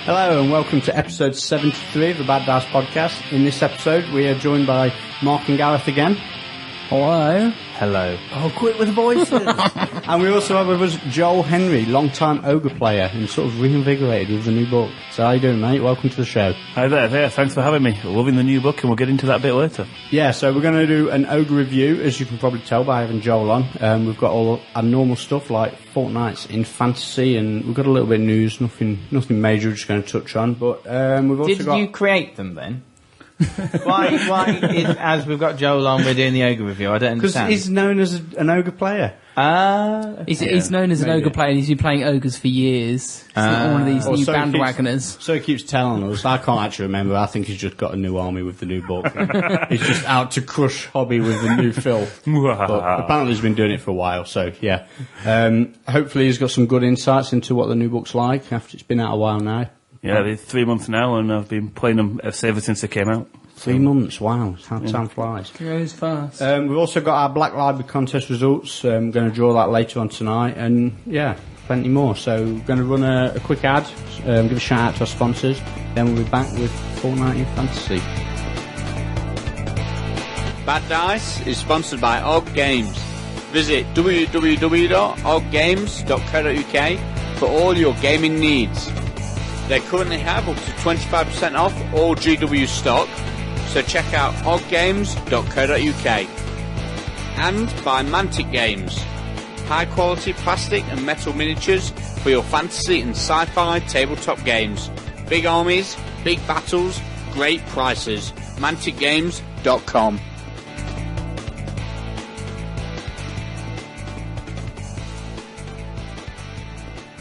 Hello and welcome to episode 73 of the Bad Dice Podcast. In this episode we are joined by Mark and Gareth again. Hello. Hello. Oh, quit with the voices. And we also have with us Joel Henry, long-time Ogre player and sort of reinvigorated with the new book. So how you doing, mate? Welcome to the show. Hi there, thanks for having me. Loving the new book and we'll get into that a bit later. Yeah, so we're going to do an Ogre review, as you can probably tell by having Joel on. We've got all our normal stuff like fortnights in fantasy, and we've got a little bit of news, nothing major we're just going to touch on. But we've also Did you create them then? why is, as we've got Joel on, we're doing the Ogre review? I don't understand. Because he's known as an Ogre player. He's known as an ogre player, and he's been playing ogres for years. He's not one of these new bandwagoners. So he keeps telling us. I can't actually remember. I think he's just got a new army with the new book. He's just out to crush Hobby with the new filth. But apparently he's been doing it for a while, so yeah. Hopefully he's got some good insights into what the new book's like after it's been out a while now. Yeah, they're 3 months now and I've been playing them ever since they came out. 3 months, wow, how time flies. It goes fast. We've also got our Black Library contest results. I'm going to draw that later on tonight, and yeah, plenty more. So we're going to run a quick ad, give a shout out to our sponsors, then we'll be back with Fortnite in Fantasy. Bad Dice is sponsored by Og Games. Visit www.oggames.co.uk for all your gaming needs. They currently have up to 25% off all GW stock, so check out oggames.co.uk. And by Mantic Games, high quality plastic and metal miniatures for your fantasy and sci-fi tabletop games. Big armies, big battles, great prices. ManticGames.com.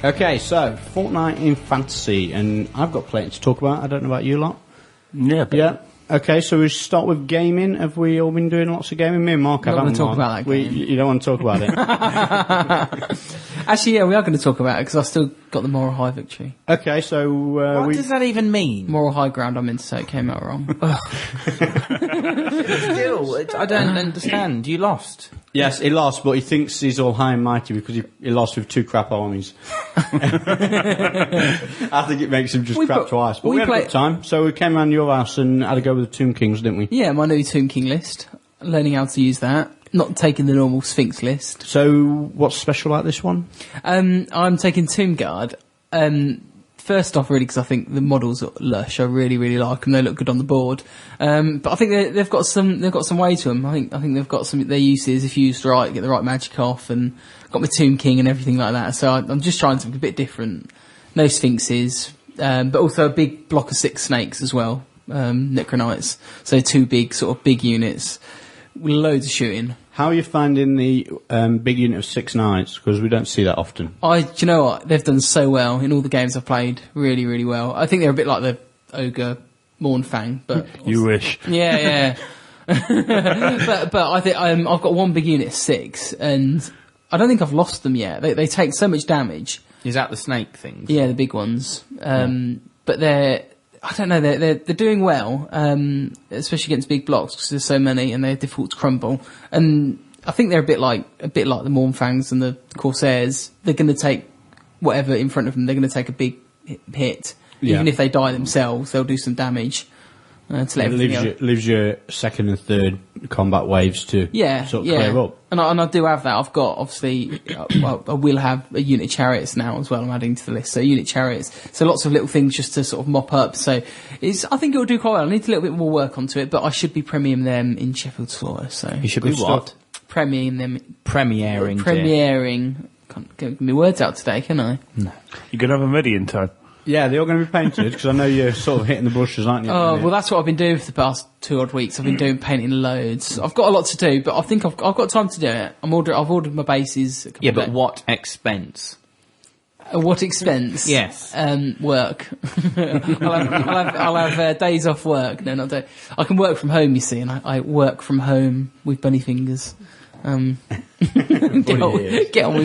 Okay, so Fortnite in Fantasy, and I've got plenty to talk about. I don't know about you lot. Yeah. Yeah. Okay, so we start with gaming. Have we all been doing lots of gaming? Me and Mark haven't. I don't want to talk about that game. You don't want to talk about it? Actually, yeah, we are going to talk about it because I still got the Moral High victory. Okay, so what does that even mean? Moral High Ground, I meant to say, it came out wrong. Still, I don't understand. You lost. Yes, he lost, but he thinks he's all high and mighty because he lost with 2 crap armies. I think it makes him just crap twice. But we had a good time. So we came around your house and had a go with the Tomb Kings, didn't we? Yeah, my new Tomb King list. Learning how to use that. Not taking the normal Sphinx list. So what's special about this one? I'm taking Tomb Guard. First off, really, because I think the models are lush. I really, really like them. They look good on the board. But I think they've got some way to them. I think they've got some their uses if used right, get the right magic off, and got my Tomb King and everything like that. So I'm just trying something a bit different. No Sphinxes, but also a big block of 6 snakes as well. Necronites. So 2 big units with loads of shooting. How are you finding the big unit of 6 knights? Because we don't see that often. Do you know what? They've done so well in all the games I've played. Really, really well. I think they're a bit like the Ogre Mournfang, but you wish. Yeah. but I think I've got 1 big unit of 6, and I don't think I've lost them yet. They take so much damage. Is that the snake things? Yeah, the big ones. But I don't know, they're doing well, especially against big blocks because there's so many and they're difficult to crumble. And I think they're a bit like the Mournfangs and the Corsairs. They're going to take whatever in front of them. They're going to take a big hit. Yeah. Even if they die themselves, they'll do some damage. To let it leaves your second and third combat waves to sort of clear up. And I do have that. I've got, obviously, I will have a unit chariots now as well. I'm adding to the list. So unit chariots. So lots of little things just to sort of mop up. So I think it'll do quite well. I need a little bit more work onto it, but I should be premiering them in Sheffield Slaughter. So you should be what? Premiering them. Premiering. Can't get my words out today, can I? No. You're going to have them ready in time. Yeah, they're all going to be painted, because I know you're sort of hitting the brushes, aren't you? Oh, well, that's what I've been doing for the past 2 odd weeks. I've been doing painting loads. I've got a lot to do, but I think I've got time to do it. I've ordered my bases. Yeah, but what expense? What expense? Yes. Work. I'll have days off work. No, not day. I can work from home, you see, and I work from home with bunny fingers. Get on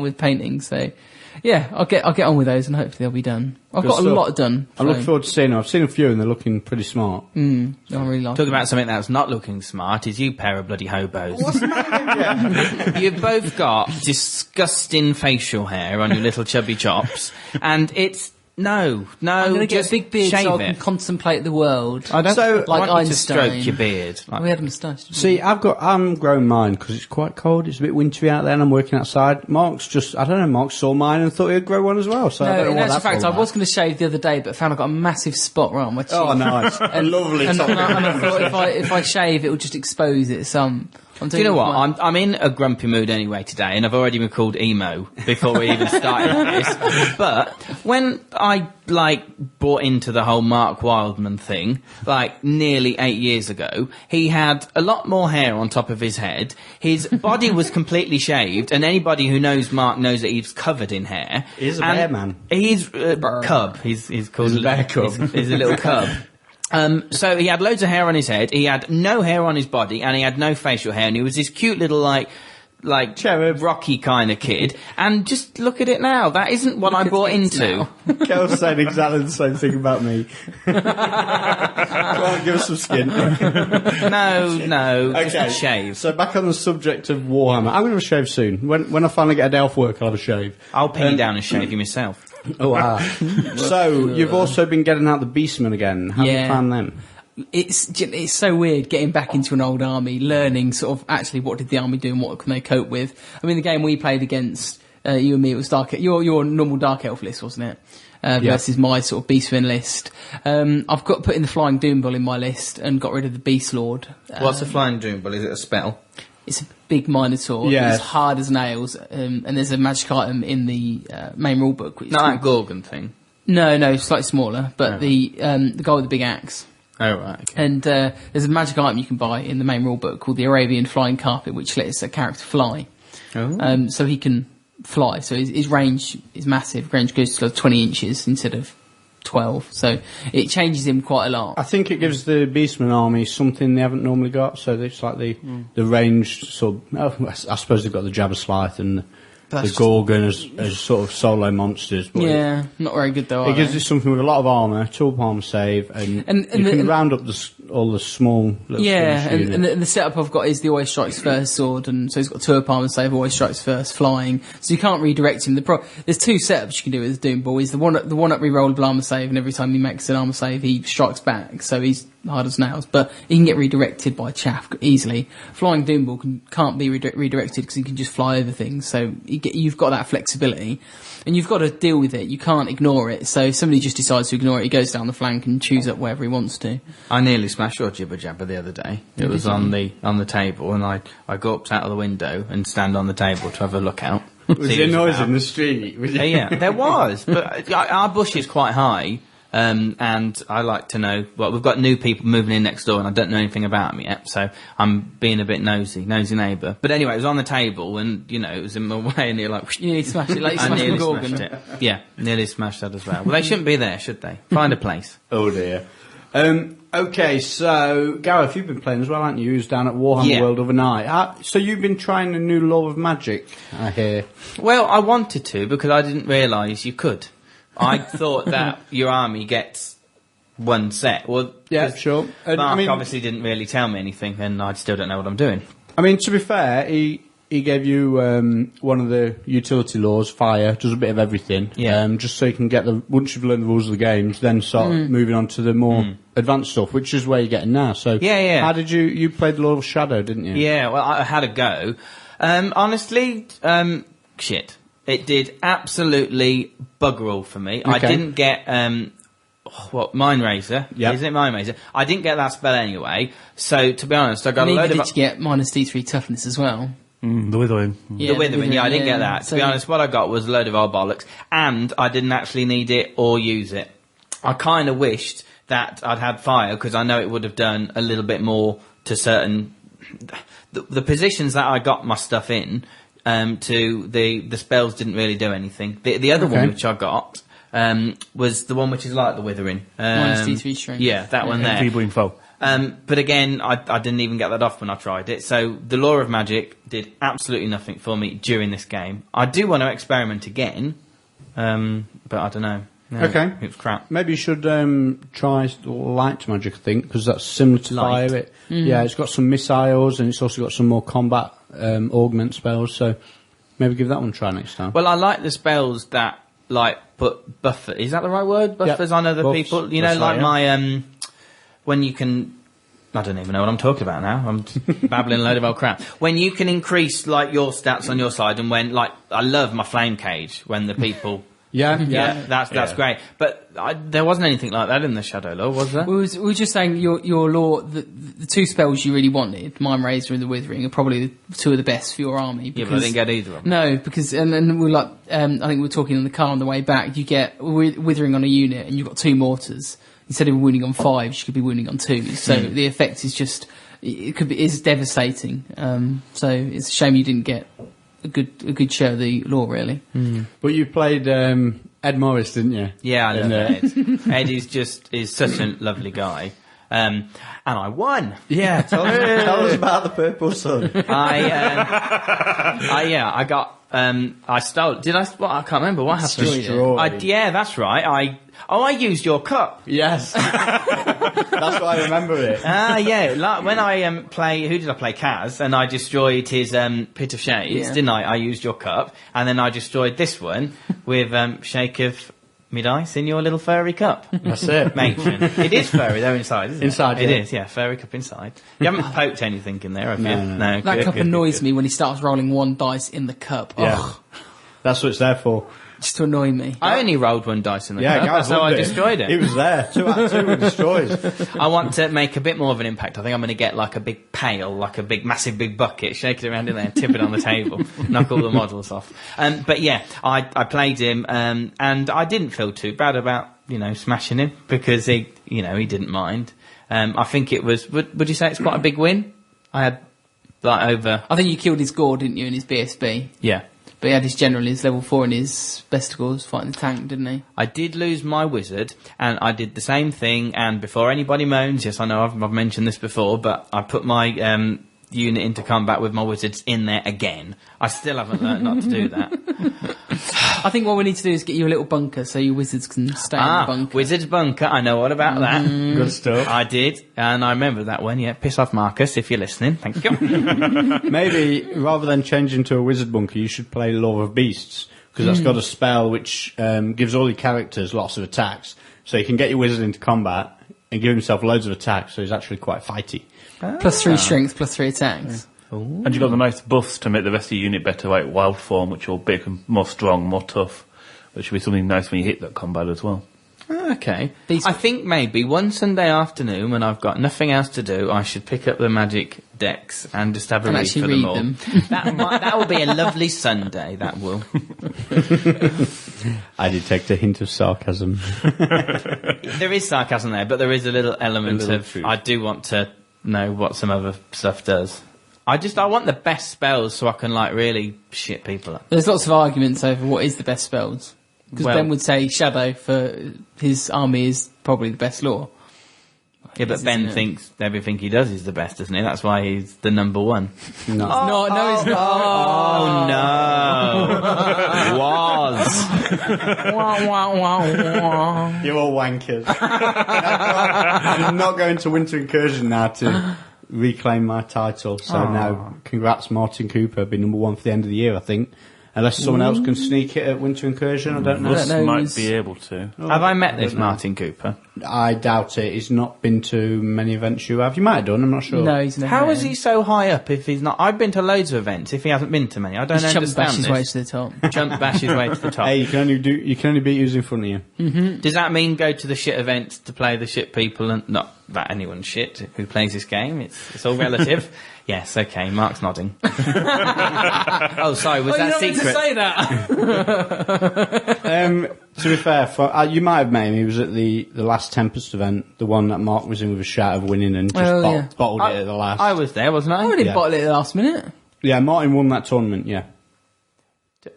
with painting. So, yeah, I'll get on with those, and hopefully they'll be done. I've got a lot done. I look forward to seeing them. I've seen a few, and they're looking pretty smart. I really like. Talk about something that's not looking smart. Is you pair of bloody hobos? What's the matter? You've both got disgusting facial hair on your little chubby chops, and it's No. I'm going to get just a big beard shave so I it. can contemplate the world. I don't So- like Like you to Einstein. stroke your beard. Like, We had a moustache. didn't we? See, I'm growing mine because it's quite cold. It's a bit wintry out there, and I'm working outside. Mark's I don't know. Mark saw mine and thought he'd grow one as well. So I No, don't know in what actual that's fact, all I was about. going to shave the other day, but found I got a massive spot right on my cheek. Oh, nice, a lovely and top. I thought if I shave, it will just expose it. So I'm do you know doing what? I'm in a grumpy mood anyway today, and I've already been called emo before we even started this. But when I bought into the whole Mark Wildman thing, nearly 8 years ago, he had a lot more hair on top of his head. His body was completely shaved, and anybody who knows Mark knows that he's covered in hair. He's a And bear man. He's cub. He's called He's a bear cub. He's a little cub. So he had loads of hair on his head, he had no hair on his body, and he had no facial hair, and he was this cute little, Cherub. Rocky kind of kid. And just look at it now. That isn't what I bought into. Kel's saying exactly the same thing about me. Come on, give us some skin. No, just a shave. So back on the subject of Warhammer, I'm going to have a shave soon. When I finally get a day off work, I'll have a shave. I'll pin you down and shave you myself. Oh, wow. So you've also been getting out the Beastmen again. How have you Yeah. found them? It's so weird getting back into an old army, learning sort of actually what did the army do and what can they cope with. I mean, the game we played against you and me, it was your normal Dark Elf list, wasn't it? Versus my sort of Beastmen list. I've got put in the Flying Doom Bull in my list and got rid of the Beast Lord. What's a flying doom bull? Is it a spell? It's a big Minotaur. Yeah. It's hard as nails, and there's a magic item in the main rulebook. Which is Not called- that Gorgon thing. No, slightly smaller, but the guy with the big axe. Oh, right. Okay. And there's a magic item you can buy in the main rulebook called the Arabian Flying Carpet, which lets a character fly. Oh. So he can fly. So his range is massive. Range goes to 20 inches instead of 12. So it changes him quite a lot. I think it gives the Beastmen army something they haven't normally got. So it's like the ranged sub. I suppose they've got the Jabba Slythe and the That's Gorgon as sort of solo monsters. But Yeah, not very good though. it are gives they? you something with a lot of armour, 2 palm save, and you the- can round up all the small little Yeah, skirmish and units. the setup I've got is the always strikes first sword, and so he's got 2 up armor save, always strikes first, flying. So you can't redirect him. There's 2 setups you can do with the Doom Ball. Is the one up rerollable armor save, and every time he makes an armor save, he strikes back. So he's hard as nails, but he can get redirected by chaff easily. Flying Doom Ball can't be redirected because he can just fly over things. So you've got that flexibility. And you've got to deal with it. You can't ignore it. So if somebody just decides to ignore it, he goes down the flank and chews up wherever he wants to. I nearly smashed your Jibber Jabber the other day. It was on the table, and I go up out of the window and stand on the table to have a look out. Was See there who's noise about. in the street? Yeah, there was, but our bush is quite high, and I like to know. Well, we've got new people moving in next door, and I don't know anything about them yet, so I'm being a bit nosy neighbour. But anyway, it was on the table, and it was in my way, and you're like, You need to smash it like you I smashed the nearly Gorgon. smashed it. Yeah, nearly smashed that as well. Well, they shouldn't be there, should they? Find a place. Oh dear. Okay, so Gareth, you've been playing as well, haven't you? You was down at Warhammer Yeah. World overnight. So you've been trying a new Law of Magic, I hear. Well, I wanted to because I didn't realise you could. I thought that your army gets one set. Well, Yeah, 'cause sure. And, Mark I mean- obviously didn't really tell me anything, and I still don't know what I'm doing. I mean, to be fair, he gave you one of the utility laws, fire, does a bit of everything. Yeah. Just so you can get once you've learned the rules of the games, then start moving on to the more advanced stuff, which is where you're getting now. So Yeah. How did you played the Law of Shadow, didn't you? Yeah, well, I had a go. Honestly, shit. It did absolutely bugger all for me. I Okay. didn't get, Mind Razor? Yep. Is it Mind Razor? I didn't get that spell anyway. So, to be honest, I got a Neither load did of... you get minus D3 toughness as well. The Withering. The Withering, yeah, I didn't get that. To So be honest, what I got was a load of old bollocks, and I didn't actually need it or use it. I kind of wished that I'd had fire, because I know it would have done a little bit more to certain... The positions that I got my stuff in, to the spells didn't really do anything. The other Okay. one which I got was the one which is like the Withering. Minus D3 strength. Yeah, that one there. Enfeebling foe. But again, I didn't even get that off when I tried it. So the Law of Magic did absolutely nothing for me during this game. I do want to experiment again, but I don't know. No, Okay. It was crap. Maybe you should try light magic, I think, because that's similar to Light. fire. Yeah, it's got some missiles and it's also got some more combat augment spells. So maybe give that one a try next time. Well, I like the spells that like put buffer. Is that the right word? Buffers on other buffs. people. You know, That's like right, my when you can. I don't even know what I'm talking about now. I'm babbling a load of old crap. When you can increase like your stats on your side, and when like I love my flame cage when the people. Yeah. That's great. But there wasn't anything like that in the Shadow Law, was there? We were just saying your law, the two spells you really wanted, Mind Razor and the Withering, are probably two of the best for your army. Yeah, but I didn't get either of them. No, because and then we're like, I think we were talking in the car on the way back. You get Withering on a unit, and you've got 2 mortars. Instead of wounding on 5s, you could be wounding on 2s. So the effect is just is devastating. So it's a shame you didn't get a good share of the law, really. But you played Ed Morris, didn't you? Yeah, I love Ed. Ed is such a lovely guy. And I won. Yeah, tell us about the Purple Sun. I got, I stole, did I, well, I can't remember what happened. Destroyed. Yeah, that's right. I used your cup. Yes. That's why I remember it. Yeah, like when I who did I play? Kaz, and I destroyed his Pit of Shades, didn't I? I used your cup, and then I destroyed this one with Shake of me dice in your little furry cup. That's it. Matron. It is furry though inside, isn't it? Inside, It yeah. is, yeah, furry cup inside. You haven't poked anything in there, have you? No. That good, cup good, annoys good. me when he starts rolling 1 dice in the cup. Yeah. Ugh, That's what it's there for. just to annoy me. I only rolled 1 dice in the Yeah, cup, guys so I loved it. destroyed it. It was there. 2 out of 2 were destroyed. I want to make a bit more of an impact. I think I'm going to get like a big pail, like a big, massive big bucket, shake it around in there and tip it on the table, knock all the models off. But yeah, I played him, and I didn't feel too bad about, smashing him because he didn't mind. I think it was, would you say it's quite a big win? I had like over... I think you killed his gore, didn't you, in his BSB? Yeah. But he had his general, his level 4 and his besticles fighting the tank, didn't he? I did lose my wizard, and I did the same thing, and before anybody moans, yes, I know I've mentioned this before, but I put my unit into combat with my wizards in there again. I still haven't learnt not to do that. I think what we need to do is get you a little bunker so your wizards can stay in the bunker. Wizard's bunker, I know all about that. Good stuff. I did, and I remember that one, yeah. Piss off, Marcus, if you're listening. Thank you. Maybe, rather than changing to a wizard bunker, you should play Law of Beasts, because that's got a spell which gives all your characters lots of attacks. So you can get your wizard into combat and give himself loads of attacks, so he's actually quite fighty. +3 strength, +3 attacks. And you've got the nice buffs to make the rest of your unit better, like Wild Form, which will make them more strong, more tough. Which will be something nice when you hit that combat as well. Okay. These- I think maybe one Sunday afternoon when I've got nothing else to do, I should pick up the Magic decks and just have a And read actually for them read all. them. That will be a lovely Sunday, that will. I detect a hint of sarcasm. There is sarcasm there, but there is a little element little of, truth. I do want to know what some other stuff does. I want the best spells so I can like really shit people up. There's lots of arguments over what is the best spells. Because Well- Ben would say Shadow for his army is probably the best law. Yeah, but Ben isn't it? thinks everything he does is the best, doesn't he? That's why he's the number one. No. No, it's not. Oh no! Was. Wah, wah, wah, wah. You all wankers. I'm not going to Winter Incursion now to reclaim my title. So now, congrats, Martin Cooper, be number 1 for the end of the year, I think. Unless someone else can sneak it at Winter Incursion, I don't know. Russ know, might he's- be able to. Have I met this Martin Cooper? I doubt it. He's not been to many events you have. You might have done, I'm not sure. No, he's never. How met is him. he so high up if he's not? I've been to loads of events if he hasn't been to many. I don't He's chump understand bash his way this. to the top. Jump bash his way to the top. Hey, you can only beat who's in front of you. Does that mean go to the shit events to play the shit people and not that anyone's shit who plays this game? It's all relative. Yes, okay. Mark's nodding. Oh, sorry. Was that secret? say that. To be fair, you might have met him. He was at the last Tempest event, the one that Mark was in with a shout of winning and just Oh, yeah. bottled it at the last. I was there, wasn't I? I already Yeah. bottled it at the last minute. Yeah, Martin won that tournament, yeah.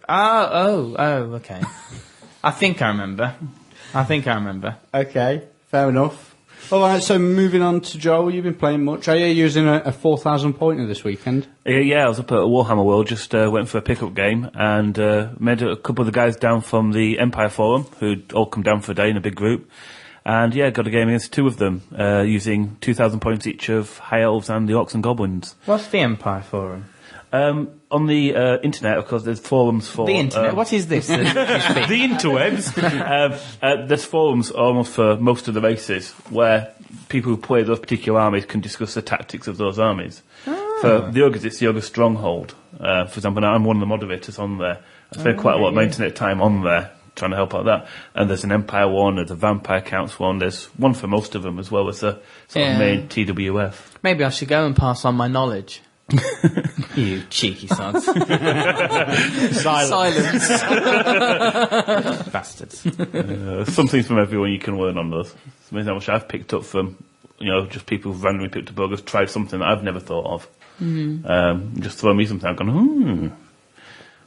Oh, okay. I think I remember. Okay, fair enough. All right, so moving on to Joel, you've been playing much. Are you using a 4,000 pointer this weekend? Yeah, I was up at Warhammer World, just went for a pickup game and met a couple of the guys down from the Empire Forum who'd all come down for a day in a big group. And yeah, got a game against 2 of them, using 2,000 points each of High Elves and the Orcs and Goblins. What's the Empire Forum? On the internet, of course, there's forums for... The internet? What is this? the interwebs. There's forums almost for most of the races where people who play those particular armies can discuss the tactics of those armies. For the Ogres, it's the Ogre Stronghold. For example, I'm one of the moderators on there. I spend quite a lot of my internet time on there trying to help out that. And there's an Empire one, there's a Vampire Counts one, there's one for most of them as well as the sort of main TWF. Maybe I should go and pass on my knowledge. You cheeky sods. Silence. Bastards. Some things from everyone you can learn on those. It's amazing how much I've picked up from, just people who've randomly picked up Ogres, tried something that I've never thought of. Just throw me something, I've gone,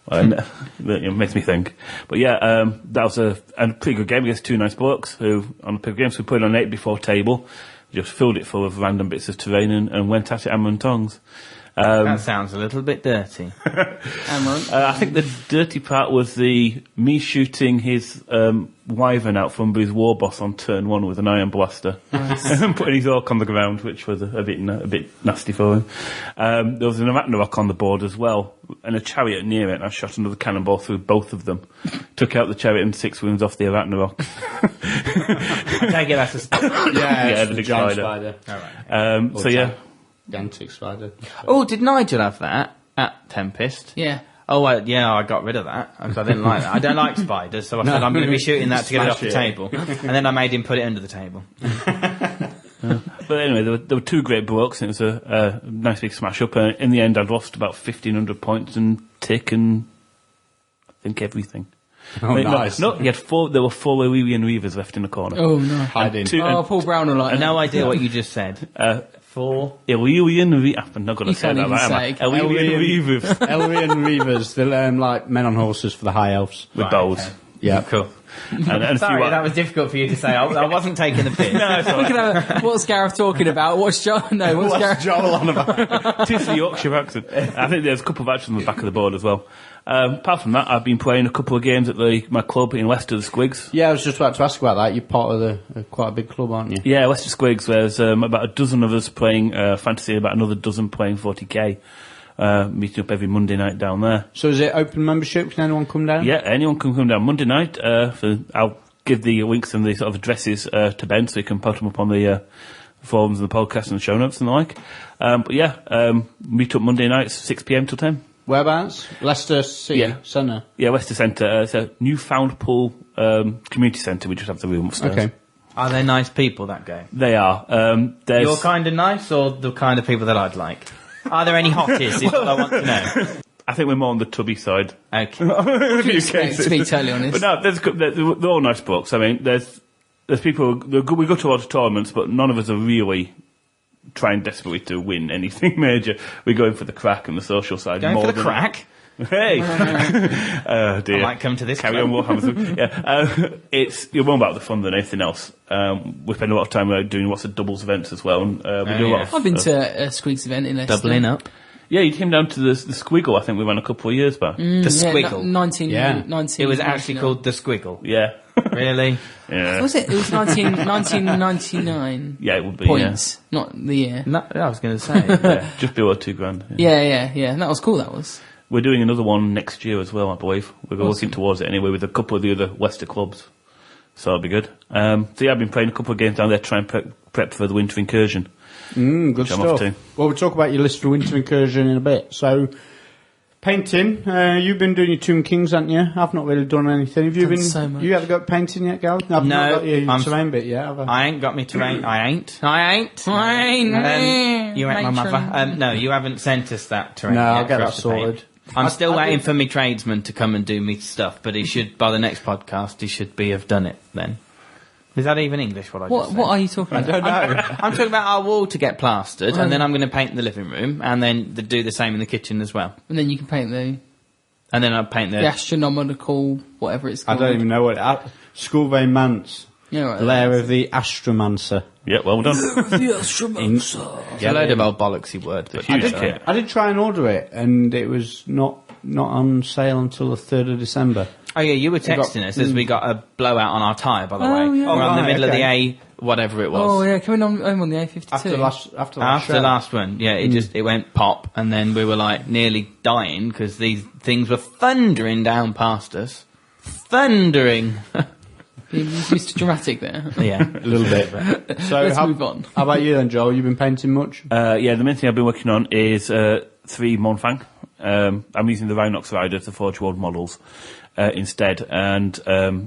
Well, it makes me think. But yeah, that was a pretty good game against two nice blokes who, on the Pig Games, we played on 8 before table, just filled it full of random bits of terrain and went at it hammer and tongs. That sounds a little bit dirty. I think the dirty part was me shooting his wyvern out from his war boss on turn 1 with an iron blaster, and putting his orc on the ground, which was a bit nasty for him. There was an Arachnarok on the board as well, and a chariot near it, and I shot another cannonball through both of them. Took out the chariot and 6 wounds off the Arachnarok. I get that's a Yeah, the the big giant spider. spider. All right. So yeah. Gigantic spider. Oh, did Nigel have that at Tempest? Yeah. Oh, well, yeah, I got rid of that because I didn't like that. I don't like spiders, so I said I'm going to be shooting that to get it off the table. And then I made him put it under the table. But anyway, there were two great blokes, and it was a nice big smash up. In the end, I'd lost about 1,500 points and tick and I think everything. Oh, nice. No, he had 4. There were 4 Illyrian Reavers left in the corner. Oh, no. Hiding. Paul Brown will like that. No idea what you just said. 4 Illyrian Reavers. I'm not going to say that, right? Illyrian Reavers Elrian Reavers, they're like men on horses for the high elves. with bows. okay. Yeah. Cool. And a Sorry, few that was difficult for you to say. I wasn't taking the piss. What's Gareth talking about? What's Joel? No, what's Gareth? Joel on about? Tis the Yorkshire accent. I think there's a couple of actions on the back of the board as well. Apart from that, I've been playing a couple of games at my club in Leicester, the Squigs. Yeah, I was just about to ask about that. You're part of quite a big club, aren't you? Yeah, Leicester Squigs. There's about a dozen of us playing fantasy, about another dozen playing 40k. Meeting up every Monday night down there. So is it open membership? Can anyone come down? Yeah, anyone can come down Monday night. I'll give the links and the sort of addresses to Ben so he can put them up on the forums and the podcast and the show notes and the like. But yeah, meet up Monday nights, 6 p.m. till 10. Whereabouts? Leicester City Centre. Yeah, Leicester Centre. It's a newfound pool community centre. We just have the room upstairs. Okay. Are they nice people, that game? They are. There's You're kind of nice, or the kind of people that I'd like? Are there any hotties? Is what I want to know. I think we're more on the tubby side. Okay. In a few cases. To be totally honest. But no, they're all nice books. I mean, there's people. We go to a lot of tournaments, but none of us are really trying desperately to win anything major. We're going for the crack and the social side. Going more for the than- crack? Hey, oh dear. I might come to this Carry club. on, Warhammer. Yeah, you're more about the fun than anything else. We spend a lot of time doing lots of doubles events as well. And, we do a lot of. I've been to a Squigs event in Leicester. Doubling up. Yeah, you came down to the Squiggle. I think we ran a couple of years back. The Squiggle. 19. It was actually called the Squiggle. Yeah, Really? yeah, Was it? It was 1999 yeah. It would be. points, not the year. No, I was going to say. Yeah, just below $2,000. Yeah. Yeah. That was cool. That was. We're doing another one next year as well, I believe. We're looking towards it anyway with a couple of the other Leicester clubs. So that'll be good. So yeah, I've been playing a couple of games down there trying to prep for the winter incursion. Good Which I'm off stuff. to. Well, we'll talk about your list for winter incursion in a bit. So, painting. You've been doing your Tomb Kings, haven't you? I've not really done anything. Have you Done been? so much. You haven't got painting yet, Gal? I've No, not got your I'm- terrain bit yet, have I? I ain't got me terrain. I ain't. You ain't my mother. No, you haven't sent us that terrain. No, yet I'll get for that us to paint. sorted. I'm still I waiting did- for me tradesman to come and do me stuff, but he should, by the next podcast, he should have done it then. Is that even English, what I just said? What are you talking about? I don't know. I'm talking about our wall to get plastered, and then I'm going to paint the living room, and then do the same in the kitchen as well. And then you can paint the And then I'll paint the... astronomical, whatever it's I called. don't even know what. Sculve Mance. Yeah, right. Lair of the Astromancer. Yeah, well done. The astronomical. It's a load of old bollocksy word, but Huge kit. I did try and order it, and it was not on sale until the 3rd of December. Oh yeah, you were texting us as we got a blowout on our tyre, by the way. yeah. We're on the right, middle of the okay. whatever it was. Oh yeah, coming on home on the A52. After the last After the last one, yeah, it went pop, and then we were like nearly dying because these things were thundering down past us. Thundering. Mr. Dramatic there. Yeah, a little bit. So Let's move on. How about you then, Joel? You've been painting much? Yeah, the main thing I've been working on is 3 Monfang. I'm using the Rhinox Riders, the Forge World models, instead, and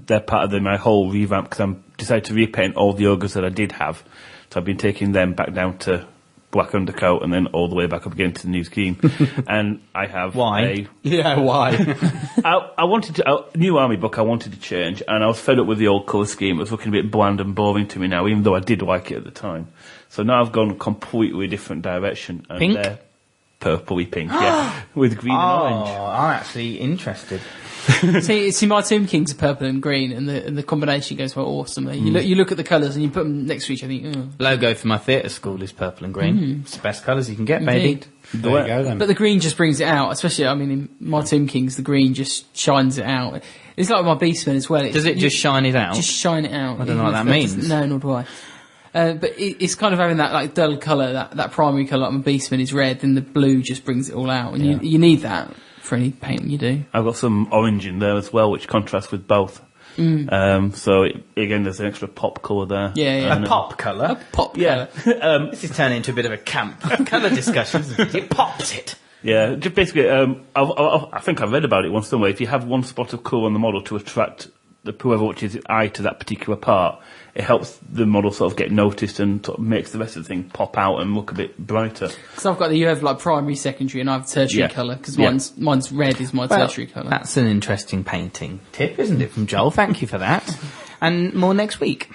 they're part of my whole revamp because I'm decided to repaint all the ogres that I did have. So I've been taking them back down to black undercoat and then all the way back up again to the new scheme. And I have Why? Yeah, why? I wanted to, new army book I wanted to change, and I was fed up with the old colour scheme. It was looking a bit bland and boring to me now, even though I did like it at the time. So now I've gone a completely different direction. And Pink? they're purpley pink, yeah, with green and orange. I'm actually interested. see, my Tomb Kings are purple and green, and the combination goes well awesomely. You look at the colours and you put them next to each other. And you think, Logo for my theatre school is purple and green. It's the best colours you can get, baby. Indeed. There you go then. But the green just brings it out, especially, I mean, in my Tomb Kings, the green just shines it out. It's like with my Beastmen as well. Does it just shine it out? Just shine it out. I don't know what that means. No, nor do I. But it's kind of having that like dull colour, that primary colour. Like my Beastman is red, and the blue just brings it all out. And you need that for any painting you do. I've got some orange in there as well, which contrasts with both. So again, there's an extra pop colour there. Yeah. A pop colour? Pop Yeah. colour. This is turning into a bit of a camp colour discussion. It pops it. Yeah, just basically, I think I read about it once somewhere. If you have one spot of colour on the model to attract whoever watches its eye to that particular part, it helps the model sort of get noticed and sort of makes the rest of the thing pop out and look a bit brighter. Because you have like primary, secondary, and I have tertiary colour. Because mine's red is my tertiary colour. That's an interesting painting tip, isn't it, from Joel? Thank you for that. And more next week.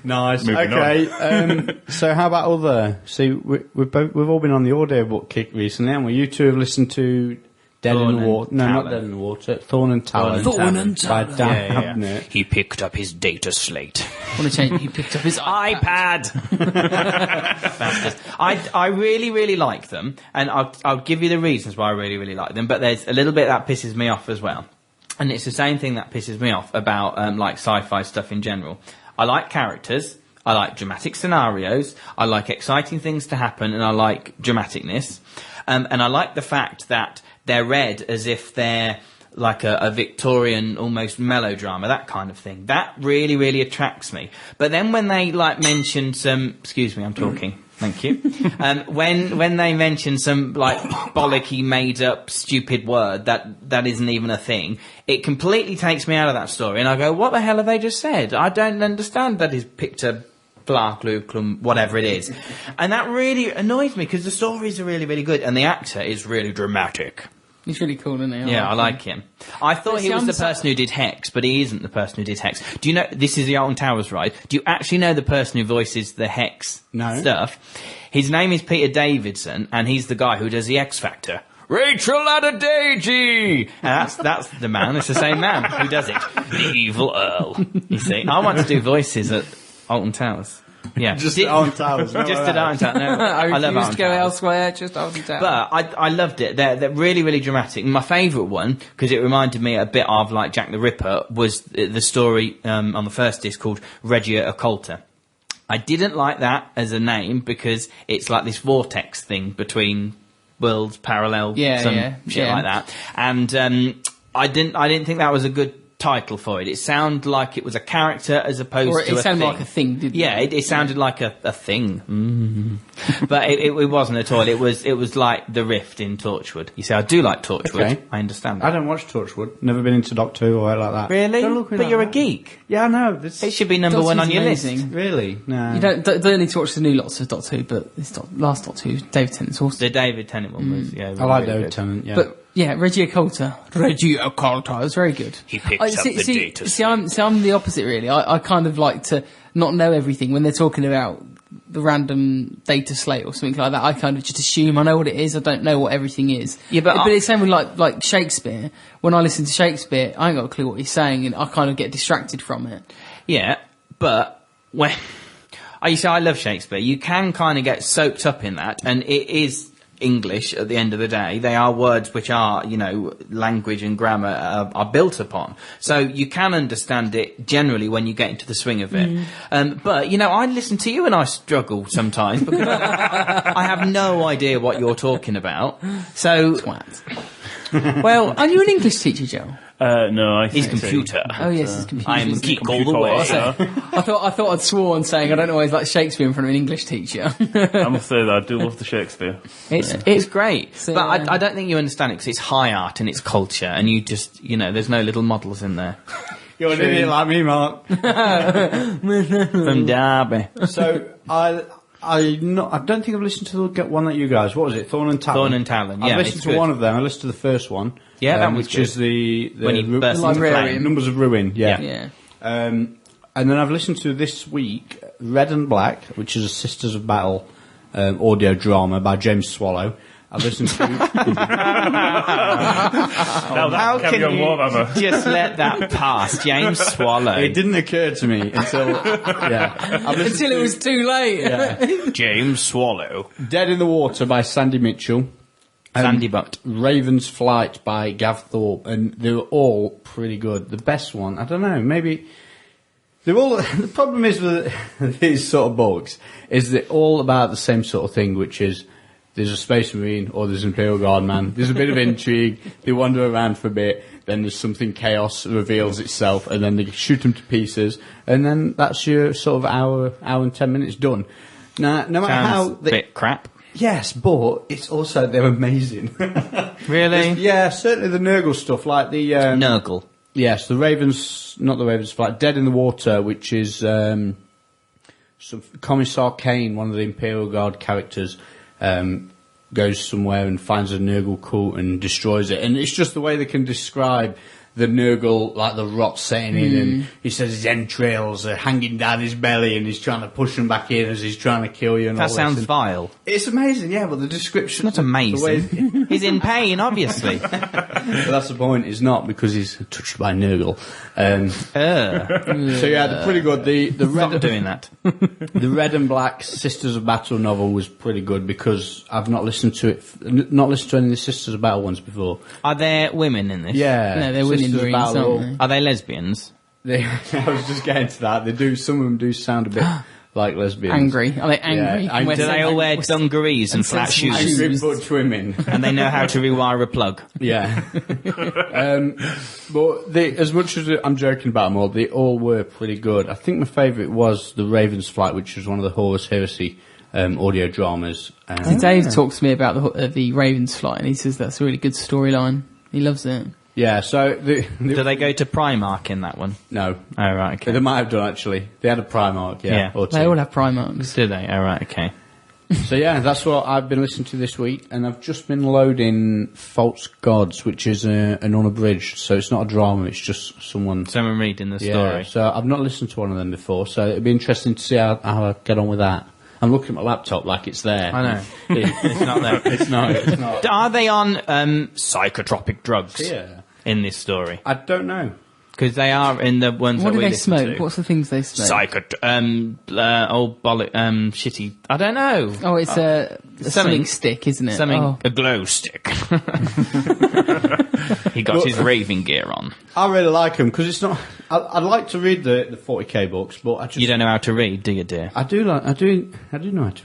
Nice. Moving Okay. So how about other? See, we've all been on the audiobook kick recently, haven't we? You two have listened to Dead in the Water. No, not Dead in the Water. Thorn and Talon. Thorn and By Talon. Dan Abnett. He picked up his data slate. I want to change. He picked up his iPad. Bastards. I really, really like them, and I'll give you the reasons why I really, really like them. But there's a little bit that pisses me off as well, and it's the same thing that pisses me off about like sci-fi stuff in general. I like characters. I like dramatic scenarios. I like exciting things to happen, and I like dramaticness. And I like the fact that they're read as if they're like a Victorian, almost melodrama, that kind of thing. That really, really attracts me. But then when they like mention some, excuse me, I'm talking. Thank you. When they mention some like bollocky, made up, stupid word that isn't even a thing, it completely takes me out of that story, and I go, "What the hell have they just said? I don't understand." That is picture, blah, glue, clum, whatever it is, and that really annoys me because the stories are really, really good, and the actor is really dramatic. He's really cool, isn't he? Yeah, I like him. I thought he was the person who did Hex, but he isn't the person who did Hex. Do you know, this is the Alton Towers ride, do you actually know the person who voices the Hex stuff? His name is Peter Davidson, and he's the guy who does the X Factor. Rachel Adedeji! And that's the man, it's the same man who does it. The evil Earl. You see, I want to do voices at Alton Towers. Yeah, Just at Alton Towers. Just at Alton Towers. No, I love refuse Alton to go Towers. elsewhere, just Alton Towers. But I loved it. They're really, really dramatic. My favourite one, because it reminded me a bit of like Jack the Ripper, was the story on the first disc called Regia Occulta. I didn't like that as a name because it's like this vortex thing between worlds, parallel, shit like that. And I didn't think that was a good title for it. It sounded like it was a character as opposed to a thing. It sounded like a thing, didn't it? Yeah, it sounded like a thing. But it wasn't at all. It was like the Rift in Torchwood. You see, I do like Torchwood. Okay. I understand that. I don't watch Torchwood. Never been into Doctor Who or anything like that. Really? Don't look at me But like you're a that. geek. Yeah, I know. It should be number Doctor one on Who's your amazing. list. Really? No. You don't need to watch the new lots of Doctor Who, but this last Doctor Who, David Tennant's awesome. The David Tennant one was, yeah. I like really David good. Tennant, yeah. But yeah, Regia Occulta. It was very good. He picked up the data See, I'm the opposite really. I kind of like to not know everything when they're talking about the random data slate or something like that. I kind of just assume I know what it is. I don't know what everything is. Yeah, but it's same with like Shakespeare. When I listen to Shakespeare, I ain't got a clue what he's saying, and I kind of get distracted from it. Yeah, but when you say I love Shakespeare, you can kind of get soaked up in that, and it English at the end of the day. They are words which are, you know, language and grammar are built upon. So you can understand it generally when you get into the swing of it. But, you know, I listen to you and I struggle sometimes because I have no idea what you're talking about. So, Well, are you an English teacher, Joe? No, he's computer. Oh yes, it's computer. I'm isn't it? geek all the way. I thought I'd sworn saying I don't always like Shakespeare in front of an English teacher. I must say that I do love the Shakespeare. It's great, So, but I don't think you understand it because it's high art and it's culture, and you just, you know, there's no little models in there. You're an idiot like me, Mark. From Derby. So I don't think I've listened to the one that you guys. What was it? Thorn and Talon. Thorn and Talon, yeah, I've listened it's to good. one of them. I listened to the first one. Yeah, that was which good. is the When he bursts into Librarian. flame. Numbers of Ruin. Yeah. Yeah. And then I've listened to this week Red and Black, which is a Sisters of Battle audio drama by James Swallow. I've listened to. Now How that carry can on Warhammer. you just let that pass, James Swallow? It didn't occur to me until I've listened Until it was too late. James Swallow. Dead in the Water by Sandy Mitchell. Sandy Butt. Raven's Flight by Gav Thorpe, and they were all pretty good. The best one, I don't know, maybe they're all. The problem is with these sort of books is they're all about the same sort of thing, which is there's a Space Marine or there's an Imperial Guard man. There's a bit of intrigue. They wander around for a bit. Then there's something chaos reveals itself, and then they shoot them to pieces, and then that's your sort of hour and 10 minutes done. Now, no matter how Sounds a bit crap. yes, but it's also they're amazing. Really? Yeah, certainly the Nurgle stuff, like the Nurgle. yes, the Ravens, not the Ravens, like Dead in the Water, which is some Commissar Kane, one of the Imperial Guard characters, goes somewhere and finds a Nurgle cult and destroys it, and it's just the way they can describe the Nurgle, like the rot setting in, and he says his entrails are hanging down his belly, and he's trying to push them back in as he's trying to kill you. And That all sounds this. vile. It's amazing, yeah, but the description. Not amazing. He's in pain, obviously. But that's the point. It's not because he's touched by Nurgle. So yeah, they're pretty good. The Stop red, doing that. the Red and Black Sisters of Battle novel was pretty good because I've not listened to it, not listened to any of the Sisters of Battle ones before. Are there women in this? Yeah, No, they're women Sisters of Marines, Battle, aren't Are they lesbians? I was just getting to that. They do. Some of them do sound a bit like lesbians. Angry. Are they angry? Yeah, When Do they all wear West- dungarees and flat sensible shoes? Angry butch women. And they know how to rewire a plug? Yeah. But as much as I'm joking about them all, they all were pretty good. I think my favourite was The Raven's Flight, which was one of the Horus Heresy audio dramas. Dave talks to me about the Ravens Flight, and he says that's a really good storyline. He loves it. Yeah, so... Do they go to Primark in that one? No. Oh, right, okay. They might have done, actually. They had a Primark, yeah. Yeah. Or two. They all have Primarks. Do they? Oh, right, okay. So yeah, that's what I've been listening to this week, and I've just been loading False Gods, which is an unabridged, so it's not a drama, it's just someone... Someone reading the Yeah, story. so I've not listened to one of them before, so it'd be interesting to see how I get on with that. I'm looking at my laptop like it's there. I know. It's not there. It's not. It's not. Are they on psychotropic drugs Yeah. in this story? I don't know. Because they are in the ones What that do we they listen smoke? to. What's the things they smoke? Old bollock, shitty. I don't know. Oh, it's a something- something stick, isn't it? Something, Oh. a glow stick. He got his raving gear on. I really like them because it's not. I'd like to read the 40k books, but I just You don't know how to read, do you, dear? I do know how to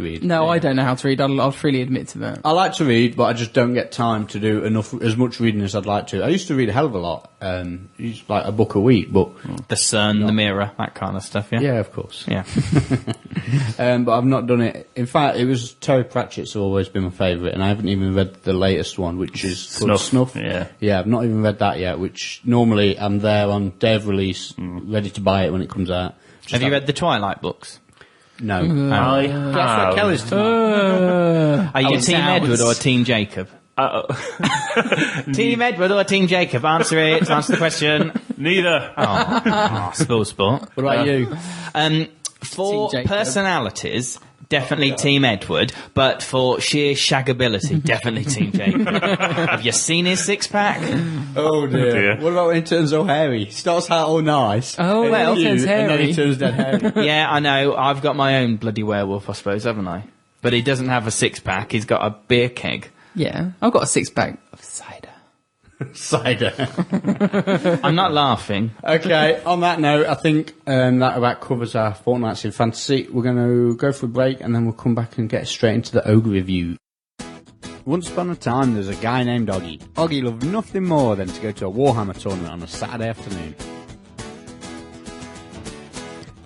read. No, I don't know how to read. I'll freely admit to that. I like to read, but I just don't get time to do as much reading as I'd like to. I used to read a hell of a lot, like a book a week, but The Sun, the Mirror, that kind of stuff, yeah? yeah, of course. Yeah. But I've not done it. In fact, it was Terry Pratchett's always been my favourite, and I haven't even read the latest one, which is called Snuff. Snuff. Yeah, I've not even read that yet. Which normally I'm there on day of release, ready to buy it when it comes out. Have you read the Twilight books? No. I That's what have. Kelly's tomorrow. Are you it's Team ours. Edward or Team Jacob? Team Edward or Team Jacob? Answer it. Answer the question. Neither. Oh, spoil sport. What about you? For Team Jacob. personalities, definitely Team Edward, but for sheer shaggability, definitely Team Jacob. Have you seen his six-pack? Oh dear. What about when he turns all hairy? He starts out all nice. Oh, and well, then turns and then hairy. he turns dead hairy. Yeah, I know. I've got my own bloody werewolf, I suppose, haven't I? But he doesn't have a six-pack, he's got a beer keg. Yeah, I've got a 6-pack of cider. Cider. I'm not laughing. Okay, on that note, I think that about covers our Fortnights in Fantasy. We're going to go for a break and then we'll come back and get straight into the Ogre review. Once upon a time, there's a guy named Oggy. Oggy loved nothing more than to go to a Warhammer tournament on a Saturday afternoon.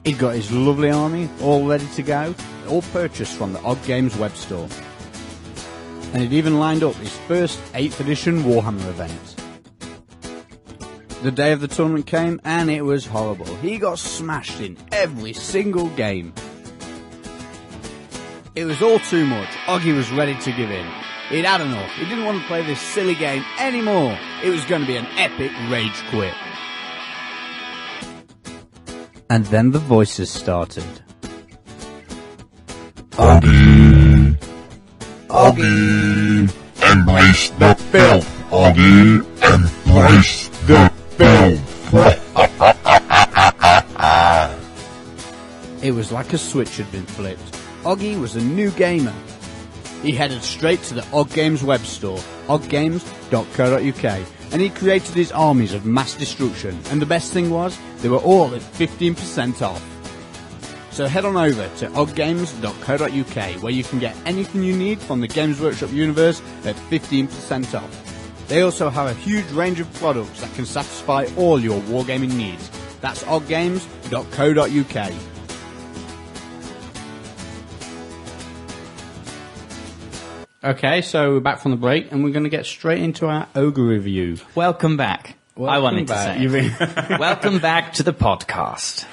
He'd got his lovely army all ready to go, all purchased from the Og Games web store. And he'd even lined up his first 8th edition Warhammer event. The day of the tournament came and it was horrible. He got smashed in every single game. It was all too much. Oggy was ready to give in. He'd had enough. He didn't want to play this silly game anymore. It was going to be an epic rage quit. And then the voices started. Oggy, Oggy, embrace the filth. Oggy, embrace the filth. It was like a switch had been flipped. Oggy was a new gamer. He headed straight to the Og Games web store, oggames.co.uk, and he created his armies of mass destruction. And the best thing was, they were all at 15% off. So head on over to oggames.co.uk, where you can get anything you need from the Games Workshop universe at 15% off. They also have a huge range of products that can satisfy all your wargaming needs. That's oggames.co.uk. Okay, so we're back from the break, and we're going to get straight into our Ogre review. Welcome back. I wanted to back. say. Welcome back to the podcast.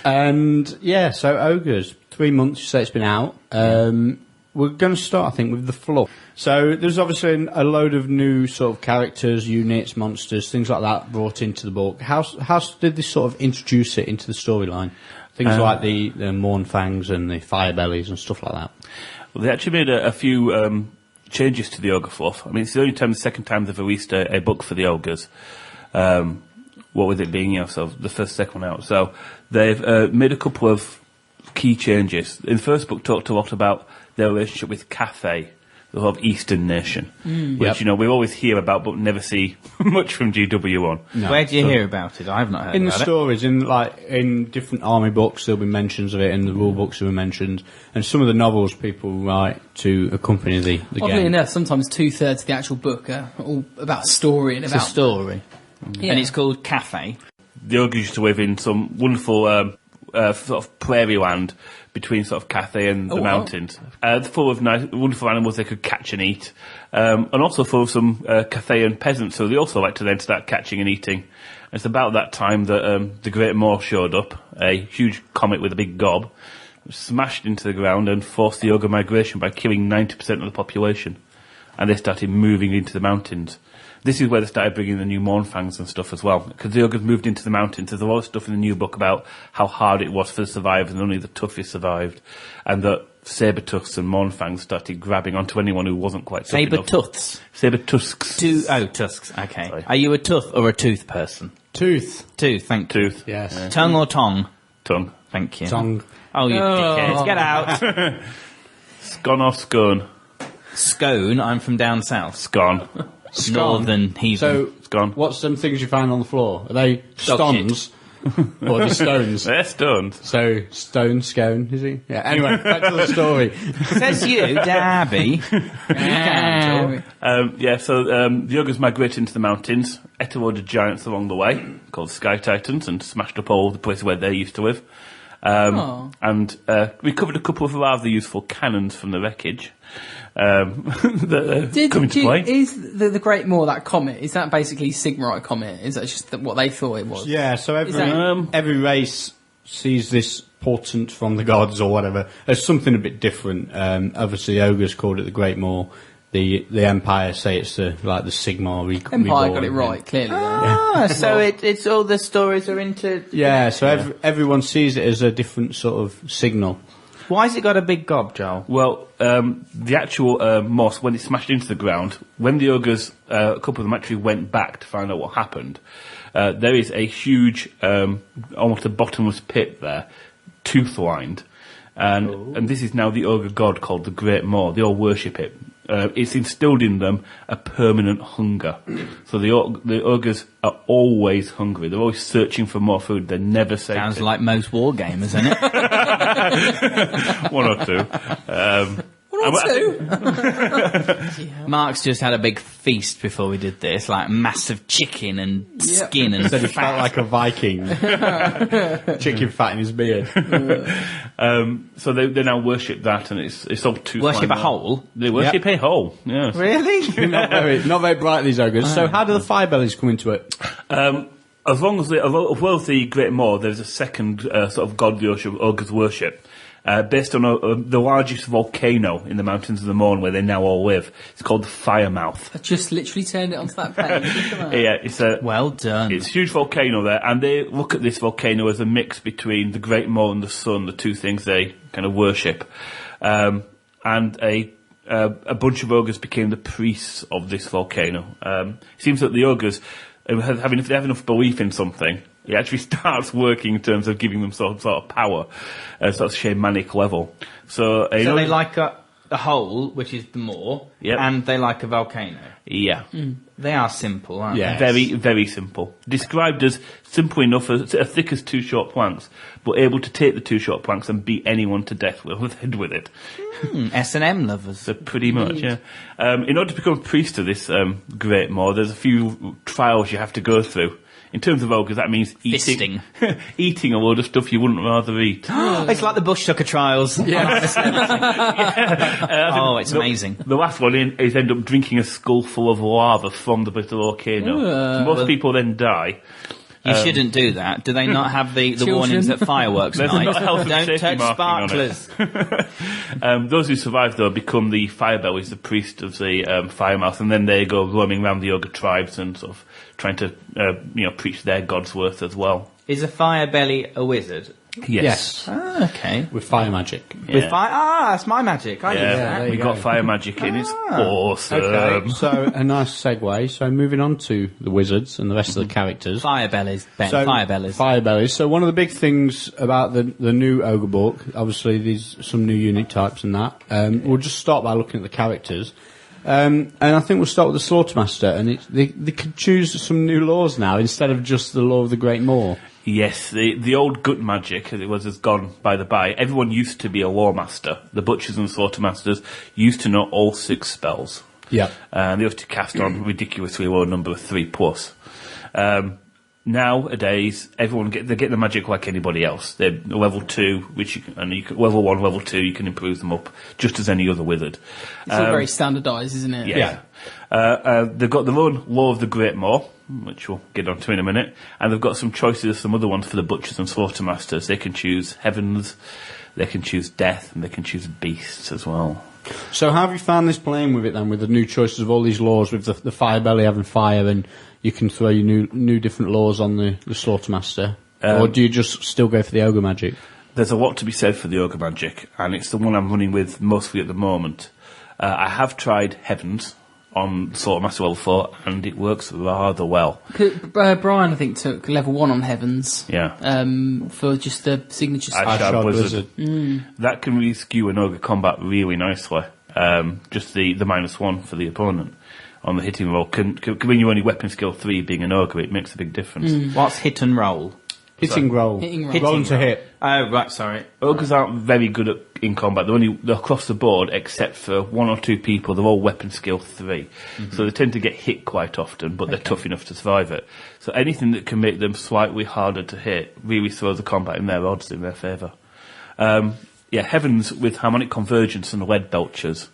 And yeah, so Ogres, 3 months you say it's been out. We're going to start, I think, with the fluff. So there's obviously a load of new sort of characters, units, monsters, things like that brought into the book. How did this sort of introduce it into the storyline? Things like the Mournfangs and the Firebellies and stuff like that. Well, they actually made a few changes to the Ogre fluff. I mean, it's the second time they've released a book for the Ogres. What with it being, so the first, second one out. So they've made a couple of key changes. In the first book, talked a lot about their relationship with Cathay, the whole Eastern nation, which, we always hear about but never see much from GW on. No. Where do you hear about it? I've not heard In the about it. stories, in different army books, there'll be mentions of it, in the rule books there'll be mentions, and some of the novels people write to accompany the Oddly game. enough, sometimes 2/3 of the actual book are all about story and It's about a story. Yeah. And it's called Cathay. The Ogres used to live in some wonderful sort of prairie land between sort of Cathay and the mountains. Full of nice, wonderful animals they could catch and eat. And also full of some Cathayan peasants, so they also like to then start catching and eating. And it's about that time that the Great Maw showed up, a huge comet with a big gob, smashed into the ground and forced the Ogre migration by killing 90% of the population. And they started moving into the mountains. This is where they started bringing the new Mournfangs and stuff as well, because the Ogres moved into the mountains. There's a lot of stuff in the new book about how hard it was for the survivors, and only the toughest survived, and that Saber-Tusks and Mournfangs started grabbing onto anyone who wasn't quite tough enough. Saber-Tooths. Saber-Tusks. Tusks, okay. Sorry. Are you a tooth or a tooth person? Tooth. Tooth, thank you. Tooth. Yes. Tongue or tongue? Tongue. Thank you. Tongue. Oh, you dickheads, get out. Scone or scone? Scone, I'm from down south. Scone. Northern heathen. So, It's gone. what's some things you find on the floor? Are they Dog stones? Or are they stones? They're stones. So, stone, scone, is he? Yeah, anyway, back to the story. Says you, Darby. The Ogres migrated into the mountains, ate a load of giants along the way, called Sky Titans, and smashed up all the places where they used to live. And recovered a couple of rather useful cannons from the wreckage. That come into play. Is the Great Maw, that comet, is that basically Sigmarite comet? Is that just what they thought it was? Yeah, so that- every race sees this portent from the gods or whatever as something a bit different. Obviously, the Ogres called it the Great Maw. The Empire say it's the Sigmar. Empire got it right, clearly. Though. Ah, so it's all the stories are into... Yeah, so everyone sees it as a different sort of signal. Why has it got a big gob, Joel? Well, the actual moss, when it smashed into the ground, when the Ogres, a couple of them actually went back to find out what happened, there is a huge, almost a bottomless pit there, tooth-lined, And this is now the ogre god called the Great Maw. They all worship it. It's instilled in them a permanent hunger. So the ogres are always hungry. They're always searching for more food. They're never safe. Sounds like most war games, isn't it? One or two. Mark's just had a big feast before we did this, like massive chicken and skin and Said he felt like a Viking. Chicken fat in his beard. So they now worship that, and it's all too. worship a hole. They worship a hole. Yes. Really? not very bright, these ogres. So how do the Firebellies come into it? As well as the Great Maw, there's a second sort of god the ogres worship. Based on the largest volcano in the mountains of the Mourne, where they now all live. It's called the Firemouth. I just literally turned it onto that page. Yeah, it's a Well done. It's a huge volcano there, and they look at this volcano as a mix between the Great Maw and the sun, the two things they kind of worship. And a bunch of ogres became the priests of this volcano. It seems that the ogres, if they have enough belief in something, it actually starts working in terms of giving them sort of power, sort of shamanic level. So they like a hole, which is the moor, Yep. and they like a volcano. Yeah. They are simple, aren't Yeah. Very, very simple. Described as simple enough, as thick as two short planks, but able to take the two short planks and beat anyone to death with it. they? S&M lovers. So pretty much, yeah. In order to become a priest of this Great Maw, there's a few trials you have to go through. In terms of ogres, that means eating a load of stuff you wouldn't rather eat. It's like the Bush Tucker trials. Oh, it's amazing. The last one is end up drinking a skull full of lava from the volcano. So most people then die. You shouldn't do that. Do they not have the warnings at fireworks There's night? not a health and Don't safety touch marking on it. sparklers. Those who survive, though, become the Firebellies, the priest of the Firemouth, and then they go roaming around the ogre tribes and sort of trying to, preach their god's worth as well. Is a Firebelly a wizard? Yes. Ah, okay. With fire magic. With that's my magic. I use Yeah, that. you we go. got fire magic in. It's awesome. Okay, so a nice segue. So moving on to the wizards and the rest of the characters. Firebellies, Ben. So, Firebellies. Firebellies. So one of the big things about the new Ogre book, obviously there's some new unit types and that. We'll just start by looking at the characters. And I think we'll start with the Slaughtermaster, and they can choose some new laws now instead of just the law of the Great Maw. Yes, the old gut magic, as it was, has gone by the by. Everyone used to be a lawmaster. The butchers and slaughtermasters used to know all 6 spells. Yeah. And they used to cast on a ridiculously low number of 3+. Nowadays, they get the magic like anybody else. They're level 2, level 1, level 2, you can improve them up just as any other wizard. It's all very standardised, isn't it? Yeah. They've got their own Law of the Great Maw, which we'll get on to in a minute, and they've got some choices of some other ones for the butchers and slaughtermasters. They can choose heavens, they can choose death, and they can choose beasts as well. So how have you found this playing with it then, with the new choices of all these laws, with the Firebelly having fire, and you can throw your new different laws on the Slaughtermaster? Or do you just still go for the Ogre magic? There's a lot to be said for the Ogre magic, and it's the one I'm running with mostly at the moment. I have tried heavens on Slaughtermaster level 4, and it works rather well. Brian, I think, took level 1 on Heavens. Yeah. For just the signature Eye spell. Shard Wizard. That can really skew an ogre combat really nicely. Just the -1 for the opponent on the hitting roll can when you're only weapon skill 3 being an ogre, it makes a big difference. What's hit and roll? Hitting roll. Hitting roll. Rolling to hit. Oh, right, sorry. Ogres aren't very good in combat. They're across the board, except for 1 or 2 people. They're all weapon skill 3. So they tend to get hit quite often, but they're tough enough to survive it. So anything that can make them slightly harder to hit really throws the combat in their odds in their favour. Heavens with harmonic convergence and lead belchers.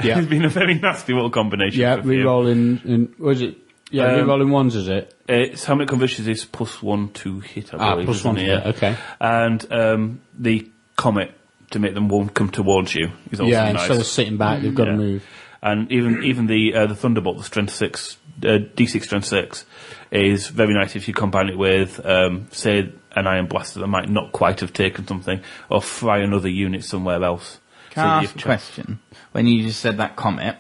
Yeah. It's been a very nasty little combination. Yeah, for a few. re-rolling, what is it? Yeah, re-rolling ones, is it? It's harmonic convergence is +1 to hit, I believe. +1 to hit, okay. And the comet to make them come towards you is also nice. Instead of sitting back, they've got to move. And even the Thunderbolt, the strength 6, D6 strength 6, is very nice if you combine it with, say, an Iron Blaster that might not quite have taken something, or fry another unit somewhere else. Can I ask a question? When you just said that comet,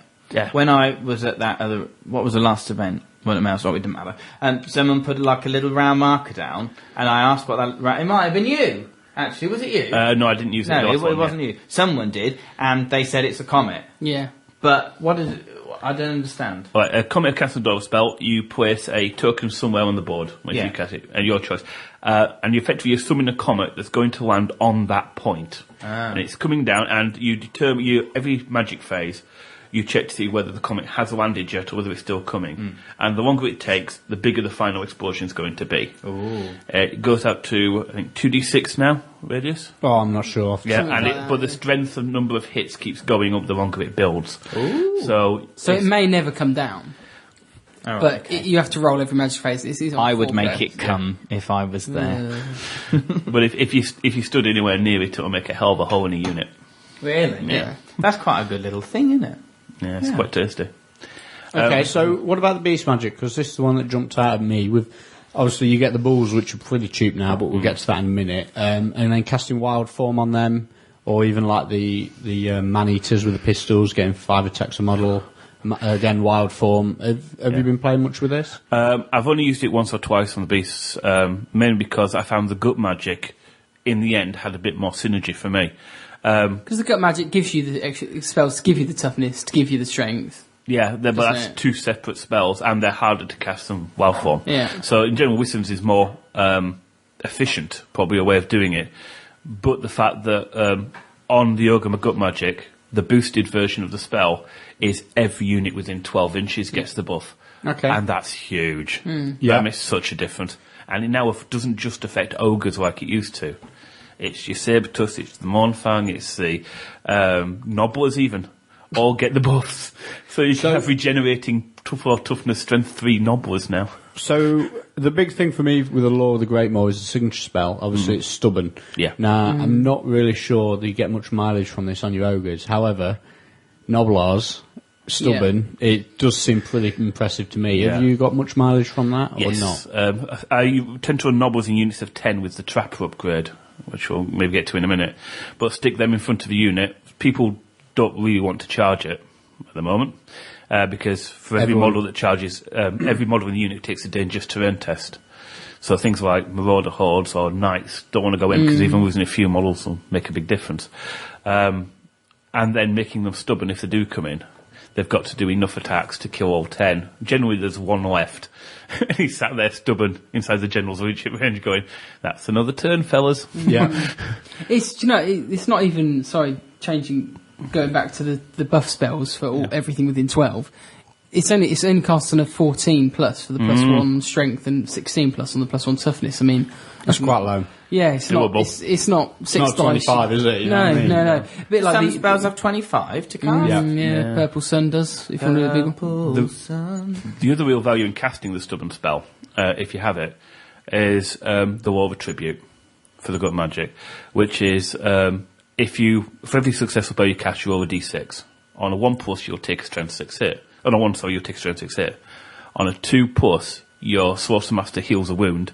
when I was at that other, what was the last event? Well, it didn't matter. And someone put like a little round marker down, and I asked what that, it might have been you. Actually, was it you? No, I didn't use it. No, it wasn't you. Someone did, and they said it's a comet. Yeah. But what is it? I don't understand. Right, a Comet Cast and Dog spell, you place a token somewhere on the board when you cast it, and your choice. And you effectively summon a comet that's going to land on that point. And it's coming down, and you determine, every magic phase, you check to see whether the comet has landed yet or whether it's still coming. And the longer it takes, the bigger the final explosion is going to be. It goes out to, I think, 2d6 now, radius. Oh, I'm not sure. But the strength and number of hits keeps going up the longer it builds. So it may never come down. Oh, But you have to roll every magic phase. This is on I would 4 make goes. it come if I was there. But if you stood anywhere near it, it'll make a hell of a hole in a unit. Really? Yeah. That's quite a good little thing, isn't it? Yeah, it's quite tasty. Okay, so what about the beast magic? Because this is the one that jumped out at me. With obviously, you get the bulls, which are pretty cheap now, but we'll get to that in a minute. And then casting wild form on them, or even like the man eaters with the pistols, getting 5 attacks a model. Again, wild form. Have you been playing much with this? I've only used it once or twice on the beasts, mainly because I found the gut magic in the end had a bit more synergy for me. Because the gut magic gives you the extra spells to give you the toughness, to give you the strength. Yeah, but Doesn't that's it? 2 separate spells, and they're harder to cast than wild form. Yeah. So in general, Wisdom's is more efficient, probably a way of doing it. But the fact that on the Ogre Gut Magic, the boosted version of the spell is every unit within 12 inches gets the buff. Okay. And that's huge. Yeah. That makes such a difference. And it now doesn't just affect ogres like it used to. It's your Sabertusk, it's the Mournfang, it's the Nobblers even. All get the buffs. So you can have regenerating toughness, strength 3 Nobblers now. So the big thing for me with the Law of the Great Maw is the signature spell. Obviously, it's stubborn. Yeah. Now, I'm not really sure that you get much mileage from this on your ogres. However, Noblars, stubborn, it does seem pretty impressive to me. Yeah. Have you got much mileage from that or Yes. not? I tend to run Nobblers in units of 10 with the Trapper upgrade, which we'll maybe get to in a minute. But stick them in front of a unit. People don't really want to charge it at the moment. Because for every model that charges, every model in the unit takes a dangerous terrain test. So things like Marauder Hordes or Knights don't want to go in because even losing a few models will make a big difference. And then making them stubborn if they do come in. They've got to do enough attacks to kill all 10. Generally there's 1 left. And he's sat there stubborn inside the general's leadership range going, that's another turn, fellas. Yeah. It's it's not even going back to the buff spells for everything within 12. It's only casting a 14 plus for the plus 1 strength and 16 plus on the plus 1 toughness. I mean, That's quite low. yeah, it's not. Doable. It's not 6 Not 25, is it? You know No, what I mean? no. A bit like Some the spells have 25 to cast. Yeah. Purple Sun does. If you want to do a big one. The other real value in casting the stubborn spell, if you have it, is the War of Tribute for the Gut Magic, which is for every successful spell you cast, you roll a d6. On a 1+, you'll take a strength 6 hit. On a 1, you'll take a strength 6 hit. On a 2+, your Sorcerer Master heals a wound,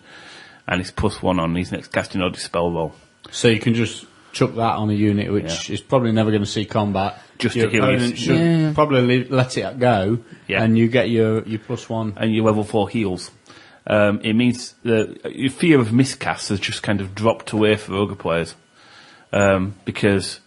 and it's +1 on his next casting or spell roll. So you can just chuck that on a unit which is probably never going to see combat. Just your to heal opponent his- should probably let it go, Yeah. and you get your +1. And your level 4 heals. It means that your fear of miscasts has just kind of dropped away for ogre players. Because,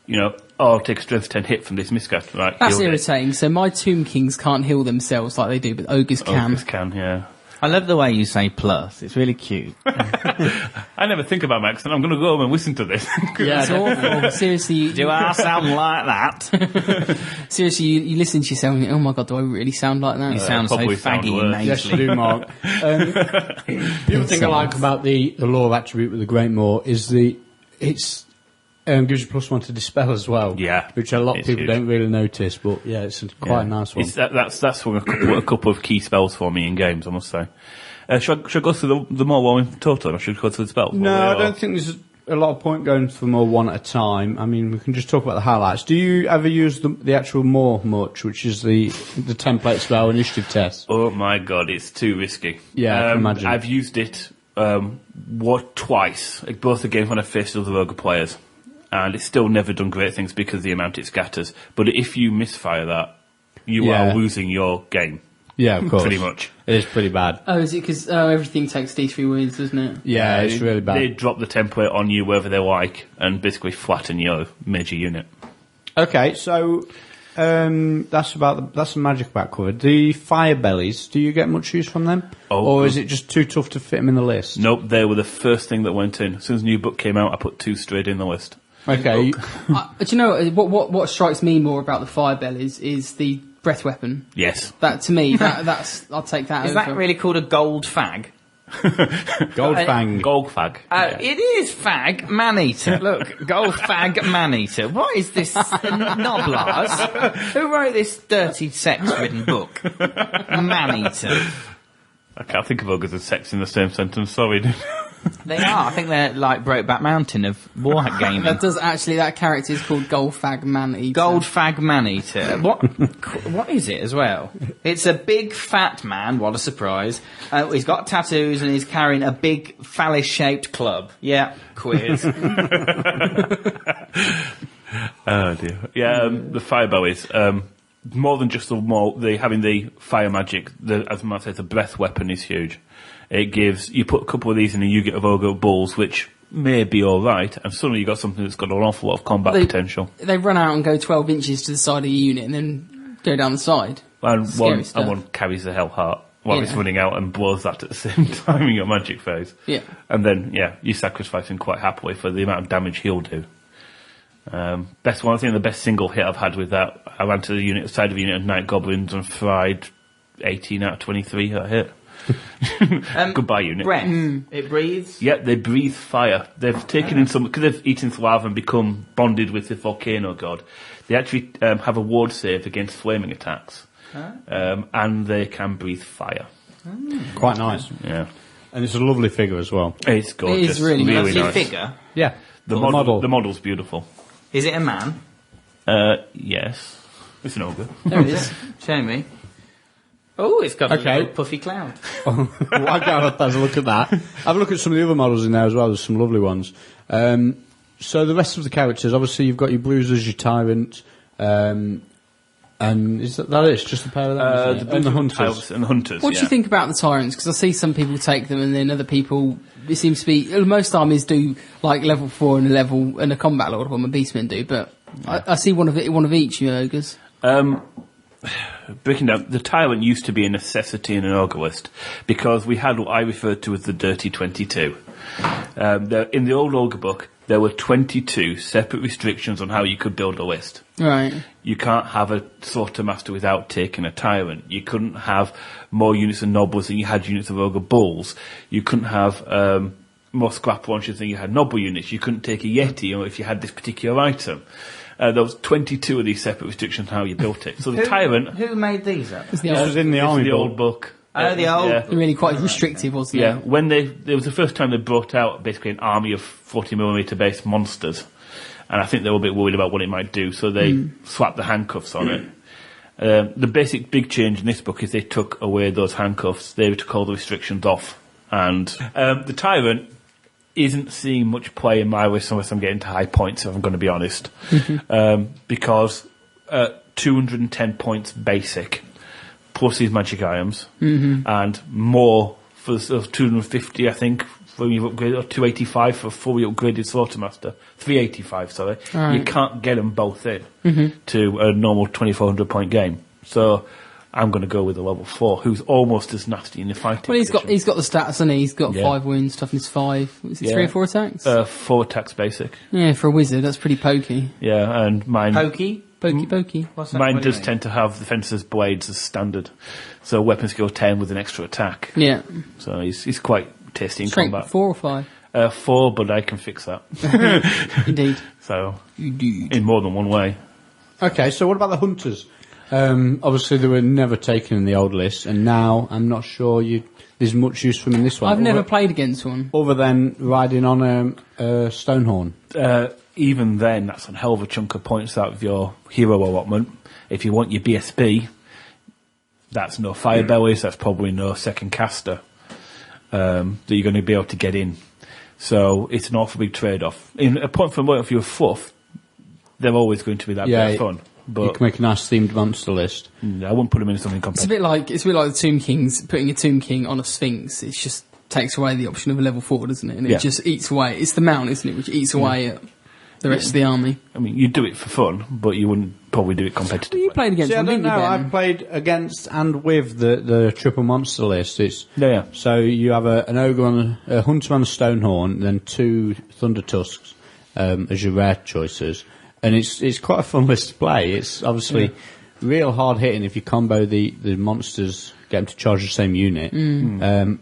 I'll take a strength 10 hit from this miscast. Right, That's healed it. irritating. So my Tomb Kings can't heal themselves like they do, but ogres can. Ogres can, yeah. I love the way you say plus. It's really cute. I never think about Max, and I'm going to go home and listen to this. Yeah, it's awful. Seriously, Do I sound like that? seriously, you listen to yourself and you think, oh my god, do I really sound like that? You sound so probably sound faggy worse. and Yes, you nasally. do, Mark. The other thing I like about the Law of Attribute with the Great Maw is it's gives you +1 to dispel as well. Yeah, which a lot of it's people huge. don't really notice, but yeah, it's quite a nice one. That's one a couple of key spells for me in games, I must say. Should I go through the more one in total, or should I go through the spells? No, I don't think there's a lot of point going for more one at a time. I mean, we can just talk about the highlights. Do you ever use the actual Maw much, which is the template spell initiative test? Oh my god, it's too risky. Yeah, I can imagine. I've used it twice, both against when I faced other ogre players, and it's still never done great things because of the amount it scatters. But if you misfire that, you Yeah. are losing your game. Yeah, of course. Pretty much. It is pretty bad. Oh, is it because everything takes D3 wins, doesn't it? Yeah, it's really bad. They drop the template on you wherever they like and basically flatten your major unit. Okay, so that's the magic about covered. The fire bellies, do you get much use from them? Or is it just too tough to fit them in the list? Nope, they were the first thing that went in. As soon as the new book came out, I put 2 straight in the list. Okay. Do you know what strikes me more about the fire bellies is the breath weapon. Yes. That to me, that's I'll take that. Is over. that really called a gold fag? Goldfang. Goldfag. It is fag man-eater. Look, gold fag man-eater. What is this? Noblars? Who wrote this dirty sex-ridden book? Man-eater. I can't think of ogres and sex in the same sentence, sorry. They are. I think they're like Brokeback Mountain of wargaming. That character is called Goldfag Man-Eater. Gold fag man-eater. What is it as well? It's a big fat man. What a surprise. He's got tattoos and he's carrying a big phallus-shaped club. Yeah, quiz. Oh dear. Yeah, the fire bellies. More than just having the fire magic, as Matt said, the breath weapon is huge. It gives, you put a couple of these in and you get a ogre bulls, which may be alright, and suddenly you've got something that's got an awful lot of combat potential. They run out and go 12 inches to the side of your unit and then go down the side. And Scary stuff. one carries the hell heart while it's running out and blows that at the same time in your magic phase. Yeah. And then, you sacrifice him quite happily for the amount of damage he'll do. I think the best single hit I've had with that, I ran to the side of the unit of Night Goblins and fried 18 out of 23 that hit. Goodbye, unit. Breath. It breathes. Yeah, they breathe fire. They've taken in some, because they've eaten lava and become bonded with the volcano god. They actually have a ward save against flaming attacks. And they can breathe fire. Quite nice. Yeah. And it's a lovely figure as well. It's gorgeous. It is really nice. Lovely nice. figure. Yeah. The model's beautiful. Is it a man? Yes. It's an ogre. There it is. Show me. Oh, it's got a Okay. little puffy cloud. Well, I'll go and have a look at that. Have a look at some of the other models in there as well. There's some lovely ones. So the rest of the characters, obviously you've got your bruisers, your tyrant, and is that it? It's just a pair of them, isn't it? And the hunters. And the hunters, What do you think about the tyrants? Because I see some people take them, and then other people. It seems to be most armies do like level 4 and a combat lord, what my beastmen do. But I see one of each. You ogres. Breaking down, the tyrant used to be a necessity in an ogre list because we had what I referred to as the dirty 22. In the old ogre book, there were 22 separate restrictions on how you could build a list. Right. You can't have a slaughter master without taking a tyrant. You couldn't have more units of nobles than you had units of ogre bulls. You couldn't have more scrap launchers than you had noble units. You couldn't take a yeti if you had this particular item. There was 22 of these separate restrictions on how you built it. So the tyrant... Who made these up? This was in the army the book. old book. Oh, the old... Yeah. Really quite restrictive, wasn't Yeah, it? when it was the first time they brought out basically an army of 40mm based monsters, and I think they were a bit worried about what it might do, so they slapped the handcuffs on it. The basic big change in this book is they took away those handcuffs, they took all the restrictions off, and the tyrant isn't seeing much play in my list unless I'm getting to high points, if I'm going to be honest, because 210 points basic, plus his magic items, and more for 250, I think, when you've upgraded, or 285 for fully upgraded Slaughtermaster. 385, sorry. Right. You can't get them both in to a normal 2400 point game. So I'm going to go with a level 4, who's almost as nasty in the fighting. Well, he's got the stats, and he's got Yeah. 5 wounds, toughness 5. Was it 3 or 4 attacks? 4 attacks basic. Yeah, for a wizard, that's pretty pokey. Yeah, and mine... Pokey? Pokey. What's that? Mine What do you does mean? tend to have the Fencer's Blades as standard. So weapon skill 10 with an extra attack. Yeah. So he's quite tasty in Strength combat. 4 or 5? 4, but I can fix that. Indeed. So, Indeed. in more than one way. Okay, so what about the hunters? Obviously, they were never taken in the old list, and now I'm not sure there's much use for them in this one. I've never played against one. Other than riding on a Stonehorn. Even then, that's a hell of a chunk of points out of your hero allotment. If you want your BSB, that's no fire bellies, that's probably no second caster that you're going to be able to get in. So it's an awful big trade-off. In a point from point of view of fluff, they're always going to be that bit of fun. You but can make a nice themed monster list. I wouldn't put them in something It's a competitive. bit like the Tomb Kings. Putting a Tomb King on a Sphinx, it just takes away the option of a level 4, doesn't it? And it Yeah. just eats away. It's the mount, isn't it, which eats away at the rest of the army. I mean, you'd do it for fun, but you wouldn't probably do it competitively. You played against See, I them, don't didn't you, know. Ben? I've played against and with the triple monster list. It's Yeah. so you have an ogre on a hunter on a stonehorn, and then 2 thunder tusks as your rare choices, and it's quite a fun list to play. It's obviously real hard hitting if you combo the monsters, get them to charge the same unit.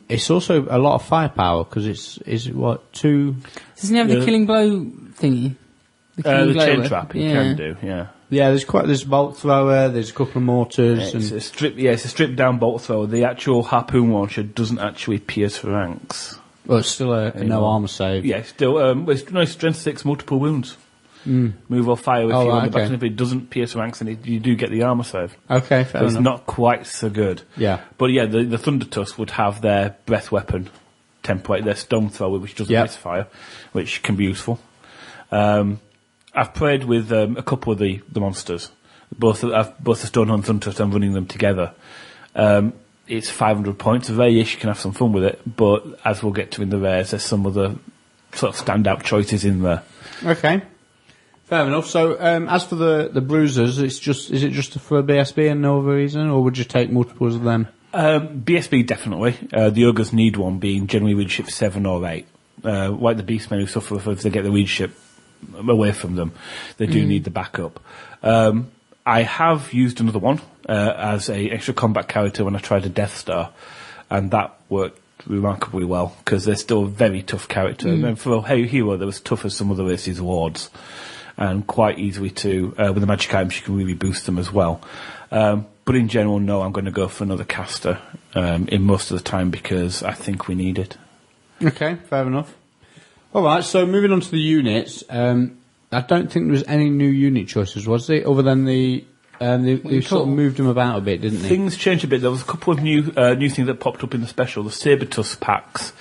It's also a lot of firepower because is what 2. Doesn't he have the killing blow thingy? The killing blow chain weapon? trap you Yeah. can do, yeah. Yeah, there's bolt thrower. There's a couple of mortars It's and a stripped down bolt thrower. The actual harpoon launcher doesn't actually pierce ranks. well, it's still a no armor save. Yeah, still, it's strength 6, multiple wounds. Move or fire if Oh, you right, want the back, okay. and if it doesn't pierce ranks, then you do get the armor save. Okay, fair So it's enough. not quite so good. Yeah. But yeah, the Thunder Tusk would have their breath weapon template, their stone thrower, which doesn't Yeah. misfire, which can be useful. I've played with a couple of the monsters. Both the Stonehorn and Thunder Tusk, I'm running them together. It's 500 points. Very-ish, you can have some fun with it, but as we'll get to in the rares, there's some other sort of standout choices in there. Okay. Fair enough. So, as for the bruisers, is it just for BSB and no other reason, or would you take multiples of them? BSB definitely. The ogres need one, being generally readership 7 or 8. Like the beastmen who suffer if they get the readership away from them, they do need the backup. I have used another one as a extra combat character when I tried a Death Star, and that worked remarkably well because they're still a very tough character. And for a hero, they're as tough as some other races' wards, and quite easily to with the magic items you can really boost them as well. But in general, no, I'm going to go for another caster in most of the time because I think we need it. Okay, fair enough. All right. So, moving on to the units, I don't think there was any new unit choices, was there? Other than they sort of moved them about a bit, didn't they? Things changed a bit. There was a couple of new things that popped up in the special. The Sabertusk packs.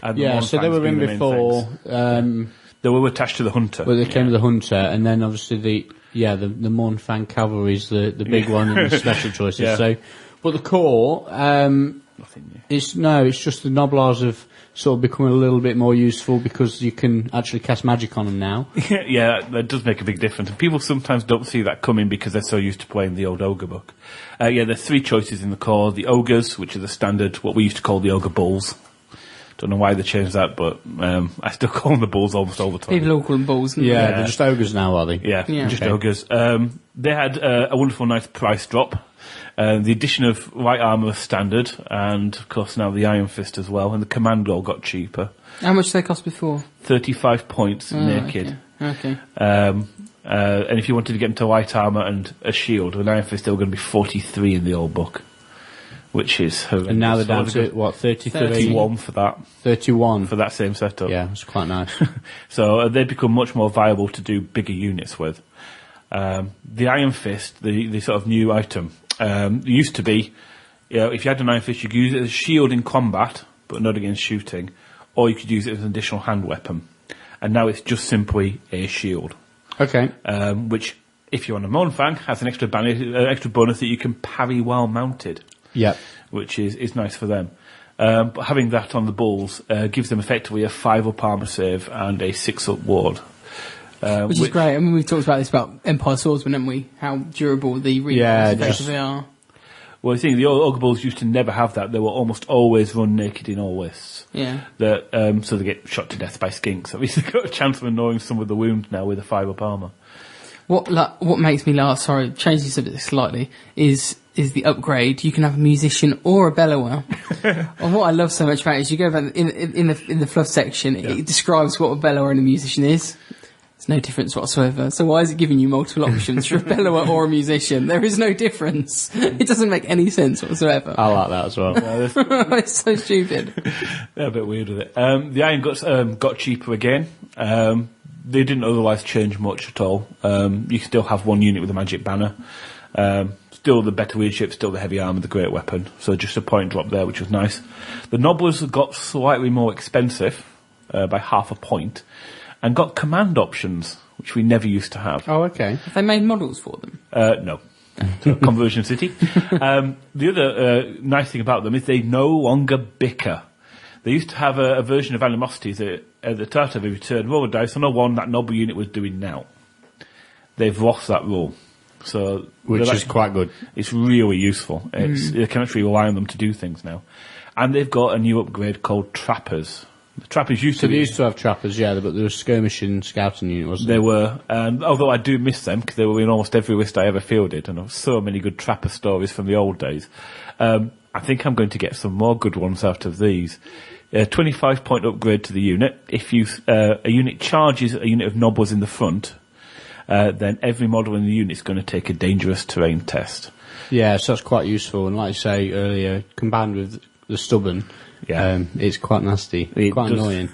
And the Yeah, so they Mournfangs were in being the main before. things. They were attached to the Hunter. Well, they came with the Hunter, and then obviously the Mournfang Cavalry is the big one in the special choices. Yeah. So, but the core, Nothing new. it's just the Noblars have sort of become a little bit more useful because you can actually cast magic on them now. Yeah, that does make a big difference. And people sometimes don't see that coming because they're so used to playing the old Ogre book. There's 3 choices in the core. The Ogres, which are the standard, what we used to call the Ogre Bulls. Don't know why they changed that, but I still call them the Bulls almost all the time. People all call them balls. don't they? Yeah, they're just ogres now, are they? Yeah, Yeah. just Okay. ogres. They had a wonderful, nice price drop. The addition of light armour was standard, and of course now the Iron Fist as well, and the command roll got cheaper. How much did they cost before? 35 points naked. Okay. And if you wanted to get into light armour and a shield, an Iron Fist, they were going to be 43 in the old book, which is horrendous. And now they're down So to, what, 33? 31 for that, 31. for that same setup. Yeah, it's quite nice. So they've become much more viable to do bigger units with. The Iron Fist, the sort of new item, used to be, if you had an Iron Fist, you could use it as a shield in combat, but not against shooting, or you could use it as an additional hand weapon. And now it's just simply a shield, Okay. which, if you're on a Mournfang, has an extra bonus that you can parry while mounted, Yep. which is nice for them. But having that on the Bulls gives them effectively a 5-up armour save and a 6-up ward. Which is great. I mean, we've talked about this about Empire Swordsman, haven't we? How durable the Yeah, rebounds effectively are. Well, the thing, the Ogre Bulls used to never have that. They were almost always run naked in all lists. Yeah. So they get shot to death by skinks. At least they've got a chance of annoying some of the wound now with a 5-up armour. What makes me laugh, sorry, changing the subject slightly, is the upgrade. You can have a musician or a bellower. And what I love so much about it is you go back in the fluff section, it describes what a bellower and a musician is. There's no difference whatsoever. So why is it giving you multiple options for a bellower or a musician? There is no difference. It doesn't make any sense whatsoever. I like that as well. It's so stupid. They're a bit weird with it. The Iron Guts got cheaper again. They didn't otherwise change much at all. You still have one unit with a magic banner. Still the better leadership, still the heavy armour, the great weapon. So just a point drop there, which was nice. The Nobblers got slightly more expensive by half a point. and got command options, which we never used to have. Oh, okay. Have they made models for them? No. So, Conversion City. The other nice thing about them is they no longer bicker. They used to have a version of Animosity that at the start of every turn, roll a dice on a 1 that Noble unit was doing now. They've lost that rule. So Which is quite good. It's really useful. You can actually rely on them to do things now. And they've got a new upgrade called Trappers. The Trappers used So to they be... used to have trappers, yeah, but there was skirmishing scouting unit, wasn't They there? were, although I do miss them because they were in almost every list I ever fielded, and there were so many good Trapper stories from the old days. I think I'm going to get some more good ones out of these. 25-point upgrade to the unit. If a unit charges a unit of Nobles in the front, then every model in the unit is going to take a dangerous terrain test. Yeah, so that's quite useful. And like I say earlier, combined with the stubborn, it's quite nasty, quite annoying.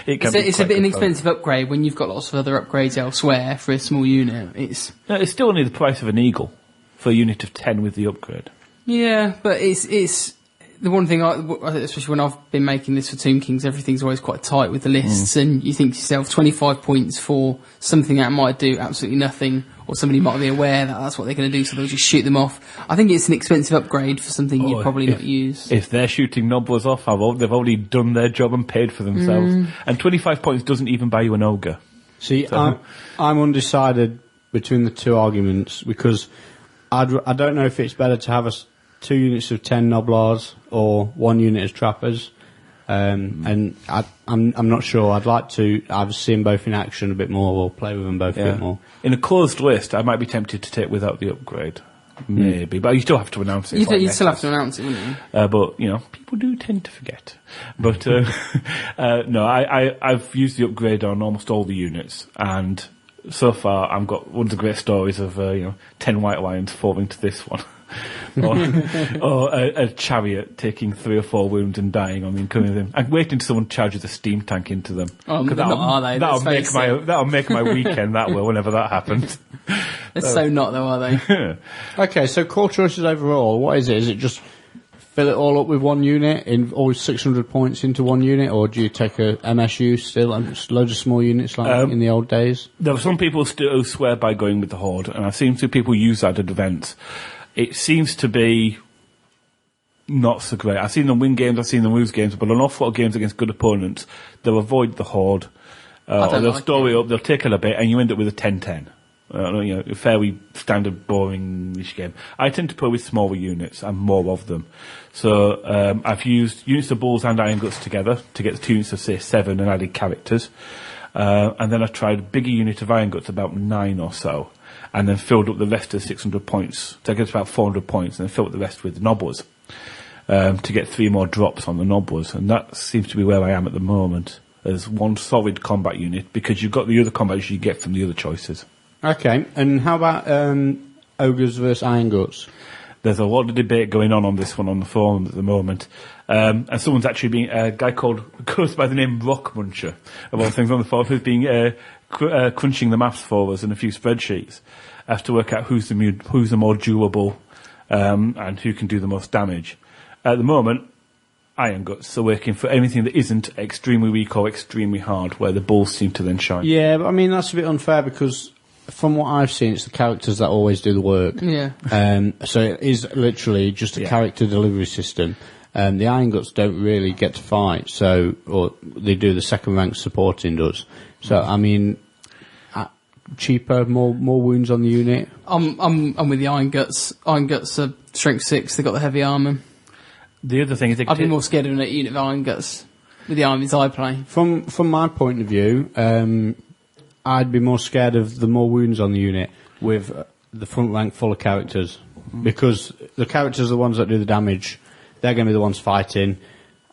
It's a bit inexpensive upgrade when you've got lots of other upgrades elsewhere for a small unit. It's still only the price of an Eagle for a unit of 10 with the upgrade. Yeah, but it's the one thing, especially when I've been making this for Tomb Kings, everything's always quite tight with the lists, and you think to yourself, 25 points for something that might do absolutely nothing, or somebody might be aware that that's what they're going to do, so they'll just shoot them off. I think it's an expensive upgrade for something you'd probably not use. If they're shooting Nobles off, they've already done their job and paid for themselves. And 25 points doesn't even buy you an Ogre. See, I'm undecided between the two arguments, because I don't know if it's better to have 2 units of 10 Noblars or 1 unit as Trappers. And I'm not sure. I'd like to either see them both in action a bit more or play with them both a bit more. In a closed list, I might be tempted to take without the upgrade. Maybe, but you still have to announce it. You'd still have to announce it, wouldn't you? But, people do tend to forget. But, no, I've used the upgrade on almost all the units, and so far I've got one of the great stories of, 10 White Lions falling to this one. or a chariot taking 3 or 4 wounds and dying on the incoming of them. I'm waiting till someone charges a steam tank into them. Oh, they're not, are they? That'll make my weekend that will whenever that happens. They're so not though, are they? Okay, so core choices overall, what is it? Is it just fill it all up with 1 unit, in always 600 points into 1 unit, or do you take a MSU still, and just loads of small units like in the old days? There are some people still swear by going with the Horde, and I've seen some people use that at events. It seems to be not so great. I've seen them win games, I've seen them lose games, but an awful lot of games against good opponents, they'll avoid the Horde, or they'll story up, they'll take it a bit, and you end up with a 10-10. A fairly standard, boring-ish game. I tend to play with smaller units and more of them. So I've used units of Bulls and Iron Guts together to get the 2 units of, say, 7 and added characters. And then I tried a bigger unit of Iron Guts, about 9 or so, and then filled up the rest of 600 points. So I get about 400 points, and then filled up the rest with Nobles to get 3 more drops on the Nobles. And that seems to be where I am at the moment, as one solid combat unit, because you've got the other combat you get from the other choices. Okay, and how about Ogres versus Iron Guts? There's a lot of debate going on this one on the forum at the moment. And someone's actually being, a guy goes by the name Rock Muncher, of all things on the forum, who's been crunching the maths for us in a few spreadsheets as to work out who's the more durable and who can do the most damage. At the moment, Iron Guts are working for anything that isn't extremely weak or extremely hard, where the Bulls seem to then shine. Yeah, but I mean, that's a bit unfair because from what I've seen, it's the characters that always do the work. Yeah. So it is literally just a character delivery system. The Iron Guts don't really get to fight, or they do, the second rank supporting does. So, I mean, cheaper, more wounds on the unit. I'm with the Iron Guts. Iron Guts are strength 6, they've got the heavy armour. The other thing is I'd be more scared of a unit of Iron Guts with the armies I play. From my point of view, I'd be more scared of the more wounds on the unit with the front rank full of characters, because the characters are the ones that do the damage. They're going to be the ones fighting,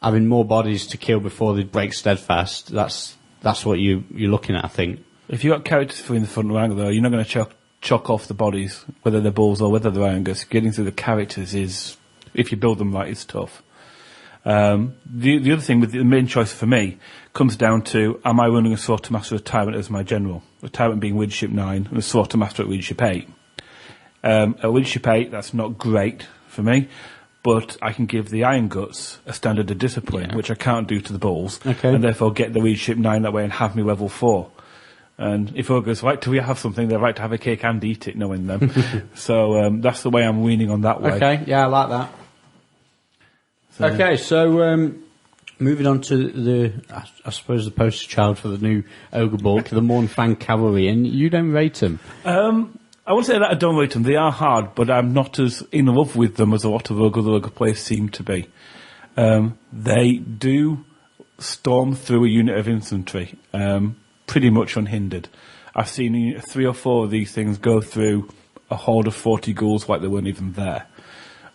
having more bodies to kill before they break steadfast. That's what you're looking at, I think. If you've got characters in the front rank, though, you're not going to chock off the bodies, whether they're Bulls or whether they're Iron Guts. Getting through the characters is, if you build them right, it's tough. The other thing with the main choice for me comes down to, am I running a Slaughter Master or Tyrant as my general? The Tyrant being Leadership 9 and the Slaughter Master at Leadership 8. At Leadership 8, that's not great for me, but I can give the Iron Guts a standard of discipline, which I can't do to the Bulls, and therefore get the Leadership 9 that way and have me level 4. And if ogres like to have something, they like to have a cake and eat it, knowing them. So that's the way I'm leaning on that way. Okay, yeah, I like that. So- Okay, so moving on to I suppose the poster child for the new Ogre Book, the Mornfang Cavalry, and you don't rate them. I won't say that I don't rate them. They are hard, but I'm not as in love with them as a lot of ogre players seem to be. They do storm through a unit of infantry, pretty much unhindered. I've seen 3 or 4 of these things go through a horde of 40 ghouls like they weren't even there.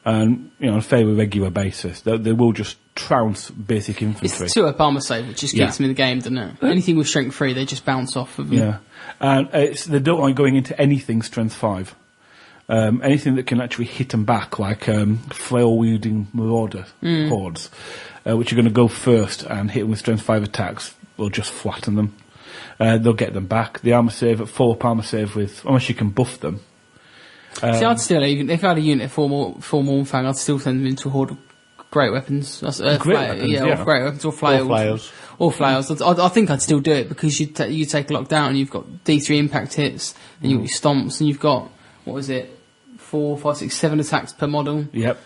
And, on a fairly regular basis, they will just trounce basic infantry. It's 2-up armor save, which just keeps them in the game, doesn't it? Anything with strength 3, they just bounce off of them. Yeah. And they don't like going into anything strength 5. Anything that can actually hit them back, like flail-wielding marauder hordes, which are going to go first and hit them with strength 5 attacks, will just flatten them. They'll get them back. The armor save, at 4-up armor save with, unless you can buff them. See, I'd still, even if I had a unit of 4 Mornfang, I'd still send them into a horde of great weapons. Great weapons, or great weapons, or flails. Or flails. I think I'd still do it, because you take a lockdown, and you've got D3 impact hits, and you've got your stomps, and you've got, 4, 5, 6, 7 attacks per model. Yep.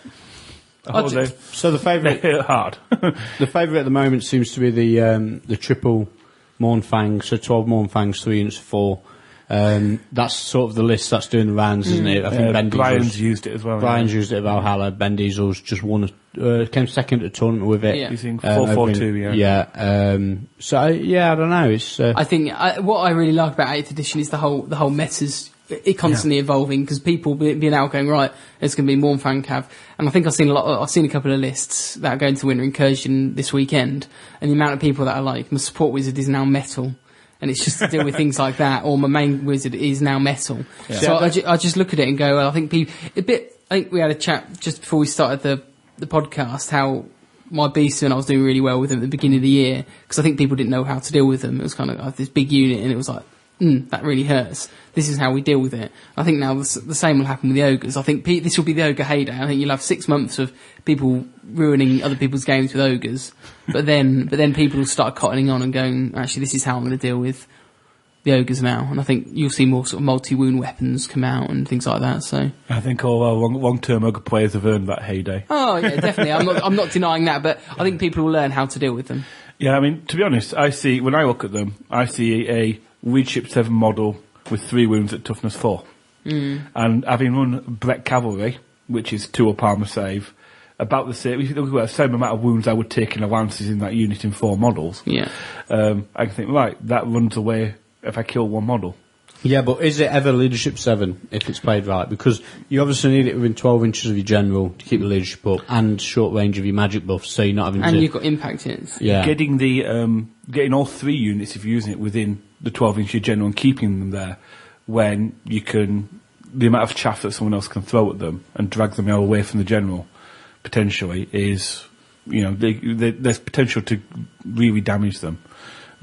So the favourite, They hit hard. the favourite at the moment seems to be the triple Mornfang, so 12 Mornfangs, 3 units of 4. That's sort of the list that's doing the rounds, isn't it? I think Ben Brian's Diesel's used it as well. Brian's used it at Valhalla. Ben Diesel's just won came second at a tournament with it. Yeah. Using over 4-4-2, Yeah. I don't know. It's I think what I really like about 8th edition is the whole meta's constantly evolving, because people being out going, right, it's going to be Mornfang Cav, and I think I've seen a couple of lists that are going to Winter Incursion this weekend, and the amount of people that are like, my support wizard is now metal, and it's just to deal with things like that, or my main wizard is now metal. Yeah. So I just look at it and go, well, I think we had a chat just before we started the podcast, how my beast, and I was doing really well with them at the beginning of the year, because I think people didn't know how to deal with them. It was kind of this big unit, and it was like, that really hurts. This is how we deal with it. I think now the same will happen with the ogres. I think this will be the ogre heyday. I think you'll have 6 months of people ruining other people's games with ogres, but then people will start cottoning on and going, actually, this is how I'm going to deal with the ogres now. And I think you'll see more sort of multi-wound weapons come out and things like that. So I think all our long-term ogre players have earned that heyday. oh yeah, definitely. I'm not denying that, but I think people will learn how to deal with them. Yeah, I mean, to be honest, when I look at them, I see a Leadership 7 model with 3 wounds at toughness 4. And having run Brett Cavalry, which is 2-up armor save, about the same, the same amount of wounds I would take in a Lancers in that unit in 4 models. Yeah. I can think, right, that runs away if I kill 1 model. yeah, but is it ever Leadership 7 if it's played right? Because you obviously need it within 12 inches of your general to keep the leadership up, and short range of your magic buffs, so you're not having And to. you've got impact hits. Yeah. Getting all 3 units, if you're using it within the 12-inch general and keeping them there, when you can, the amount of chaff that someone else can throw at them and drag them away from the general, potentially, is, there's potential to really damage them.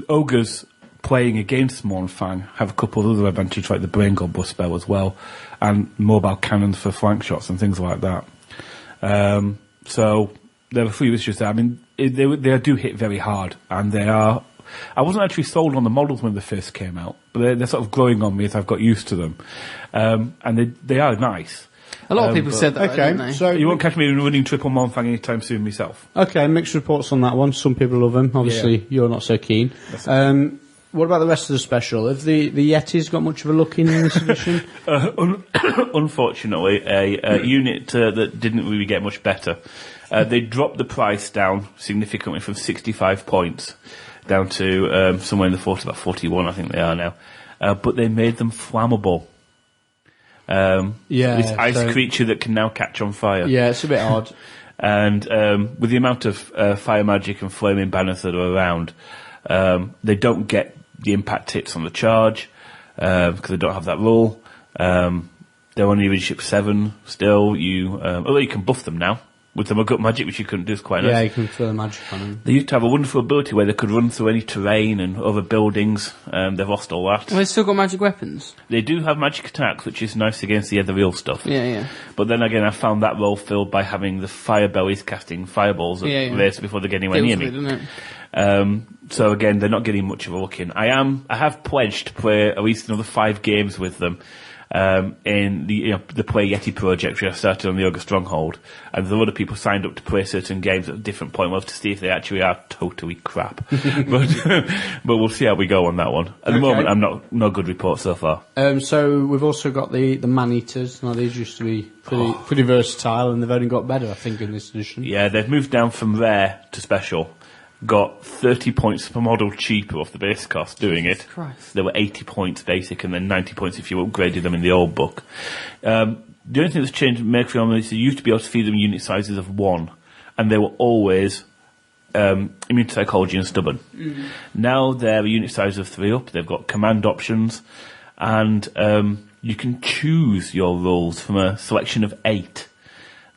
Ogres playing against Mornfang have a couple of other advantages, like the Brain God Bust spell as well, and mobile cannons for flank shots and things like that. So there are a few issues there. I mean, they do hit very hard, and they are. I wasn't actually sold on the models when they first came out, but they're sort of growing on me as I've got used to them, and they are nice. A lot of people said that, Okay, didn't they? so You won't catch me running triple Mornfang anytime soon myself. okay, mixed reports on that one. Some people love them. Obviously, you're not so keen. What about the rest of the special? Have the Yetis got much of a look in this edition? Unfortunately, a unit that didn't really get much better. They dropped the price down significantly from 65 points down to somewhere in the 40, about 41, I think they are now. But they made them flammable. This ice creature that can now catch on fire. Yeah, it's a bit odd. And with the amount of fire magic and flaming banners that are around, they don't get the impact hits on the charge because they don't have that rule. They're only Leadership 7 still. Although you can buff them now. with the Mug Up Magic, which you couldn't do, is quite nice. Yeah, you can throw the magic on them. They used to have a wonderful ability where they could run through any terrain and other buildings. They've lost all that. Well, they've still got magic weapons. They do have magic attacks, which is nice against the other real stuff. Yeah. But then again, I found that role filled by having the fire bellies casting fireballs at race before they get anywhere near me. Deals with it, doesn't it? So again, they're not getting much of a look in. I have pledged to play at least another 5 games with them. In the Play Yeti project, which I started on the Ogre Stronghold, and there's a lot of people signed up to play certain games at a different point. We'll have to see if they actually are totally crap. but we'll see how we go on that one. At the moment, I'm no good report so far. So we've also got the man-eaters. Now, these used to be pretty versatile, and they've only got better, I think, in this edition. Yeah, they've moved down from rare to special. Got 30 points per model cheaper off the base cost doing it. Christ. There were 80 points basic and then 90 points if you upgraded them in the old book. The only thing that's changed in Mercury Armor is you used to be able to feed them unit sizes of 1, and they were always immune to psychology and stubborn. Mm-hmm. Now they're a unit size of 3 up. They've got command options, and you can choose your roles from a selection of 8.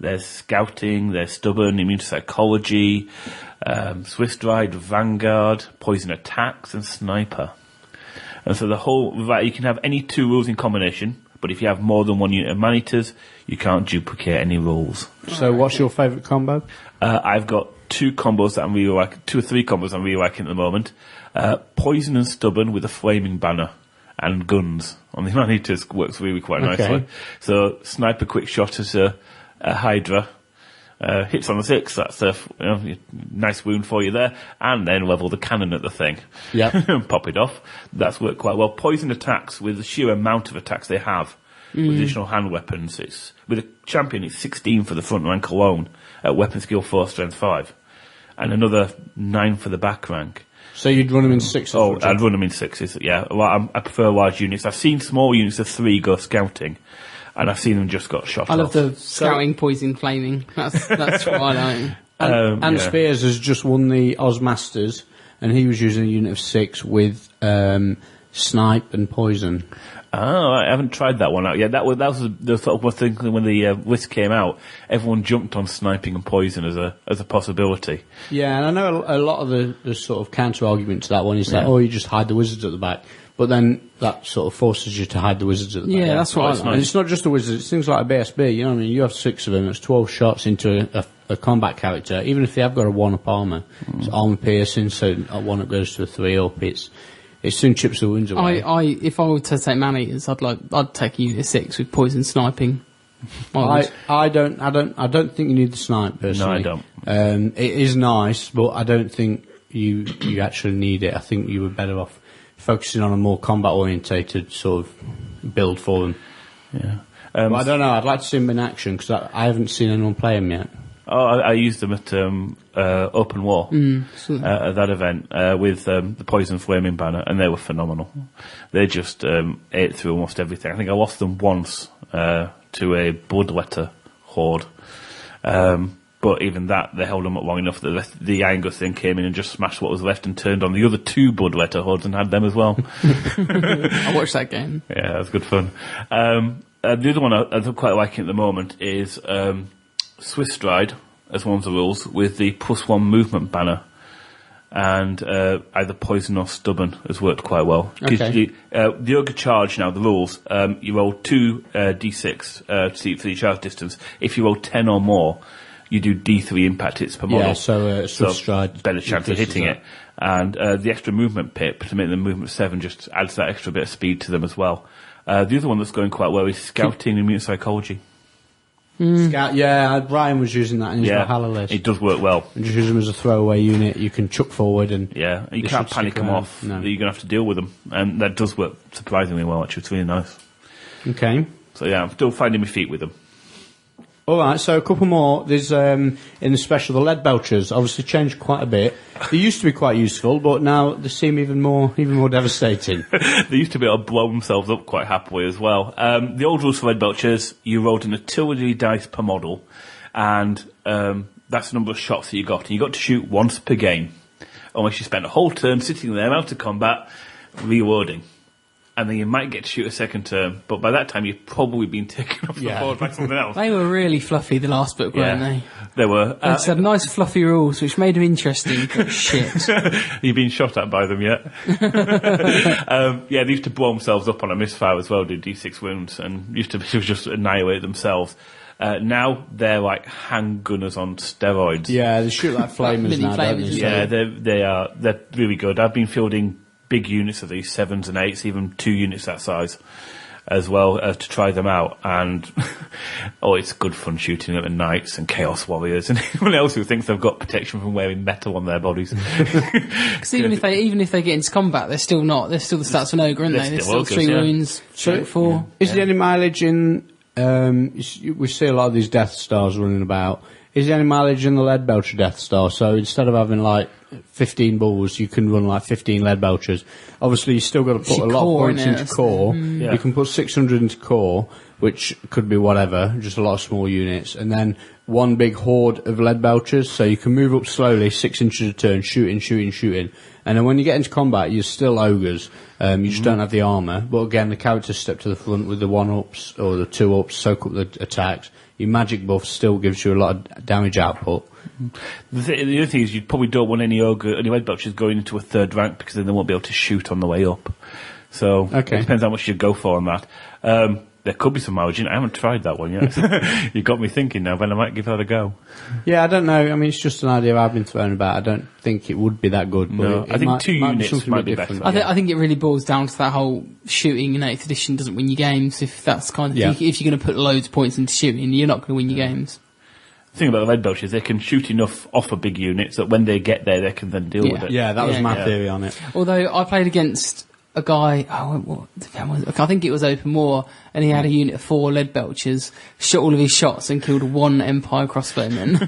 There's scouting, there's stubborn, immune to psychology, Swiss Stride, Vanguard, poison attacks, and sniper. And so you can have any 2 rules in combination, but if you have more than 1 unit of man-eaters, you can't duplicate any rules. So what's your favourite combo? I've got 2 combos that I'm really liking, 2 or 3 combos I'm really liking at the moment. Poison and stubborn with a flaming banner. And guns on the man-eaters works really quite nicely. So sniper quick shot as a Hydra, hits on the 6, that's a nice wound for you there, and then level the cannon at the thing. Yeah. Pop it off. That's worked quite well. Poison attacks with the sheer amount of attacks they have, with additional hand weapons. With a champion, it's 16 for the front rank alone, at weapon skill 4, strength 5, and another 9 for the back rank. So you'd run them in 6s? Oh, I'd run them in 6s, yeah. I prefer large units. I've seen small units of 3 go scouting, and I've seen them just got shot I love off. the scouting, poison, flaming. That's what I like. And Spears has just won the Oz Masters, and he was using a unit of 6 with snipe and poison. Oh, I haven't tried that one out yet. That was the sort of thing when the list came out. Everyone jumped on sniping and poison as a possibility. Yeah, and I know a lot of the sort of counter argument to that one is that you just hide the wizards at the back. But then that sort of forces you to hide the wizards at the back. Yeah, that's what I like. And it's not just the wizards, it's things like a BSB, you know what I mean? You have 6 of them, it's 12 shots into a combat character, even if they have got a 1-up armour. It's armour piercing, so a 1-up goes to a 3-up, it soon chips the wounds away. If I were to take man-eaters, I'd take a unit 6 with poison sniping. I don't think you need the snipe, personally. No, I don't. It is nice, but I don't think you actually need it. I think you were better off focusing on a more combat-orientated sort of build for them. Yeah. But I don't know, I'd like to see them in action, because I haven't seen anyone play them yet. Oh, I used them at Open War, at that event, with the Poison Flaming Banner, and they were phenomenal. They just ate through almost everything. I think I lost them once to a Bloodletter horde. But even that, they held them up long enough that the Angus thing came in and just smashed what was left and turned on the other 2 Bloodletter hordes and had them as well. I watched that game. Yeah, it was good fun. The other one I'm quite liking at the moment is Swiss Stride, as one of the rules, with the +1 movement banner. And either poison or stubborn has worked quite well. Okay. The Ogre Charge now, the rules, you roll 2 d6 to see for the charge distance. If you roll 10 or more, you do D3 impact hits per model. Yeah, so Swiss Stride better chance of hitting it. And the extra movement pip to make them movement 7 just adds that extra bit of speed to them as well. The other one that's going quite well is Scouting and Immune Psychology. Scout, yeah, Brian was using that in his Valhalla list. It does work well. And just use them as a throwaway unit. You can chuck forward and you can't panic them off. No. You're going to have to deal with them, and that does work surprisingly well. Actually, it's really nice. Okay. So yeah, I'm still finding my feet with them. All right, so a couple more. There's in the special the lead belchers. Obviously changed quite a bit. They used to be quite useful, but now they seem even more devastating. They used to be able to blow themselves up quite happily as well. The old rules for lead belchers: you rolled an artillery dice per model, and that's the number of shots that you got, and you got to shoot once per game, unless you spent a whole turn sitting there out of combat, reloading. and then you might get to shoot a second term, but by that time you've probably been taken off the board by something else. They were really fluffy, the last book, weren't they? They were. They had nice fluffy rules, which made them interesting, but shit. You been shot at by them yet? They used to blow themselves up on a misfire as well, did D6 wounds, and used to just annihilate themselves. Now they're like handgunners on steroids. Yeah, they shoot like flamers Mini now, don't flamers, they? Yeah, they're really good. I've been fielding big units of these 7s and 8s, even 2 units that size as well, to try them out. And it's good fun shooting them at Knights and Chaos Warriors and anyone else who thinks they've got protection from wearing metal on their bodies. Because even if they get into combat, they're still the stats of an ogre, aren't they? They're still ogres, 3 yeah. wounds, 4. Is there any mileage in... we see a lot of these Death Stars running about. Is there any mileage in the Lead Belcher Death Star? So instead of having like 15 bulls, you can run like 15 Lead Belchers. Obviously, you still got to put a lot of points into core. You can put 600 into core, which could be whatever, just a lot of small units, and then one big horde of Lead Belchers. So you can move up slowly, 6 inches a turn, shooting. And then when you get into combat, you're still ogres. You just don't have the armour. But again, the characters step to the front with the 1-ups or the 2-ups, soak up the attacks. Your magic buff still gives you a lot of damage output. The other thing is you probably don't want any Lead Belchers going into a 3rd rank, because then they won't be able to shoot on the way up. So it depends how much you go for on that. There could be some margin. I haven't tried that one yet. You got me thinking now, but I might give that a go. Yeah, I don't know. I mean, it's just an idea I've been thrown about. I don't think it would be that good. But No, I think 2 units might be better. I think it really boils down to that whole shooting in 8th edition doesn't win you games. If that's kind of if you're going to put loads of points into shooting, you're not going to win your games. The thing about the Lead Belchers, they can shoot enough off a big unit so that when they get there, they can then deal with it. Yeah, that was my theory on it. Although I played against a guy, I think it was Open War, and he had a unit of 4 Lead Belchers, shot all of his shots and killed 1 Empire crossbowman.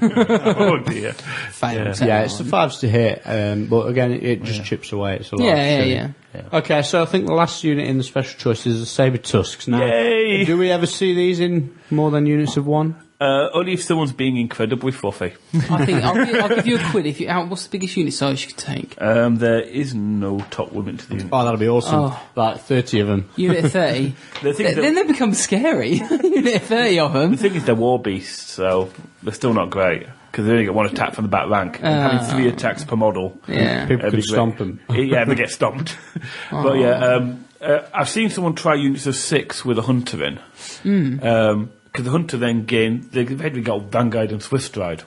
Oh dear. Failed. Yeah, it's the 5s to hit, but again, it just chips away. It's a lot. Yeah. Okay, so I think the last unit in the special choice is the Saber Tusks. Now, Yay! do we ever see these in more than units of 1? Only if someone's being incredibly fluffy. I think I'll give you a quid. What's the biggest unit size you could take? There is no top limit to the unit. Oh, that'll be awesome. Like 30 of them. Unit of 30. Then they become scary. Unit of 30 of them. The thing is, they're war beasts, so they're still not great, because they only get 1 attack from the back rank, and having 3 attacks per model. Yeah. People could stomp them. Yeah, they get stomped. But yeah, I've seen someone try units of 6 with a hunter in. Because the hunter then they've got Vanguard and Swift Stride.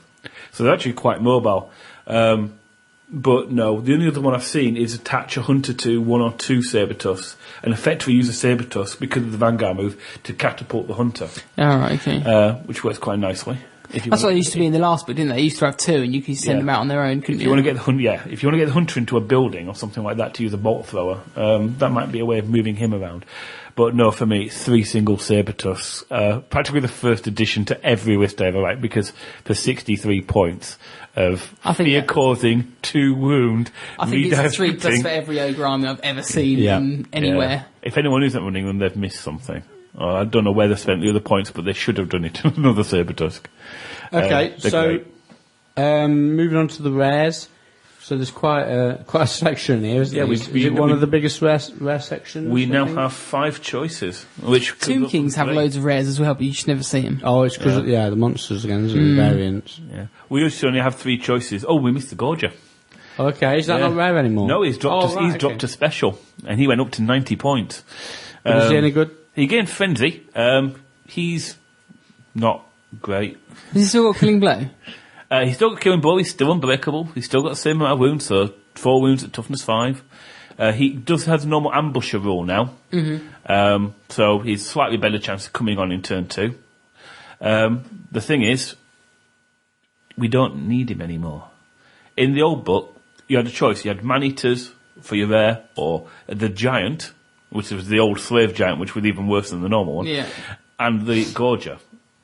So they're actually quite mobile. But no, the only other one I've seen is attach a hunter to 1 or 2 Saber Tusks and effectively use a Saber Tusk because of the Vanguard move to catapult the hunter. Alright, okay. Which works quite nicely. That's what it used to be in the last book, didn't they? They used to have 2 and you could send them out on their own, couldn't you? If you want to get the if you want to get the hunter into a building or something like that to use a bolt thrower, that might be a way of moving him around. But no, for me, it's 3 single Saber Tusks. Practically the first addition to every list I ever write, because for 63 points of fear causing, 2 wound, I think it's a 3+ for every ogre army I've ever seen anywhere. Yeah. If anyone isn't running them, they've missed something. I don't know where they spent the other points, but they should have done it. Another Saber Tusk. Okay, so moving on to the rares. So there's quite a section here, isn't there? Is it one of the biggest rare sections? We now have 5 choices. Which Tomb Kings have loads of rares as well, but you should never see them. Oh, it's because the monsters again, isn't it? The variants. Yeah. We used to only have 3 choices. Oh, we missed the Gorger. Okay, is that not rare anymore? No, he's dropped a special, and he went up to 90 points. Is he any good? He gained Frenzy. He's not great. Has he still got Killing Blow? He's still got Killing Blow, he's still unbreakable, he's still got the same amount of wounds, so 4 wounds at toughness 5. He does have the normal ambusher rule now, so he's slightly better chance of coming on in turn 2. The thing is, we don't need him anymore. In the old book, you had a choice. You had Man-Eaters for your rare, or the Giant, which was the old Slave Giant, which was even worse than the normal one, and the Gorger.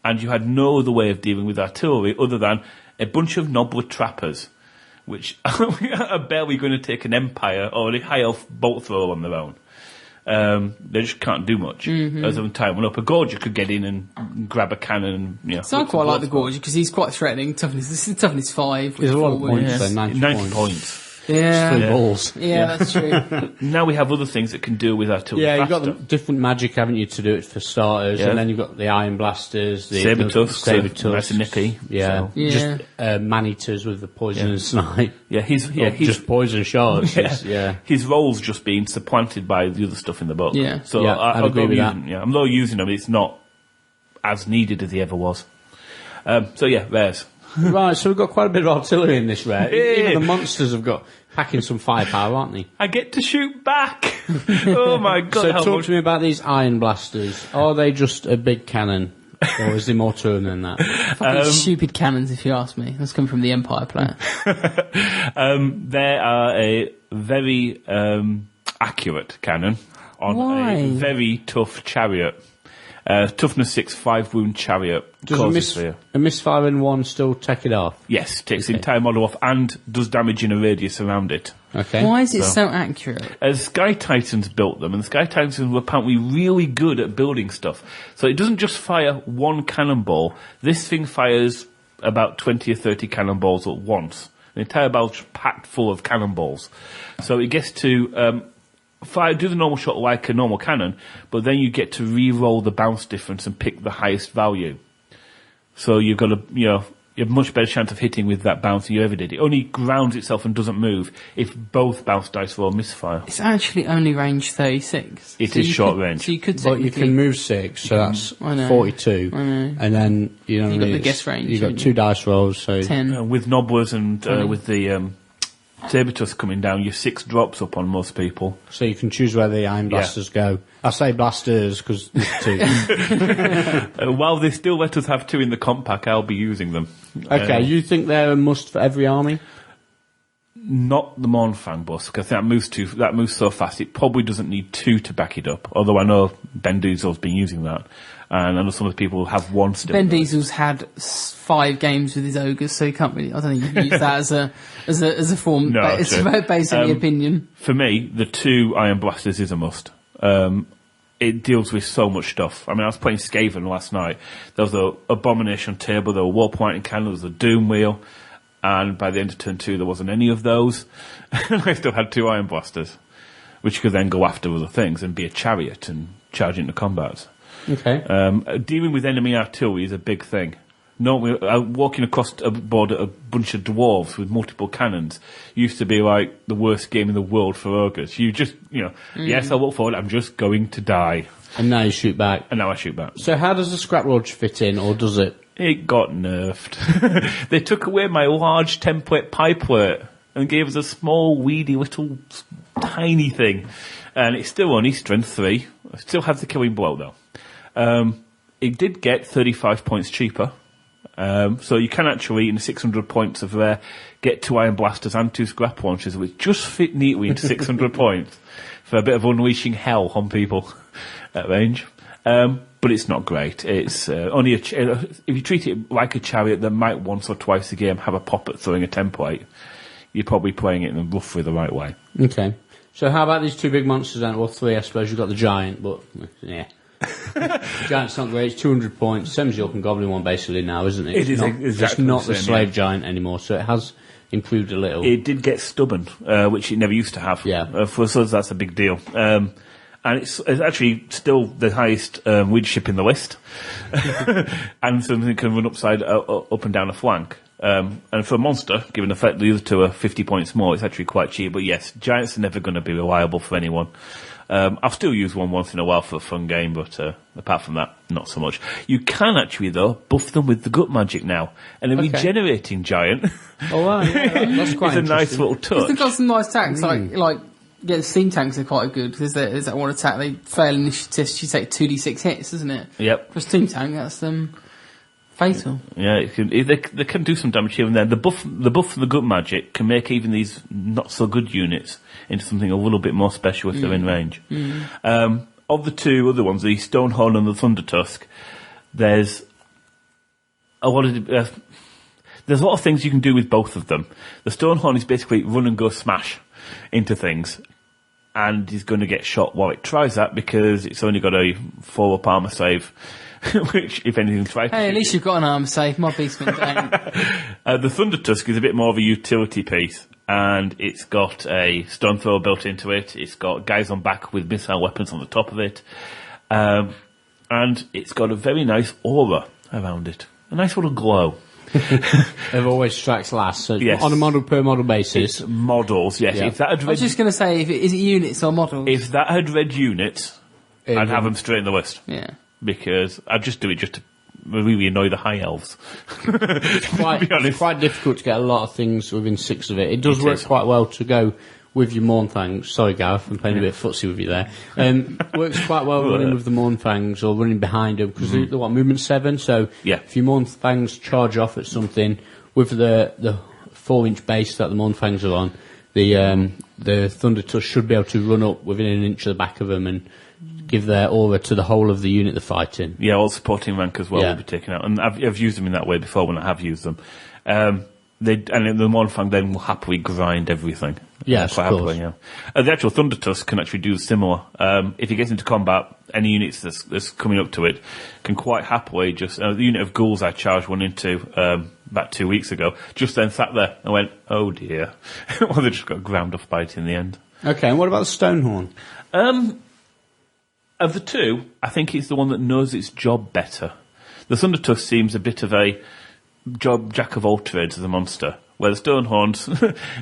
And you had no other way of dealing with artillery other than a bunch of Nobbler Trappers, which are barely going to take an Empire or a high elf bolt thrower on their own. They just can't do much. As of time went up, a Gorger could get in and grab a cannon. And, so I quite like the Gorger because he's quite threatening. Toughness 5. There's a lot of points, 90 points. Yeah. Three balls. Yeah, that's true. Now we have other things that can deal with artillery Yeah, you've faster. got the different magic, haven't you, to do it for starters, Yeah. and then you've got the iron blasters, the Saber-tusks, saber-tusks, nice and nippy. yeah, So- Yeah. just man-eaters with the poison and snipe. Yeah, he's Just poison shots. yeah. Yeah. His role's just being supplanted by the other stuff in the book. Yeah. So Yeah, I'd I'm agree not with that. using, I'm not using them. It's not as needed as he ever was. So yeah, rares. Right, so we've got quite a bit of artillery in this rare. Yeah. Even the monsters have got packing some firepower, aren't they? I get to shoot back. Oh my god! So how talk much- to me about these iron blasters. Are they just a big cannon, or is there more to them than that? Fucking stupid cannons, if you ask me. That's come from the Empire player. They are a very accurate cannon on Why? a very tough chariot. Toughness 6, 5 wound chariot. Does causes fear. a misfire in one still take it off? Yes, takes the entire model off and does damage in a radius around it. Okay. Why is it so accurate? Sky Titans built them, and the Sky Titans were apparently really good at building stuff. So it doesn't just fire one cannonball. This thing fires about 20 or 30 cannonballs at once. The entire barrel's packed full of cannonballs. So it gets to do the normal shot like a normal cannon, but then you get to re-roll the bounce difference and pick the highest value. So you've got you have a much better chance of hitting with that bounce than you ever did. It only grounds itself and doesn't move if both bounce dice roll misfire. It's actually only range 36. It So is you short could- range. So you could But you technically- can move 6, so that's I know. 42. I know. And then, you know, You've got the it's- guess range, You've got haven't 2 you? dice rolls, so 10. With Nobblers and with the Saber-Tusk coming down, you're 6 drops up on most people. so you can choose where the iron blasters go. I say blasters because there's 2. While they still let us have 2 in the comp pack, I'll be using them. Okay, you think they're a must for every army? Not the Mornfang bus, because that moves so fast, it probably doesn't need 2 to back it up. Although I know Ben Diesel's been using that. And I know some of the people have 1 still. Ben Diesel's had 5 games with his ogres, so you can't really. I don't think you can use that as a form. No, but it's true. based on the opinion. For me, the 2 Iron Blasters is a must. It deals with so much stuff. I mean, I was playing Skaven last night. There was a Abomination table, there were War Pointing Cannon, there was a Doom Wheel, and by the end of turn 2 there wasn't any of those. I still had 2 Iron Blasters, which could then go after other things and be a chariot and charge into combat. Okay. Dealing with enemy artillery is a big thing. Normally, walking across a board at a bunch of dwarves with multiple cannons used to be like the worst game in the world for ogres. You just, yes, I'll walk forward, I'm just going to die. And now you shoot back. And now I shoot back. So how does the scrap lodge fit in, or does it? It got nerfed. They took away my large template pipelet and gave us a small, weedy, little, tiny thing. And it's still only strength 3. I still have the killing blow, though. It did get 35 points cheaper. So you can actually, in 600 points of rare, get 2 Iron Blasters and 2 Scrap Launchers, which just fit neatly into 600 points for a bit of unleashing hell on people at range. But it's not great. It's only if you treat it like a chariot that might once or twice a game have a pop at throwing a template, you're probably playing it in roughly the right way. Okay. So how about these 2 big monsters then? Well, 3, I suppose. You've got the giant, but yeah. Giant's not great. It's 200 points. Same as the Open Goblin one, basically, now, isn't it? It is not, exactly it's not the the same, slave yeah. giant anymore, so it has improved a little. It did get stubborn, which it never used to have. Yeah. For us, that's a big deal. And it's actually still the highest leadership in the list. And something that can run up and down a flank. And for a monster, given the fact the other 2 are 50 points more, it's actually quite cheap. But yes, giants are never going to be reliable for anyone. I'll still use one once in a while for a fun game, but apart from that, not so much. You can actually, though, buff them with the gut magic now. And a regenerating giant Oh, wow, yeah, that's quite is a nice interesting. little Because they've touch. got some nice attacks, like yeah, steam tanks are quite good because there's that one attack they fail initiative test. You take 2d6 hits, isn't it? Yep. For a steam tank, that's fatal. Yeah, they can do some damage here and there. The buff and the gut magic can make even these not so good units into something a little bit more special if they're in range. Of the 2 other ones, the Stonehorn and the Thundertusk, there's a lot of things you can do with both of them. The Stonehorn is basically run and go smash into things, and he's going to get shot while it tries that because it's only got a 4-up armor save. Which, if anything, tries to Hey, at shoot least you've got an arm safe. My beastman don't. The Thundertusk is a bit more of a utility piece. and it's got a stone thrower built into it. It's got guys on back with missile weapons on the top of it. And it's got a very nice aura around it. A nice little glow. It always strikes last. So Yes. on a model per model basis. It's models, yes. Yeah. If that had I read, was just going to say, is it units or models? if that had read units, I'd have them straight in the list. Yeah. Because I'd just do it just to really annoy the high elves. It's quite difficult to get a lot of things within 6 of it. It does It work is. quite well to go with your Mournfangs. Sorry, Gareth, I'm playing a bit footsie with you there. Works quite well running with the Mournfangs or running behind them because they're what, movement 7. So Yeah. if your Mournfangs charge off at something with the 4-inch base that the Mournfangs are on, the Thunder Tusk should be able to run up within an inch of the back of them and give their aura to the whole of the unit they're fighting. Yeah, all supporting rank as well Yeah. will be taken out. And I've used them in that way before when I have used them. And the Mournfang then will happily grind everything. Yes, Quite of course. happily, yeah. The actual Thunder Tusk can actually do similar. If he gets into combat, any units that's coming up to it can quite happily just... the unit of ghouls I charged one into about 2 weeks ago, just then sat there and went, oh dear. Well, they just got ground off by it in the end. Okay, and what about the Stonehorn? Of the two, I think it's the one that knows its job better. The Thunder Tusk seems a bit of a jack of all trades as a monster, where the Stonehorn's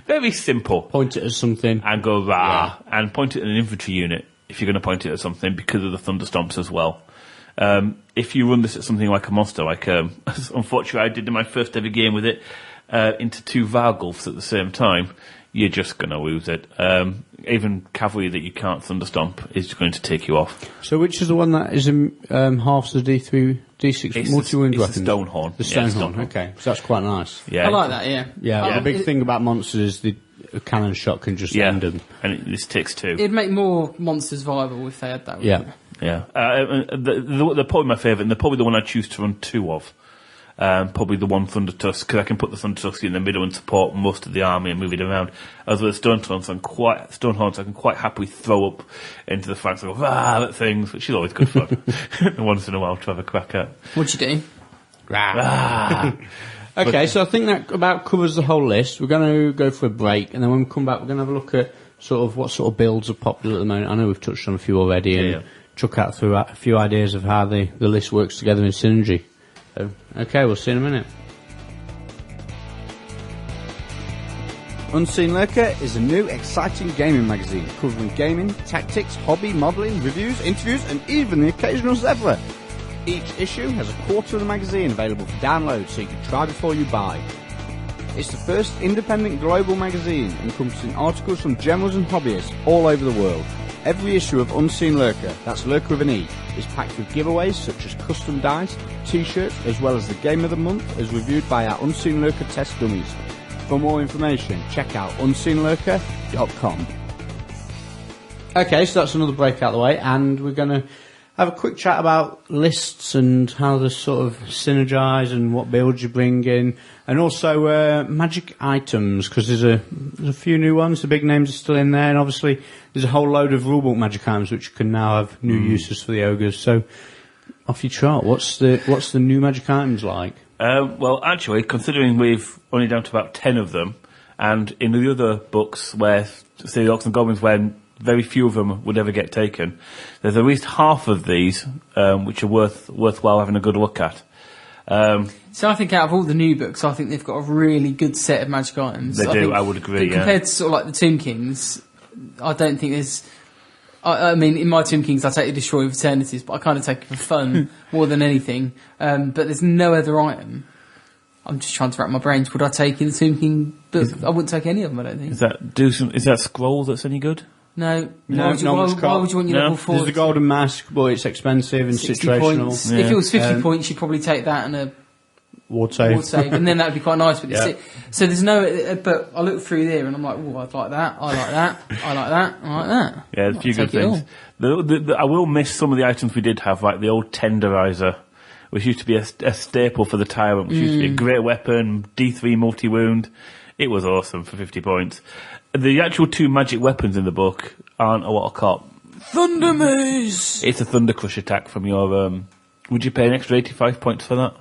very simple. Point it at something. And go rah, and point it at an infantry unit if you're going to point it at something because of the thunderstomps as well. If you run this at something like a monster, like unfortunately I did in my first ever game with it, into 2 Vargulfs at the same time, you're just going to lose it. Even cavalry that you can't thunderstomp is going to take you off. So which is the one that is in halves the D3, D6 multi-wound it's weapons? the Stonehorn. The Yeah, Stonehorn, okay. So that's quite nice. Yeah, I like that, yeah. Yeah, the big thing about monsters is the cannon shot can just Yeah, end them. and this takes 2. It'd make more monsters viable if they had that. Yeah. wouldn't Yeah, they're probably my favourite, and they're probably the one I choose to run 2 of. Probably the one Thunder Tusk, because I can put the Thunder Tusk in the middle and support most of the army and move it around. As with the Stonehorns, I can quite happily throw up into the flanks and go, that thing, which is always good fun. Once in a while to have a crack at. it? What'd you do? Okay, so I think that about covers the whole list. We're going to go for a break, and then when we come back, we're going to have a look at sort of what sort of builds are popular at the moment. I know we've touched on a few already, and chuck out through a few ideas of how the list works together in synergy. So, okay, we'll see you in a minute. Unseen Lurker is a new, exciting gaming magazine covering gaming, tactics, hobby, modelling, reviews, interviews, and even the occasional Zevler. Each issue has a quarter of the magazine available for download, so you can try before you buy. It's the first independent global magazine encompassing articles from generals and hobbyists all over the world. Every issue of Unseen Lurker, that's Lurker with an E, is packed with giveaways such as custom dice, t-shirts, as well as the Game of the Month as reviewed by our Unseen Lurker test dummies. For more information, check out unseenlurker.com. Okay, so that's another break out of the way, and we're going to have a quick chat about lists and how they sort of synergise and what builds you bring in, and also magic items, because there's a few new ones. The big names are still in there, and obviously there's a whole load of rulebook magic items which can now have new uses for the ogres. So, off you trot. What's the new magic items like? Well, actually, considering we've only down to about 10 of them, and in the other books where, say, the Orcs and Goblins, when very few of them would ever get taken, there's at least half of these which are worthwhile having a good look at. So I think out of all the new books, I think they've got a really good set of magic items. They do, think I would agree, yeah. Compared to sort of like the Tomb Kings, I don't think there's... I mean, in my Tomb Kings, I take the Destroy of Eternities, but I kind of take it for fun more than anything. But there's no other item. I'm just trying to wrap my brains. Would I take in the Tomb King book? I wouldn't take any of them, I don't think. Is that scroll that's any good? No. No, Why would you want your level 4? There's the Golden Mask, but it's expensive and 60 situational. points. Yeah. If it was 50 points, you'd probably take that and a Ward save. ward save, and then that would be quite nice. But Yeah. so there's no. But I look through there and I'm like, oh, I'd like that. I like that. I like that. I like that. Yeah, there's a few I'll good take it things. I will miss some of the items we did have, like the old Tenderizer, which used to be a staple for the Tyrant, which used to be a great weapon, D3 multi-wound. It was awesome for 50 points. The actual 2 magic weapons in the book aren't a lot of cop. Thunder Mace. It's a Thunder Crush attack from your... would you pay an extra 85 points for that?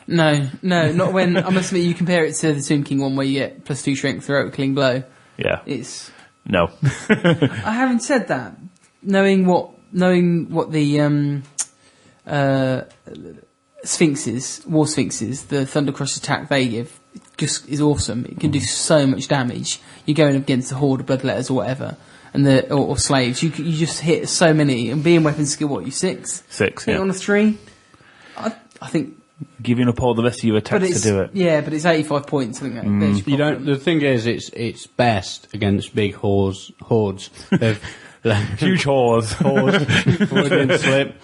No, not when. I must admit, you compare it to the Tomb King one where you get +2 strength throughout a clean blow. Yeah. It's. No. I haven't said that. Knowing what the Sphinxes, War Sphinxes, the Thundercrush attack they give, just is awesome. It can do so much damage. You're going against a horde of bloodletters or whatever, and or slaves. You just hit so many. And being weapon skill, what, you 6? 6, Hit yeah. on a 3. I think. Giving up all the rest of your attacks to do it. Yeah, but it's 85 points. I think there's your You don't. problem. The thing is, it's best against big hordes. Huge whores. Freudian slip.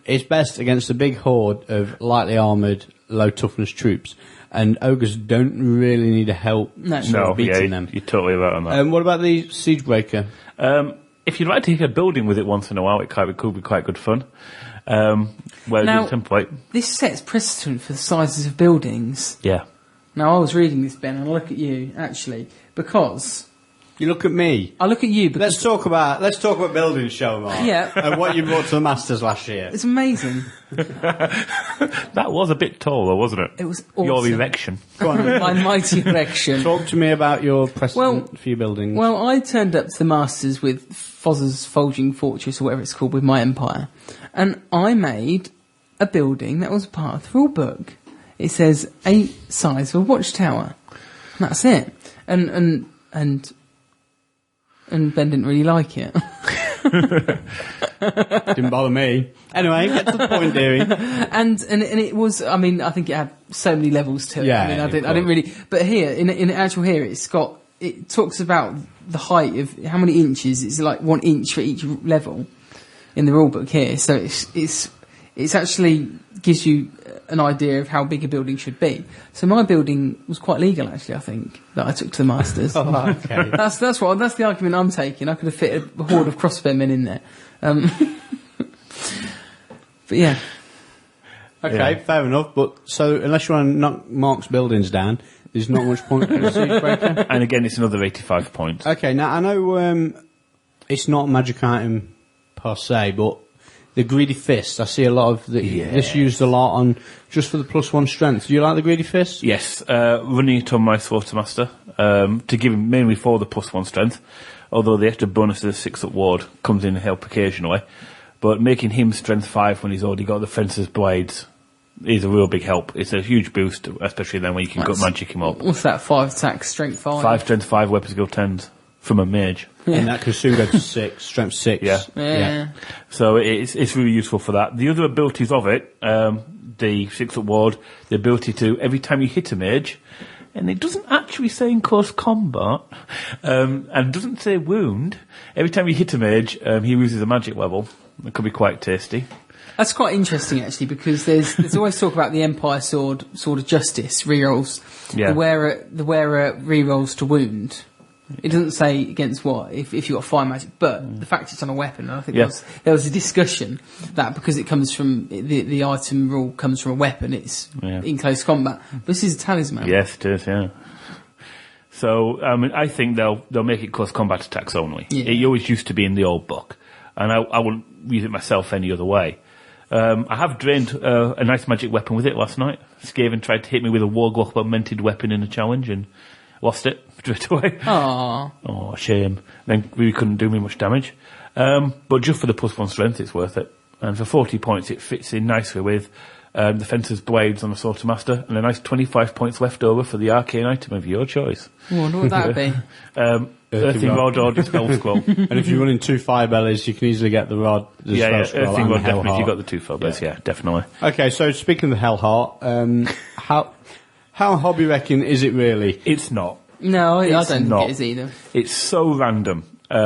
It's best against a big horde of lightly armoured, low toughness troops, and ogres don't really need a help No. No, beating yeah, them. you're totally right on that. What about the Siegebreaker? If you'd like to take a building with it once in a while, it could be quite good fun. Where Now- the template, This sets precedent for the sizes of buildings. yeah. Now, I was reading this, Ben, and I look at you, actually, because... You look at me. I look at you because... Let's talk about buildings, show Mark. Yeah. And what you brought to the Masters last year. It's amazing. That was a bit tall, though, wasn't it? It was Your awesome. erection. Go on. My mighty erection. Talk to me about your precedent for your buildings. Well, I turned up to the Masters with Foz's Fulging Fortress, or whatever it's called, with my empire. And I made a building that was part of the rule book. It says 8 sides of a watchtower. And that's it. And Ben didn't really like it. Didn't bother me. Anyway, get to the point, dearie. and it was, I mean, I think it had so many levels to it. Yeah, I mean, I of didn't course. really, but here, in actual here, it talks about the height of how many inches. It's like 1 inch for each level in the rule book here. So it's actually gives you an idea of how big a building should be. So my building was quite legal, actually, I think, that I took to the Masters. Okay. That's the argument I'm taking. I could have fit a horde of crossbowmen in there. But yeah. Okay, Yeah. fair enough. But so, unless you want to knock Mark's buildings down, there's not much point in a Siegebreaker. And again, it's another 85 points. Okay, now I know it's not a magic item per se, but the Greedy Fist, I see a lot of this used a lot on just for the +1 strength. Do you like the Greedy Fist? Yes, running it on my Slaughtermaster to give him mainly for the +1 strength, although the extra bonus of the 6-up ward comes in help occasionally. But making him strength 5 when he's already got the Fencer's Blades is a real big help. It's a huge boost, especially then when you can gut magic him up. What's that? 5 attack, strength 5. 5 strength 5 weapon skill 10s from a mage. And that can soon go to 6, strength 6. Yeah. Yeah. So it's really useful for that. The other abilities of it, the 6-up ward, the ability to, every time you hit a mage, and it doesn't actually say in close combat, and doesn't say wound, every time you hit a mage, he loses a magic level. It could be quite tasty. That's quite interesting, actually, because there's always talk about the Empire Sword of Justice rerolls. Yeah. The wearer rerolls to wound. It doesn't say against what if you got fire magic, but the fact it's on a weapon, and I think Yeah. there was a discussion that because it comes from the item rule comes from a weapon, it's in close combat. But this is a talisman. Yes, it is, yeah. So, I think they'll make it close combat attacks only. Yeah. It always used to be in the old book, and I wouldn't use it myself any other way. I have drained a nice magic weapon with it last night. Skaven tried to hit me with a Warglock augmented weapon in a challenge and lost it straight away. Aww. Oh, shame. Then really couldn't do me much damage. But just for the +1 strength, it's worth it. And for 40 points, it fits in nicely with the Fencer's Blades on the Slaughtermaster, and a nice 25 points left over for the arcane item of your choice. I wonder what that'd be. Earthing Rod or Dispel Scroll. And if you're running 2 fire bellies, you can easily get the rod. The Yeah, spell scroll Earthing and Rod the definitely. If Hellheart. you've got the 2 Phobos, yeah, definitely. Okay, so speaking of the Hellheart, how hobby wrecking is it really? It's not. No, I don't think not. it is either. It's so random. We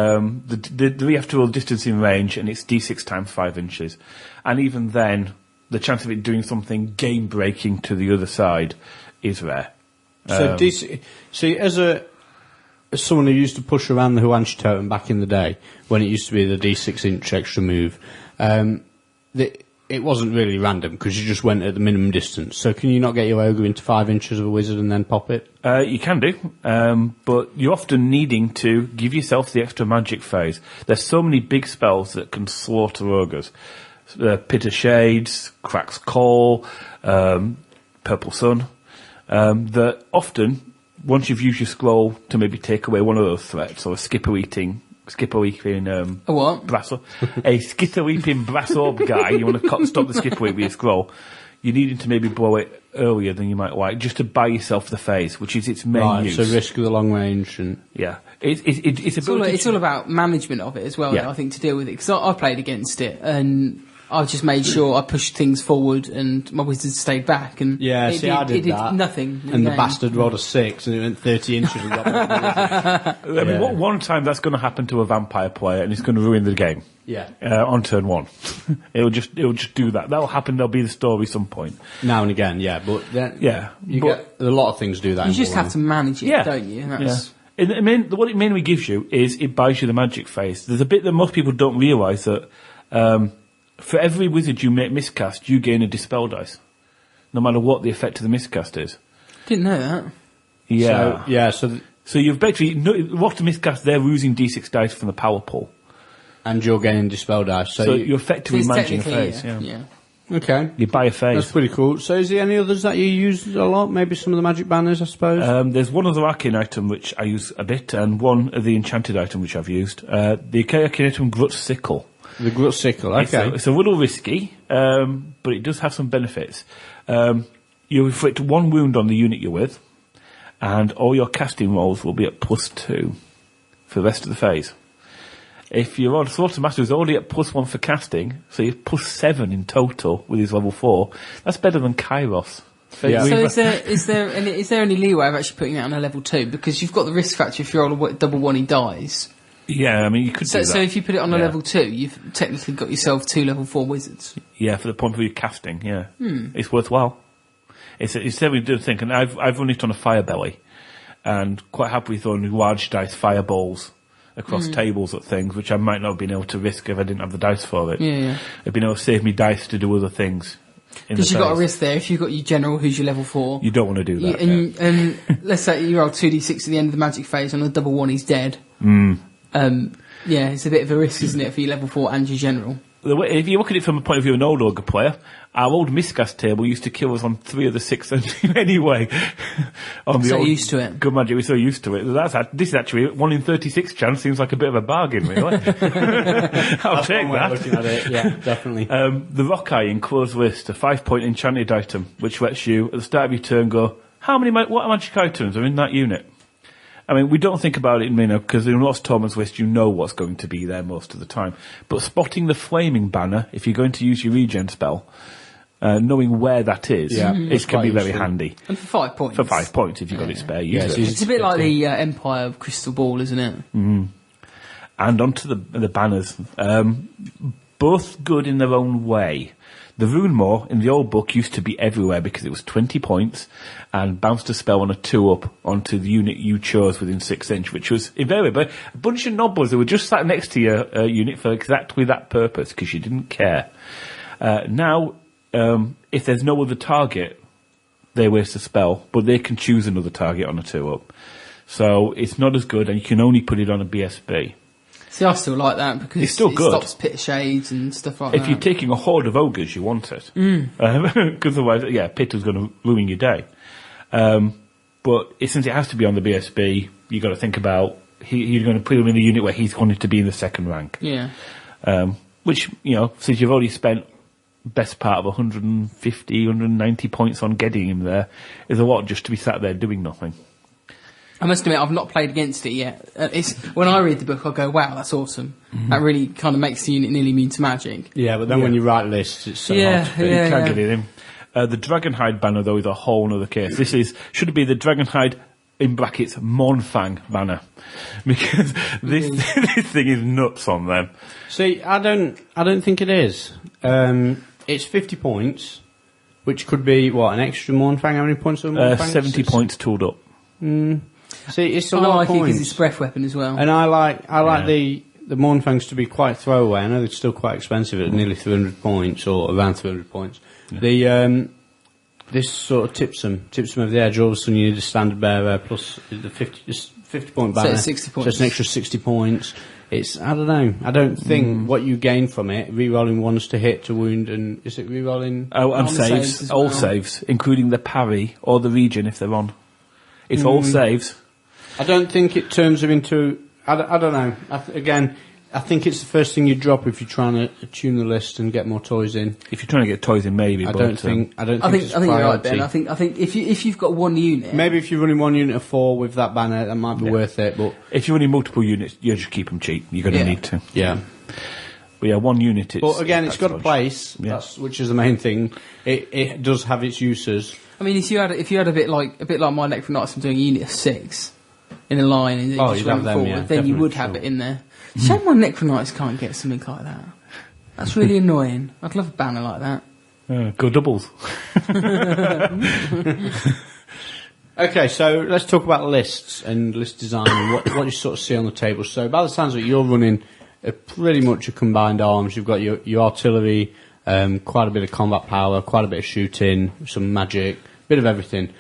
have to roll distance in range, and it's d6 times 5 inches. And even then, the chance of it doing something game-breaking to the other side is rare. So, see, as someone who used to push around the Huanshi Totem back in the day, when it used to be the D6-inch extra move, it wasn't really random because you just went at the minimum distance. So can you not get your ogre into 5 inches of a wizard and then pop it? You can do, but you're often needing to give yourself the extra magic phase. There's so many big spells that can slaughter ogres. Pit of Shades, Crack's Call, Purple Sun, that often once you've used your scroll to maybe take away one of those threats, or a skipper eating A what? brass orb, a skipper eating brass orb guy, you want to stop the skipper with your scroll, you need to maybe blow it earlier than you might like, just to buy yourself the phase, which is its main use. So risk of the long range and... Yeah. It's all about management of it as well, Yeah. I think, to deal with it. Because I played against it, and I just made sure I pushed things forward, and my wizards stayed back. And Yeah, it did that. nothing. in And the game. bastard rolled a 6 and it went 30 inches and got I mean, one time that's going to happen to a vampire player, and it's going to ruin the game. Yeah. On turn 1. it'll just do that. That'll happen. There'll be the story some point. Now and again, yeah. But then Yeah. you but- get a lot of things do that. You in just Warhammer. have to manage it, Yeah. don't you? And Yeah. that's, What it mainly gives you is it buys you the magic phase. There's a bit that most people don't realise that for every wizard you make miscast, you gain a dispel dice, no matter what the effect of the miscast is. Didn't know that. Yeah. So So you've basically what the miscast, they're losing d6 dice from the power pool. and you're getting dispel dice. So you're effectively It's managing a technically, phase. yeah. okay. You buy a phase. That's pretty cool. So is there any others that you use a lot? Maybe some of the magic banners, I suppose? There's one other arcane item which I use a bit, and one of the enchanted item which I've used. The arcane item Grut's Sickle. the Grut Sickle, okay. It's a little risky, but it does have some benefits. You inflict 1 wound on the unit you're with, and all your casting rolls will be at +2 for the rest of the phase. If your Slaughter Master is already at +1 for casting, so you're +7 in total with his level 4, that's better than Kairos. Yeah. So is there any leeway of actually putting that on a level 2? Because you've got the risk factor if you roll a double 1 he dies. Yeah, I mean, you could do that. So if you put it on a Yeah. level 2, you've technically got yourself 2 level 4 wizards. Yeah, for the point of view of casting, yeah. It's worthwhile. It's every good thing, and I've run it on a fire belly, and quite happily throwing large dice fireballs across tables at things, which I might not have been able to risk if I didn't have the dice for it. Yeah. It'd been able to save me dice to do other things. Because you've got a risk there. If you've got your general who's your level 4, You don't want to do that. and let's say you roll 2d6 at the end of the magic phase on a double 1 he's dead. Yeah, it's a bit of a risk, isn't it, for your level 4 and your general? If you look at it from the point of view of an old ogre player, our old miscast table used to kill us on 3 of the 6 anyway. On the So old used to it. Good Magic, we're so used to it. This is actually 1 in 36 chance. Seems like a bit of a bargain, really. I'll take One way of that. looking at it, yeah, definitely. The Rock Eye in Closed List, a 5-point enchanted item, which lets you, at the start of your turn, go, what magic items are in that unit? I mean, we don't think about it in Minnow, because in Lost Torment's List, you know what's going to be there most of the time. But spotting the flaming banner, if you're going to use your regen spell, knowing where that is, Yeah, it that's can quite be very useful. handy. And for 5 points. For 5 points, if you've got it spare, use Yeah, it. it's easy It's a bit like the Empire Crystal Ball, isn't it? And onto the banners. Both good in their own way. The Rune Maw in the old book used to be everywhere because it was 20 points and bounced a spell on a 2-up onto the unit you chose within 6 inch, which was invariably a bunch of nobblers who were just sat next to your unit for exactly that purpose because you didn't care. Now, if there's no other target, they waste a spell, but they can choose another target on a 2-up. So it's not as good, and you can only put it on a BSB. See, I still like that because It's still it good. stops Pit of Shades and stuff like that. If you're taking a horde of ogres, you want it. Because otherwise, yeah, Pit is going to ruin your day. But since it has to be on the BSB, you've got to think about you're going to put him in the unit where he's going to be in the second rank. Yeah. Which, since you've already spent best part of 150, 190 points on getting him there, is a lot just to be sat there doing nothing. I must admit, I've not played against it yet. It's when I read the book, I go, "Wow, that's awesome." That really kind of makes the unit nearly immune to magic. Yeah, but then when you write lists, it's so Yeah, hard to pick. yeah. You can't get it in. The Dragonhide banner, though, is a whole other case. This should be the Dragonhide, in brackets, Mournfang banner. Because this thing is nuts on them. See, I don't think it is. It's 50 points, which could be, an extra Mournfang? How many points are Mournfang? 70 points tooled up. See, it's a I lot like of it points. because it's a breath weapon as well. And I like the Mournfangs to be quite throwaway. I know they're still quite expensive at nearly 300 points or around 300 points. The this sort of tips them of the edge. All of a sudden you need a standard bearer plus the 50 point banner. So it's 60 points. So it's an extra 60 points. I don't know. I don't think what you gain from it, re-rolling ones to hit, to wound, and is it re-rolling? Oh, and Armor saves saves, as all well. saves, including the parry or the regen if they're on. It's all saves. I don't think it turns them into. I don't know. I think it's the first thing you drop if you're trying to tune the list and get more toys in. If you're trying to get toys in, maybe. I but, don't think I it's think you're right, priority. Ben. I think if you've got one unit, Maybe if you're running one unit of 4 with that banner, that might be worth it. But if you're running multiple units, you just keep them cheap. You're going to need to. yeah. But yeah, one unit. But again, it's got a dodge. place. Yeah. Which is the main thing. It does have its uses. I mean, if you had a bit like my Necronites, I'm doing a unit of 6 in a line, and then Oh, just you'd have run them, forward, yeah, then definitely, you would have sure. it in there. Shame my Necronites can't get something like that. That's really annoying. I'd love a banner like that. Go doubles. Okay, so let's talk about lists and list design and what you sort of see on the table. So by the sounds of it, you're running pretty much a combined arms. You've got your artillery, quite a bit of combat power, quite a bit of shooting, some magic, bit of everything.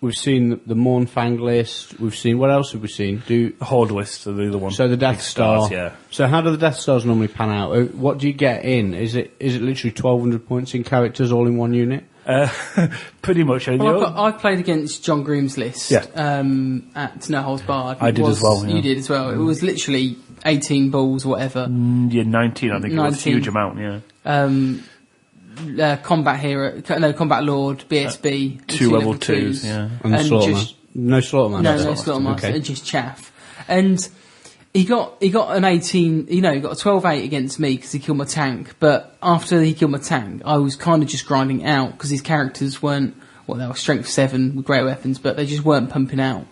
We've seen the Mournfang list. We've seen, what else have we seen? Horde list are the other one. So the Death Big Star. stars, yeah. So how do the Death Stars normally pan out? What do you get in? Is it literally 1,200 points in characters all in one unit? Pretty much. Well, I played against John Groom's list Yeah. at No Holds Barred. I did as well, yeah. You did as well. It was literally 18 balls, whatever. Yeah, 19, I think it was a 19. huge amount, yeah. Combat Hero, Combat Lord, BSB, and 2 level 2s, yeah. And the And Slaughterman? just- No Slaughterman? No Slaughtermaster, Okay. and just chaff. And he got an 18, he got a 12-8 against me because he killed my tank. But after he killed my tank, I was kind of just grinding out because his characters weren't, well, they were strength 7 with great weapons, but they just weren't pumping out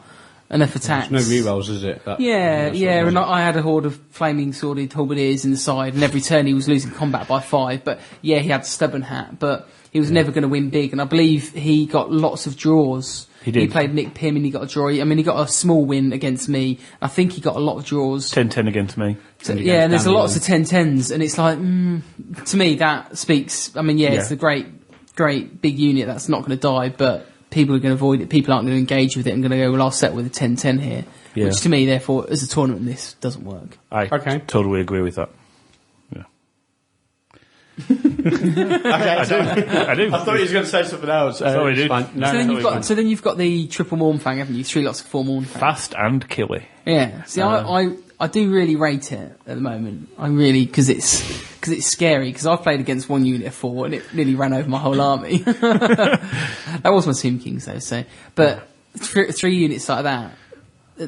enough attacks. There's no rerolls, is it? Yeah, that's yeah, what and it was. I had a horde of flaming sworded halberdiers in the side, and every turn he was losing combat by 5. But yeah, he had the stubborn hat, but he was never going to win big. And I believe he got lots of draws. He did. He played Nick Pym, and he got a draw. I mean, he got a small win against me. I think he got a lot of draws. 10-10 against me. So, And yeah, and there's Danny lots of 10-10s, and it's like, to me, that speaks. I mean, yeah, it's Yeah. a great big unit that's not going to die, but people are going to avoid it. People aren't going to engage with it and going to go, well, I'll set with a 10-10 here. Yeah. Which to me, therefore, as a tournament, this doesn't work. I Okay. totally agree with that. Yeah. I do. I thought he was going to say something else. Sorry, it's dude. fine. No, So then, no, you've it's got, fine. so then you've got the triple Mournfang, haven't you? 3 lots of 4 Mournfang. Fast and killy. Yeah. See, I do really rate it at the moment. I really, because it's scary. Because I've played against one unit of 4 and it nearly ran over my whole army. That was my Tomb Kings though. So, but 3 units like that.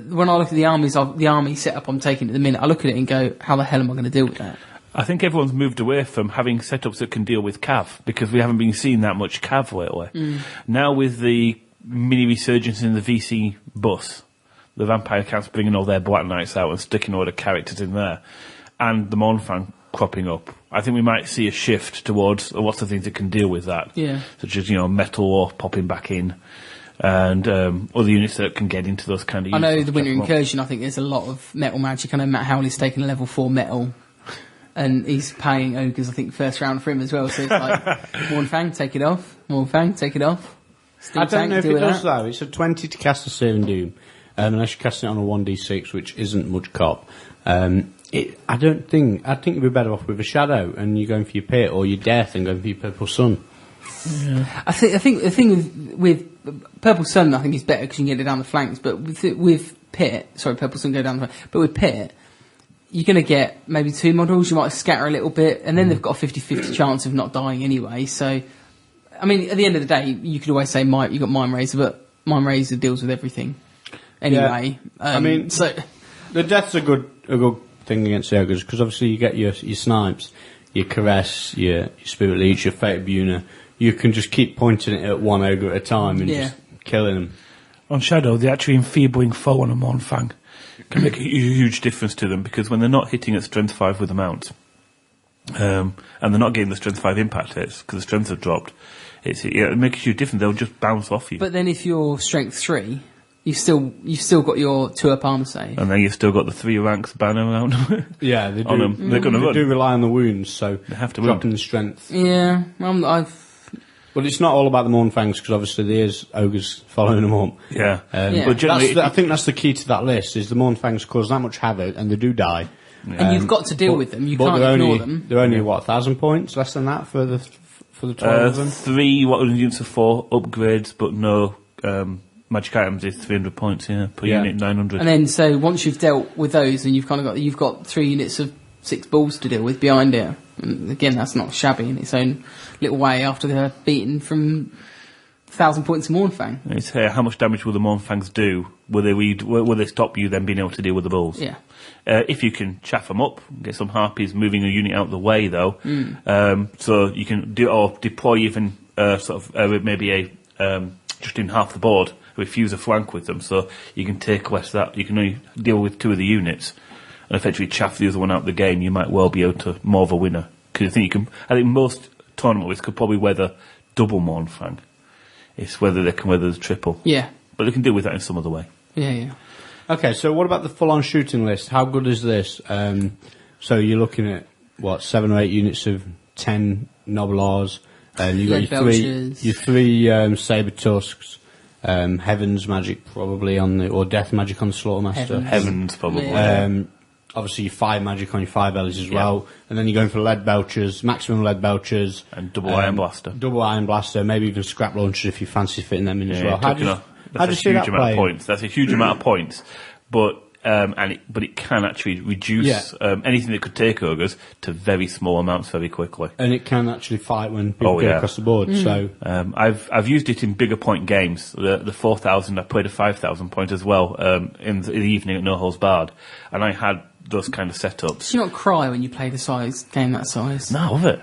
When I look at the army setup I'm taking at the minute, I look at it and go, how the hell am I going to deal with that? I think everyone's moved away from having setups that can deal with cav, because we haven't been seeing that much cav lately. Now with the mini resurgence in the VC bus, the Vampire Camps bringing all their Black Knights out and sticking all the characters in there, and the Mournfang cropping up, I think we might see a shift towards lots of things that can deal with that. Yeah. Such as, Metal War popping back in, and other units that can get into those kind of I units. know the Winter Check them up. Incursion, I think there's a lot of metal magic. I know Matt Howley's taken a level 4 metal. And he's paying ogres, I think, first round for him as well. So it's like, Mournfang, take it off. Mournfang, take it off. Steel I don't Tank, know if deal it with does that. though. It's a 20 to cast a Searing Doom, unless you're casting it on a 1d6, which isn't much cop. I think you'd be better off with a Shadow, and you're going for your Pit, or your Death, and going for your Purple Sun. I think the thing with Purple Sun, I think is better because you can get it down the flanks. But with Pit, sorry, Purple Sun go down the flanks. But with Pit, you're going to get maybe 2 models. You might scatter a little bit, and then they've got a 50-50 chance of not dying anyway. So, I mean, at the end of the day, you could always say you got Mind Razor, but Mind Razor deals with everything anyway. I mean, so the Death's a good thing against the Ogres, because obviously you get your Snipes, your Caress, your Spirit Leech, your Fate of Buna. You can just keep pointing it at one Ogre at a time and just killing them. On Shadow, the actually enfeebling foe on a Mournfang can make a huge difference to them, because when they're not hitting at strength 5 with the mount, and they're not getting the strength 5 impact hits because the strengths have dropped, it makes a huge difference. They'll just bounce off you. but then if you're strength 3, you've still got your 2-up armor save. And then you've still got the 3 ranks banner around them. Yeah, they do. On them. They're gonna they run. do rely on the wounds, so They have to dropping wound. the strength. Yeah, But it's not all about the Mournfangs, because obviously there's Ogres following them up. Yeah. Yeah. But generally, I think that's the key to that list, is the Mournfangs cause that much havoc, and they do die. and you've got to deal with them. You can't they're ignore only, them. They're only, 1,000 points? Less than that for the 12 of them? 3 units of 4 upgrades, but no magic items is 300 points, per Yeah. unit, 900. And then, so once you've dealt with those, and you've got 3 units of 6 balls to deal with behind it. And again, that's not shabby in its own little way. After they're beaten from 1,000 points of Mornfang. It's how much damage will the Mornfangs do? Will they stop you then being able to deal with the bulls? Yeah. If you can chaff them up, get some harpies moving a unit out of the way, though, so you can deploy even maybe a just in half the board, refuse a flank with them, so you can take less that. You can only deal with 2 of the units, and effectively chaff the other one out of the game. You might well be able to more of a winner, because I think most tournament winners could probably weather double Mornfang. It's whether they can weather the triple. Yeah. But they can deal with that in some other way. Yeah. Okay, so what about the full-on shooting list? How good is this? So you're looking at, 7 or 8 units of 10 Noblars, and you've got your 3 Saber Tusks, Heaven's Magic probably or Death Magic on the Slaughtermaster. Heavens, probably. Yeah. Obviously your 5 Magic on your 5 Ellis as well, and then you're going for Lead Belchers, maximum Lead Belchers. And double Iron Blaster. Double Iron Blaster, maybe even Scrap Launchers if you fancy fitting them in as well. That's a huge amount of points. That's a huge amount of points, but it can actually reduce anything that could take ogres to very small amounts very quickly. And it can actually fight when people get across the board. So I've used it in bigger point games. The 4,000, I played a 5,000 point as well in the evening at No Holds Barred, and I had those kind of setups. Do you not cry when you play game that size? No, of it.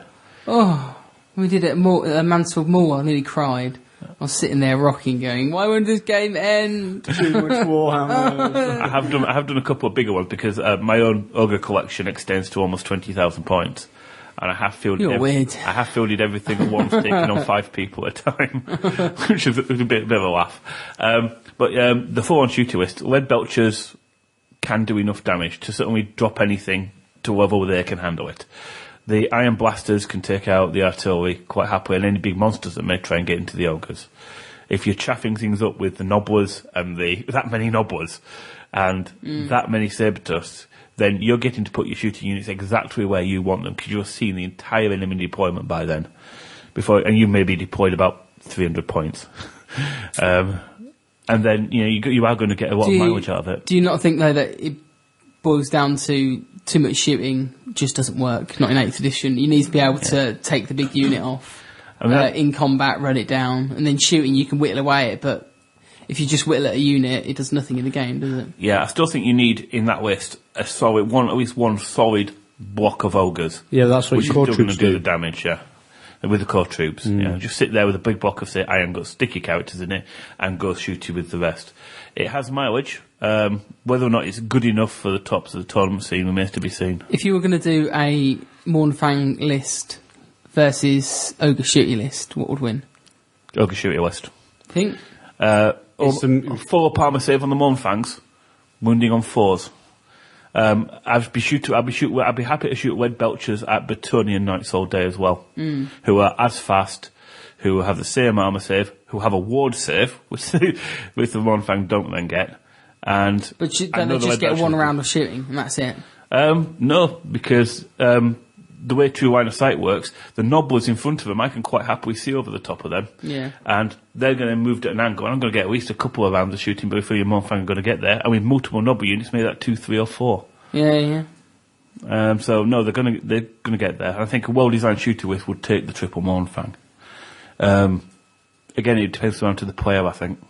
Oh, we did it at Mansfield Mall. I nearly cried. I was sitting there rocking, going, "Why won't this game end?" too much Warhammer. I have done a couple of bigger ones because my own ogre collection extends to almost 20,000 points, and I have fielded. Weird. I have fielded everything at once, taking on 5 people at a time, which is a bit of a laugh. But the full-on shooter list, Lead Belchers can do enough damage to certainly drop anything to a level where they can handle it. The Iron Blasters can take out the artillery quite happily, and any big monsters that may try and get into the ogres. If you're chaffing things up with the Nobblers and that many Nobblers and that many Saber-Tusks, then you're getting to put your shooting units exactly where you want them, because you're seeing the entire enemy deployment by then. And you may be deployed about 300 points. And then you are going to get a lot of mileage out of it. Do you not think, though, that it boils down to too much shooting just doesn't work? Not in 8th edition. You need to be able to take the big unit off in combat, run it down, and then shooting you can whittle away it, but if you just whittle at a unit, it does nothing in the game, does it? Yeah, I still think you need in that list at least one solid block of ogres. Yeah, that's what your core troops going to do do. the damage, with the core troops. Just sit there with a big block of, say, Iron Guts, sticky characters in it, and go shoot you with the rest. It has mileage. Whether or not it's good enough for the tops of the tournament scene remains to be seen. If you were going to do a Mornfang list versus Ogre Shooty list, what would win? Ogre Shooty list. Think? Full armor save on the Mornfangs, wounding on 4s. I'd be happy to shoot Lead Belchers at Bretonnian Knights all day as well, who are as fast, who have the same armor save, who have a ward save, which the Mornfang don't then get. But then they just get 1 round of shooting, and that's it. No, because the way True Line of Sight works, the Nobblers in front of them, I can quite happily see over the top of them. Yeah. And they're going to move at an angle, and I'm going to get at least a couple of rounds of shooting before your Mornfang are going to get there. And with multiple Nobbler units, maybe that 2, 3 or 4. Yeah. So no, they're going to get there. I think a well-designed shooter with would take the triple Mornfang. Again, it depends down to the player, I think.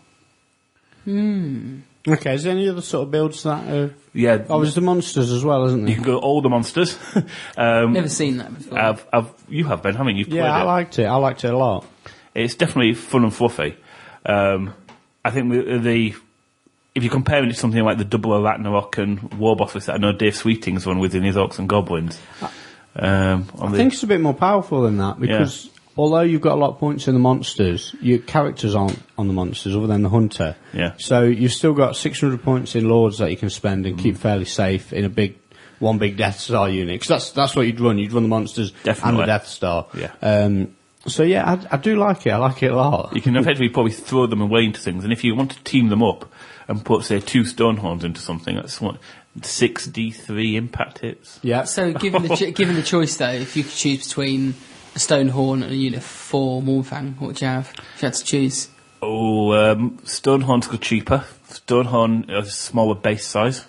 Okay, is there any other sort of builds that? Yeah. Oh, there's the monsters as well, isn't there? You can go all the monsters. Never seen that before. You have, Ben, haven't you? Played I liked it. I liked it a lot. It's definitely fun and fluffy. I think if you're comparing it to something like the Double of Ragnarok and Warboss list that I know Dave Sweeting's run within his Orcs and Goblins. I think it's a bit more powerful than that, because although you've got a lot of points in the monsters, your characters aren't on the monsters other than the hunter. Yeah. So you've still got 600 points in Lords that you can spend and keep fairly safe in one big Death Star unit. Because that's what you'd run. You'd run the monsters and the Death Star. Yeah. So yeah, I do like it. I like it a lot. You can effectively probably throw them away into things, and if you want to team them up and put, say, 2 Stonehorns into something, that's 6 D3 impact hits. Yeah. So given the choice, though, if you could choose between a Stonehorn and a unit 4 Mornfang, what would you have if you had to choose? Stonehorn's got cheaper. Stonehorn is a smaller base size.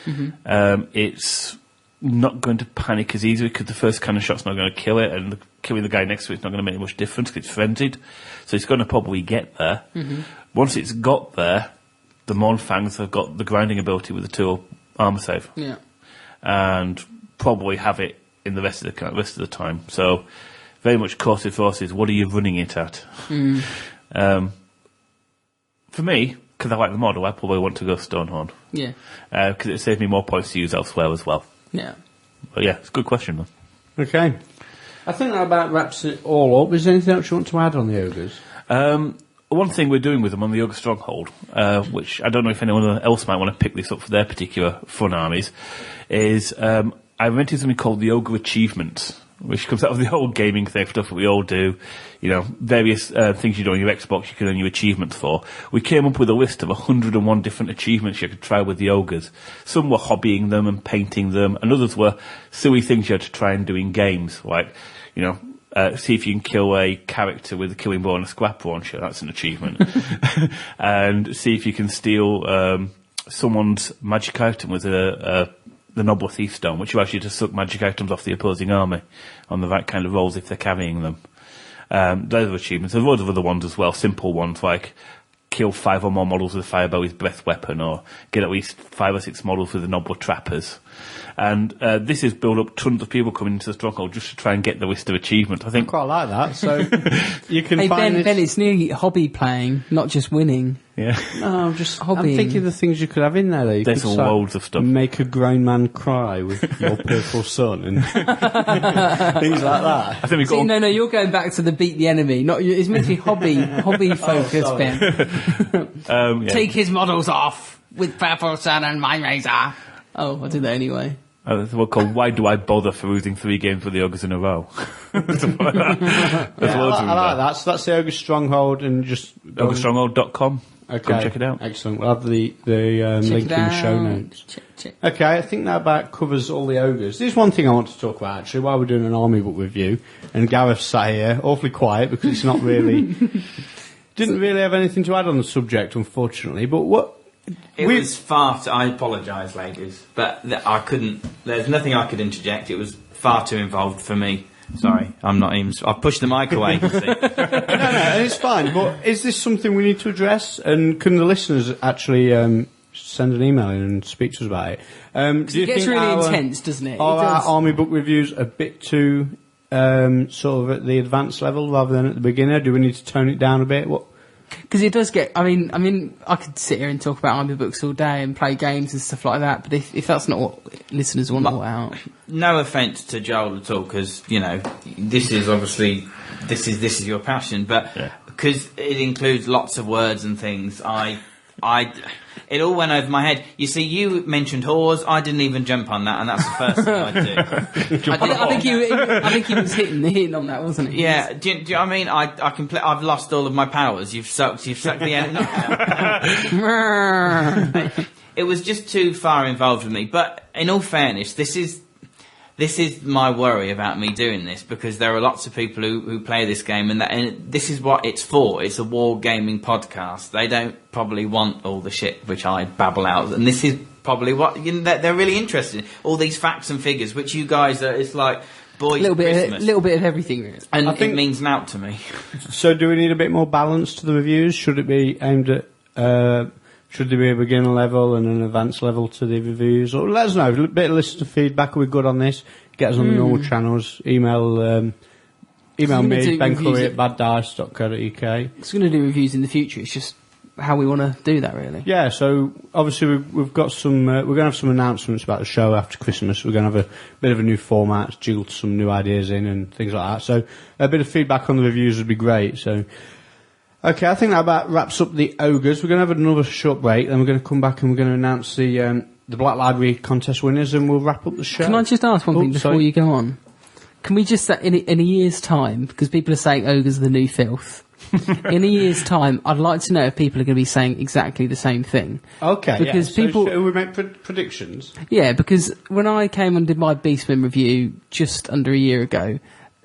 It's not going to panic as easily because the first cannon shot's not going to kill it, and killing the guy next to it's not going to make much difference because it's frenzied. So it's going to probably get there. Once it's got there, the Mournfangs have got the grinding ability with the 2 armor save. Yeah. And probably have it in the rest of the time. So very much Corsair Forces, what are you running it at? For me, because I like the model, I probably want to go Stonehorn. Yeah. Because it saves me more points to use elsewhere as well. Yeah. But yeah, it's a good question though. Okay. I think that about wraps it all up. Is there anything else you want to add on the ogres? One thing we're doing with them on the Ogre Stronghold, which I don't know if anyone else might want to pick this up for their particular fun armies, is I invented something called the Ogre Achievements, which comes out of the whole gaming thing, stuff that we all do. You know, various things you do on your Xbox you can earn your achievements for. We came up with a list of 101 different achievements you could try with the ogres. Some were hobbying them and painting them, and others were silly things you had to try and do in games, like, you know, see if you can kill a character with a killing blow and a scrap launcher. That's an achievement. And see if you can steal someone's magic item with the Noble Thief Stone, which allows you to suck magic items off the opposing army on the right kind of rolls if they're carrying them. Those are achievements. There's loads of other ones as well, simple ones like kill 5 or more models with Firebow's breath weapon, or get at least 5 or 6 models with the Noble Trappers. And this has built up tons of people coming into the Stronghold just to try and get the list of achievements. I think Quite like that. So you can Hey, find Ben, this... it's nearly hobby playing, not just winning. yeah. No, I'm Hobbying. thinking of the things you could have in there. Though. You There's could loads of stuff. Make a grown man cry with your purple sun and things like that. I think we've got See, no, you're going back to the beat the enemy. Not it's meant to be hobby focused, sorry. Ben. yeah. Take his models off with purple sun and my razor. Oh, I did that anyway. There's one called Why Do I Bother for losing 3 games with the Ogres in a row? Something like that. There's Yeah, loads I of them like there. that. So that's the Ogre Stronghold, and just Ogrestronghold.com. okay. Come check it out. Excellent. We'll have the link in the show notes. Check. Okay, I think that about covers all the ogres. There's one thing I want to talk about actually while we're doing an army book review, and Gareth sat here awfully quiet because it's not really didn't really have anything to add on the subject, unfortunately. But what It was far too, I apologise, ladies, but I couldn't, there's nothing I could interject. It was far too involved for me. Sorry, I'm not even, I've pushed the mic away, you see. No, and it's fine. But is this something we need to address? And can the listeners actually send an email in and speak to us about it? Do you It gets think really intense, doesn't it? Are It our does. army book reviews a bit too sort of at the advanced level rather than at the beginner? Do we need to tone it down a bit? What? Because it does get. I mean, I could sit here and talk about army books all day and play games and stuff like that. But if that's not what listeners want out, No offence to Joel at all, because, you know, this is obviously, this is your passion, but because it includes lots of words and things, it all went over my head. You see, you mentioned whores, I didn't even jump on that, and that's the first thing I'd do. I think he was hitting on that, wasn't he? Yeah, do you know what I mean? I've lost all of my powers. You've sucked the enemy. It was just too far involved with me. But in all fairness, this is my worry about me doing this, because there are lots of people who play this game, and this is what it's for. It's a war gaming podcast. They don't probably want all the shit which I babble out, and this is probably what they're really interested in. All these facts and figures, which you guys are. It's like boys Christmas. little bit of everything, really. And I think- it means nought to me. So do we need a bit more balance to the reviews? Should it be aimed at... should there be a beginner level and an advanced level to the reviews? Or let us know. A bit of listener feedback. Are we good on this? Get us on the normal channels. Email gonna me, do Ben reviews Curry at- at baddice.co.uk. It's going to do reviews in the future. It's just how we want to do that, really. Yeah, so obviously we've got some... we're going to have some announcements about the show after Christmas. We're going to have a bit of a new format, jiggle some new ideas in and things like that. So a bit of feedback on the reviews would be great. So... Okay, I think that about wraps up the ogres. We're going to have another short break, then we're going to come back and we're going to announce the Black Library contest winners, and we'll wrap up the show. Can I just ask one thing before sorry. you go on? Can we just say, in a year's time, because people are saying ogres are the new filth, in a year's time, I'd like to know if people are going to be saying exactly the same thing. Okay, Because yeah. people- So we make predictions? Yeah, because when I came and did my Beastman review just under a year ago,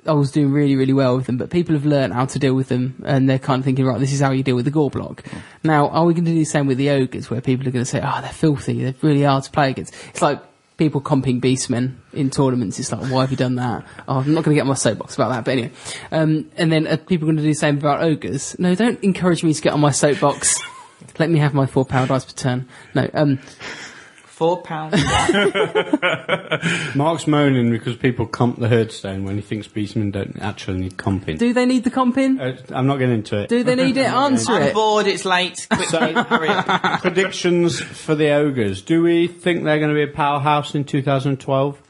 I was doing really, really well with them, but people have learned how to deal with them, and they're kind of thinking, right, this is how you deal with the gore block. Now, are we going to do the same with the ogres, where people are going to say, oh, they're filthy, they're really hard to play against? It's like people comping beastmen in tournaments. It's like, why have you done that? Oh, I'm not going to get on my soapbox about that, but anyway. And then are people going to do the same about ogres? No, don't encourage me to get on my soapbox. Let me have my £4 dice per turn. No, £4. Mark's moaning because people comp the Herdstone when he thinks beastmen don't actually need comping. do they need the comping? I'm not getting into it. Do they need it? Answer I'm it. bored, it's late. Quickly, hurry up. Predictions for the ogres. Do we think they're going to be a powerhouse in 2012?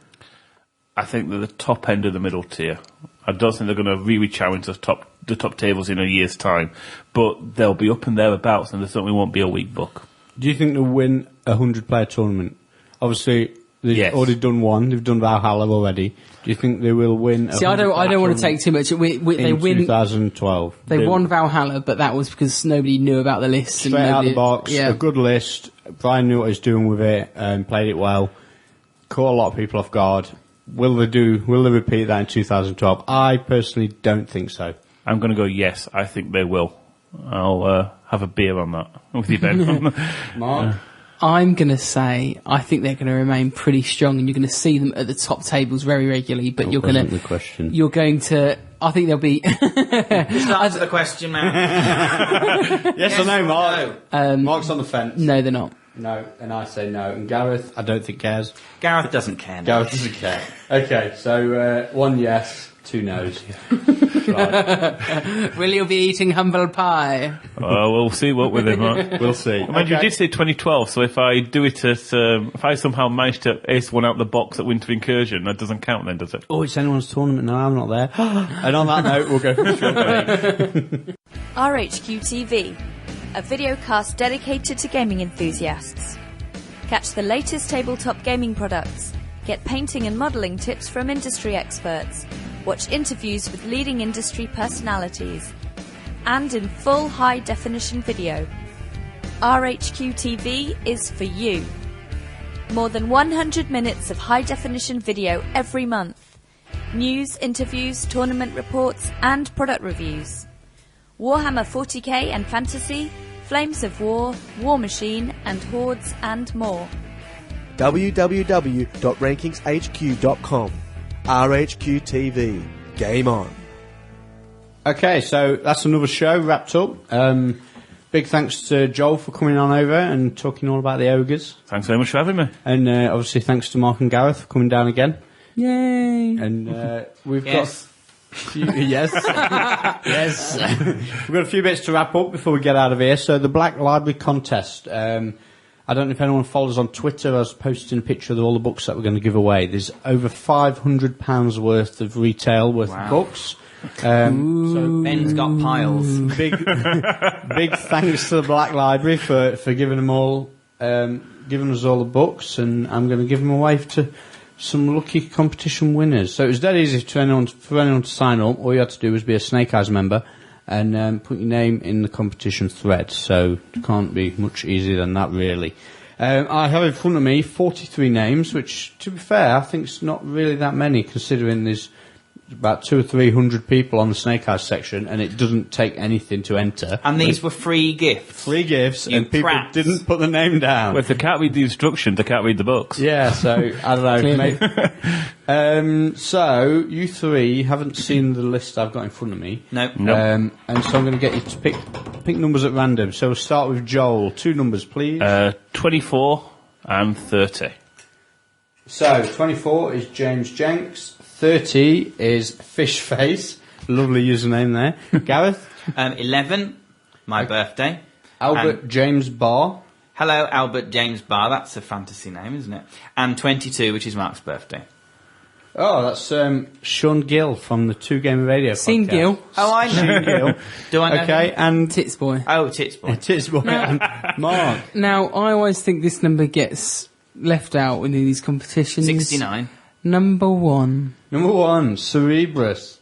I think they're the top end of the middle tier. I don't think they're going to really challenge the top tables in a year's time, but they'll be up and thereabouts, and there certainly won't be a weak book. Do you think they'll win a 100-player tournament? Obviously, they've already done one. They've done Valhalla already. Do you think they will win? See, I don't want to take too much. They in win 2012. They won Valhalla, but that was because nobody knew about the list. Straight out of the box, a good list. Brian knew what he was doing with it and played it well. Caught a lot of people off guard. Will they repeat that in 2012? I personally don't think so. I'm going to go yes. I think they will. I'll have a beer on that with you, Ben. Mark? I'm going to say I think they're going to remain pretty strong, and you're going to see them at the top tables very regularly. But you're going to. I think they'll be. Just answer the question, man. Yes or no, Mark? No. Mark's on the fence. No, they're not. No, and I say no. And Gareth, I don't think cares. Gareth doesn't care. No. Gareth doesn't care. Okay, so 1 yes, 2 no's. Right. Will you be eating humble pie? We'll see what with him. We'll see. I mean, you did say 2012, so if I do it at, if I somehow manage to ace one out the box at Winter Incursion, that doesn't count then, does it? Oh, it's anyone's tournament. No, I'm not there. And on that note, we'll go for the short break. RHQ TV, a video cast dedicated to gaming enthusiasts. Catch the latest tabletop gaming products, get painting and modelling tips from industry experts, watch interviews with leading industry personalities, and in full high-definition video. RHQ TV is for you. More than 100 minutes of high-definition video every month. News, interviews, tournament reports, and product reviews. Warhammer 40k and Fantasy, Flames of War, War Machine, and Hordes, and more. www.rankingshq.com. RHQ TV. Game on. Okay, so that's another show wrapped up. Big thanks to Joel for coming on over and talking all about the ogres. Thanks very much for having me. And obviously thanks to Mark and Gareth for coming down again. Yay! And we've Yes. yes. Yes. We've got a few bits to wrap up before we get out of here. So the Black Library contest. I don't know if anyone follows on Twitter. I was posting a picture of all the books that we're going to give away. There's over £500 worth of retail worth of books. So Ben's got piles. Big thanks to the Black Library for giving them all, giving us all the books, and I'm going to give them away to some lucky competition winners. So it was dead easy for anyone to sign up. All you had to do was be a Snake Eyes member and put your name in the competition thread. So it can't be much easier than that, really. I have in front of me 43 names, which, to be fair, I think it's not really that many, considering there's about 200 or 300 people on the Snake Eyes section, and it doesn't take anything to enter. And these were free gifts. Free gifts, You and people prats. didn't put the name down. Well, if they can't read the instructions, they can't read the books. Yeah, so, I don't know. Maybe. So, you three haven't seen the list I've got in front of me. Nope. And so I'm going to get you to pick numbers at random. So we'll start with Joel. 2 numbers, please. 24 and 30. So, 24 is James Jenks. 30 is Fishface. Lovely username there. Gareth. 11, my birthday. Albert James Barr. Hello, Albert James Barr. That's a fantasy name, isn't it? And 22, which is Mark's birthday. Oh, that's Sean Gill from the 2 Gamer Radio podcast. Seen Gill. Oh, I know. Gill. Do I know? Okay, and Tits boy. Oh, Tits Boy. Tits Boy and Mark. Now, I always think this number gets left out in these competitions. 69. Number 1. Number 1, Cerebrus.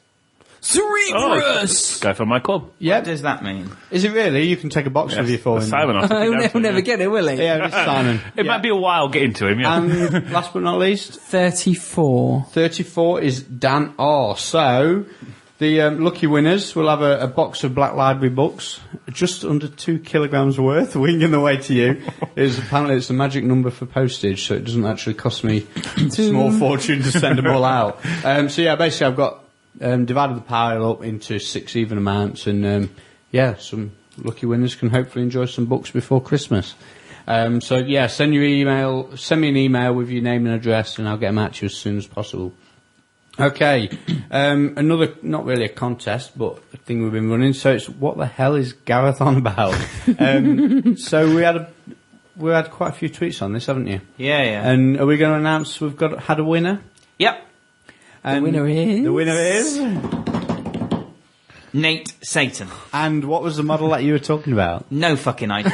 Cerebrus! Guy from my club. What Yeah. does that mean? Is it really? You can take a box with you for him. Simon, I'll take it down to He'll him, never yeah. get it, will he? Yeah, it's Simon. It might be a while getting to him, yeah. And last but not least, 34. 34 is Dan R. So, the lucky winners will have a box of Black Library books, just under 2 kilograms worth, winging the way to you. Apparently it's a magic number for postage, so it doesn't actually cost me a small fortune to send them all out. So yeah, basically I've got divided the pile up into 6 even amounts, and yeah, some lucky winners can hopefully enjoy some books before Christmas. So yeah, send me an email with your name and address, and I'll get them out to you as soon as possible. Okay, another, not really a contest, but a thing we've been running. So it's what the hell is Gareth on about? So we had quite a few tweets on this, haven't you? Yeah. And are we going to announce we've had a winner? Yep. And winner is? The winner is. Nate Satan. And what was the model that you were talking about? No fucking idea.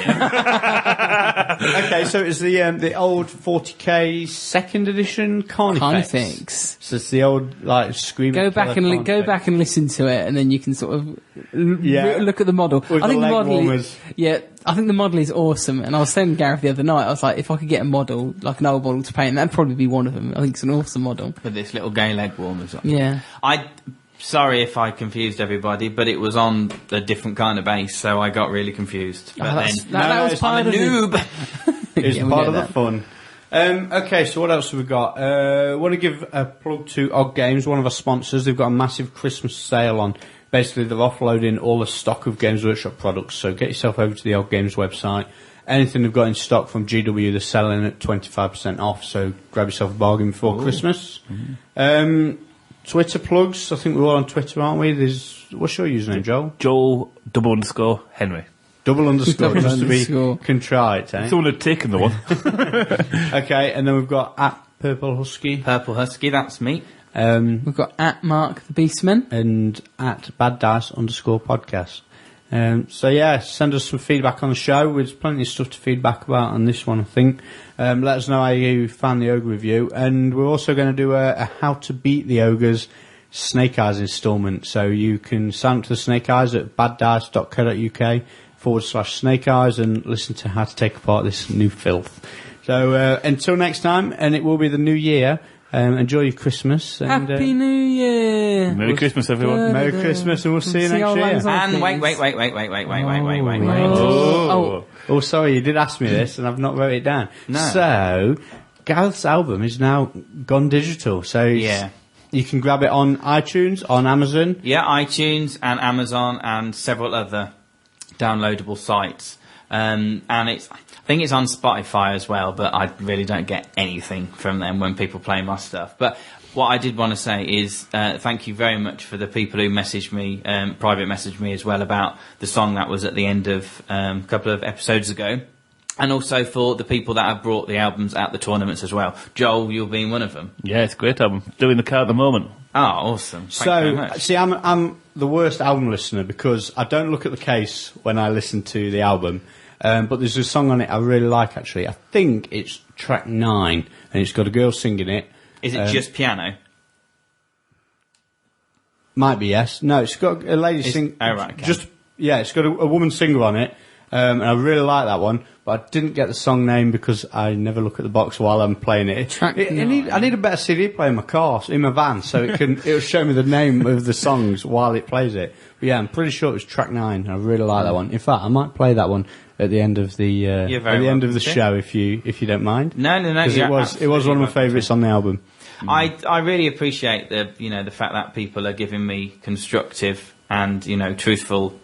Okay, so it's the old 40k second edition Carnifex. Carnifex. So it's the old like screaming. Go back and listen to it, and then you can sort of look at the model. With the leg warmers. I think the model is awesome. And I was saying to Gareth the other night, I was like, if I could get a model, like an old model to paint, that'd probably be one of them. I think it's an awesome model. With this little gay leg warmers on. Yeah. Sorry if I confused everybody, but it was on a different kind of base, so I got really confused. But that was part I'm a of noob. It's Yeah, we part get of the that. fun. Okay, so what else have we got? I want to give a plug to Odd Games, one of our sponsors. They've got a massive Christmas sale on. Basically, they're offloading all the stock of Games Workshop products, so get yourself over to the Odd Games website. Anything they've got in stock from GW, they're selling at 25% off, so grab yourself a bargain before Christmas. Twitter plugs, I think we're all on Twitter, aren't we? What's your username, Joel? Joel _Henry. Double underscore, Double just to underscore. be contrite, eh? Someone had taken the one. Okay, and then we've got at Purple Husky. Purple Husky, that's me. We've got at Mark the Beastman. And at Bad Dice _podcast. So yeah, send us some feedback on the show. There's plenty of stuff to feedback about on this one, I think. Let us know how you found the Ogre review. And we're also going to do a How to Beat the Ogres Snake Eyes instalment. So you can sign up to the Snake Eyes at baddice.co.uk/Snake Eyes and listen to how to take apart this new filth. So until next time, and it will be the new year. Enjoy your Christmas. And, Happy New Year! Merry Christmas, everyone. Merry Christmas, and we'll see you See next how year. long's on. And wait. Oh. Oh, sorry, you did ask me this, and I've not wrote it down. No. So, Gareth's album is now gone digital, so Yeah. you can grab it on iTunes, on Amazon. Yeah, iTunes and Amazon and several other downloadable sites. And I think it's on Spotify as well, but I really don't get anything from them when people play my stuff. But what I did want to say is thank you very much for the people who messaged me, private messaged me as well about the song that was at the end of a couple of episodes ago. And also for the people that have brought the albums at the tournaments as well. Joel, you'll be one of them. Yeah, it's a great album. Doing the car at the moment. Oh, awesome. Thank you very So, much. see, I'm the worst album listener because I don't look at the case when I listen to the album. But there's a song on it I really like, actually. I think it's track 9, and it's got a girl singing it. Is it just piano? Might be, yes. No, it's got a lady sing. oh, right, okay. It's got a woman singer on it, and I really like that one. But I didn't get the song name because I never look at the box while I'm playing it. I need a better CD player in my car, in my van, so it'll show me the name of the songs while it plays it. But yeah, I'm pretty sure it was track 9. I really like that one. In fact, I might play that one at the end of the show if you don't mind. No. Because it was one of my favourites on the album. I really appreciate the fact that people are giving me constructive and truthful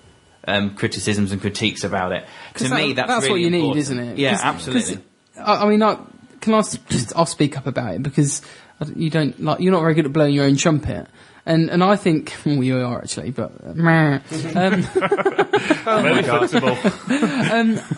criticisms and critiques about it. To me, that's really what you important. need, isn't it? Yeah, absolutely. I'll speak up about it because you're not very good at blowing your own trumpet. And I think, well, you are actually, but Very flexible.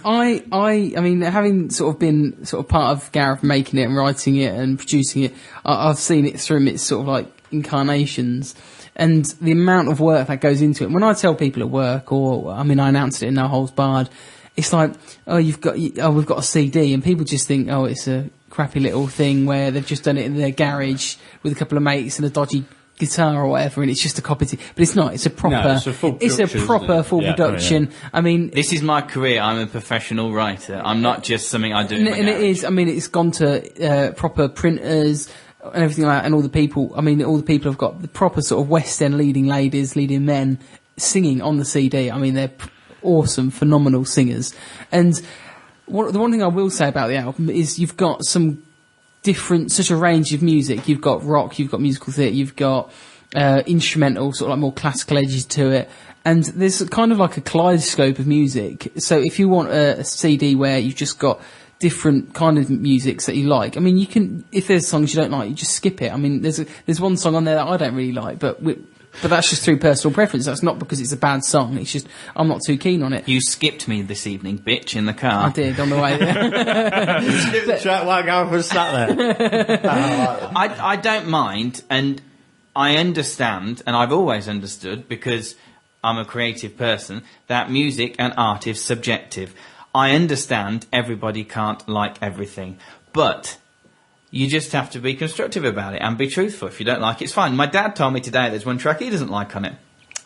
I mean, having sort of been sort of part of Gareth making it and writing it and producing it, I've seen it through its sort of like incarnations and the amount of work that goes into it. When I tell people at work, or I announced it in No Holds Barred, it's like, we've got a CD, and people just think, it's a crappy little thing where they've just done it in their garage with a couple of mates and a dodgy guitar or whatever, and it's just a copy. But it's not. It's a proper. No, it's a full production, isn't it? full Yeah. production. I mean, This is my career. I'm a professional writer. I'm not just something I do. in my and it garage. is. I mean, it's gone to proper printers and everything like that, and all the people. I mean, all the people have got the proper sort of West End leading ladies, leading men singing on the CD. I mean, they're awesome, phenomenal singers. And the one thing I will say about the album is you've got such a range of music. You've got rock, you've got musical theatre, you've got instrumental, sort of like more classical edges to it. And there's kind of like a kaleidoscope of music. So if you want a CD where you've just got different kind of musics that you like, I mean, you can, if there's songs you don't like, you just skip it. I mean, there's one song on there that I don't really like, but that's just through personal preference. That's not because it's a bad song. It's just I'm not too keen on it. You skipped me this evening, bitch, in the car. I did on the way there. Skip the track while Gareth was sat there. I don't mind, and I understand, and I've always understood, because I'm a creative person, that music and art is subjective. I understand everybody can't like everything, but you just have to be constructive about it and be truthful. If you don't like it, it's fine. My dad told me today there's one track he doesn't like on it.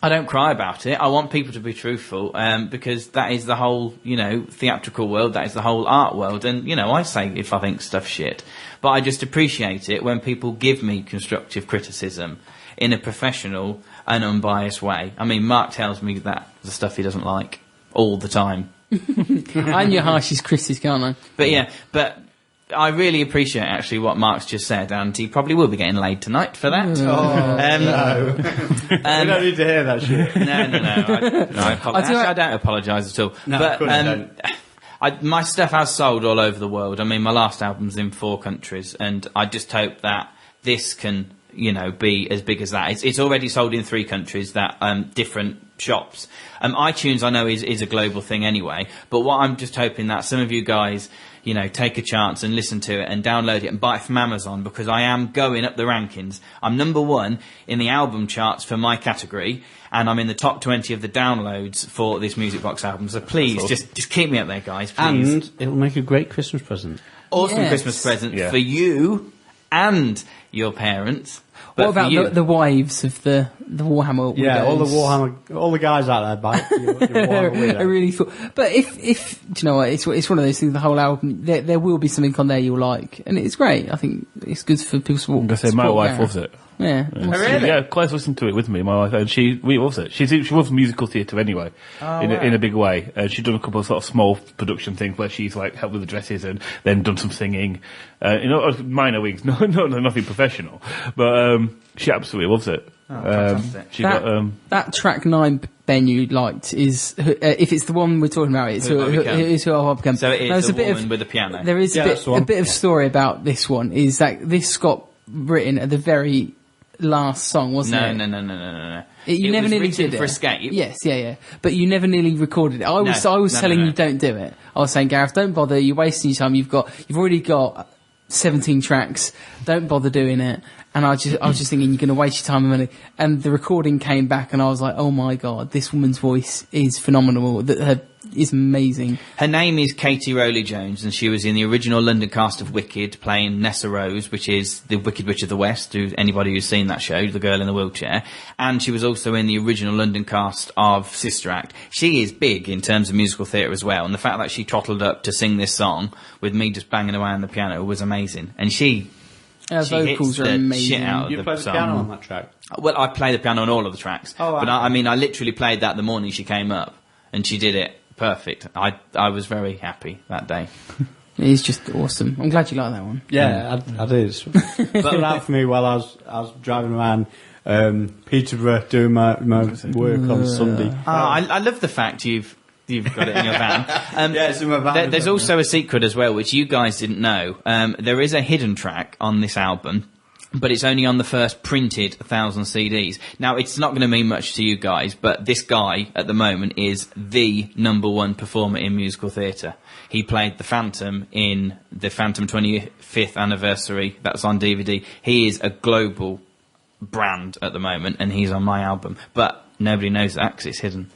I don't cry about it. I want people to be truthful, because that is the whole, theatrical world, that is the whole art world. And, I say if I think stuff's shit. But I just appreciate it when people give me constructive criticism in a professional and unbiased way. I mean, Mark tells me that the stuff he doesn't like all the time. I'm your harshest critic, aren't I? But I really appreciate actually what Mark's just said, and he probably will be getting laid tonight for that. No. We don't need to hear that shit. No. I don't apologise at all. No, of course you don't. My stuff has sold all over the world. I mean, my last album's in 4 countries, and I just hope that this can, be as big as that. It's already sold in 3 countries, that different shops. iTunes, I know, is a global thing anyway, but what I'm just hoping that some of you guys, take a chance and listen to it and download it and buy it from Amazon, because I am going up the rankings. I'm number 1 in the album charts for my category, and I'm in the top 20 of the downloads for this Music Box album. So please, just keep me up there, guys, please. And it'll make a great Christmas present. Awesome Yes. Christmas present for you and your parents. But What about for you, the wives of the Warhammer? Yeah, all the widows? Warhammer, all the guys out there, buy your Warhammer I widow. really thought, but if do you know what? It's one of those things. The whole album, there will be something on there you'll like, and it's great. I think it's good for people to. I'm gonna say my wife loves it. Yeah. really? Yeah, Claire's listened to it with me, my wife, and she loves it. She loves musical theatre anyway, in a big way. She's done a couple of sort of small production things where she's like helped with the dresses and then done some singing. Minor wigs, no, nothing professional, but she absolutely loves it. fantastic. She got That track 9, Ben, you liked is if it's the one we're talking about, it's Who I've become. So it is There's a a bit woman of, with a piano. There is Yeah, that's the a one. bit of story about this one. Is that this got written at the very last song, wasn't it? No. You It never was nearly written did it. for Escape. Yes, yeah. But you never nearly recorded it. I was No, telling no. you don't do it. I was saying, Gareth, don't bother. You're wasting your time. You've already got 17 tracks. Don't bother doing it. And I was just thinking, you're going to waste your time and money. And the recording came back, and I was like, oh my god, this woman's voice is phenomenal. Is amazing. Her name is Katie Rowley-Jones, and she was in the original London cast of Wicked, playing Nessa Rose, which is the Wicked Witch of the West, anybody who's seen that show, the girl in the wheelchair. And she was also in the original London cast of Sister Act. She is big in terms of musical theatre as well, and the fact that she trottled up to sing this song with me just banging away on the piano was amazing. And she Vocals hits are the amazing. shit out of You the play the song. piano on that track? Well, I play the piano on all of the tracks. Oh, wow. But I literally played that the morning she came up, and she did it perfect. I was very happy that day. It's just awesome. I'm glad you like that one. Yeah, I did. It stood out for me while I was driving around Peterborough doing my work on Sunday. I love the fact you've got it in your van. Yeah, it's in my van. There's also a secret as well, which you guys didn't know. There is a hidden track on this album, but it's only on the first printed 1,000 CDs. Now, it's not going to mean much to you guys, but this guy at the moment is the #1 performer in musical theatre. He played the Phantom in the Phantom 25th anniversary. That's on DVD. He is a global brand at the moment, and he's on my album. But nobody knows that 'cause it's hidden.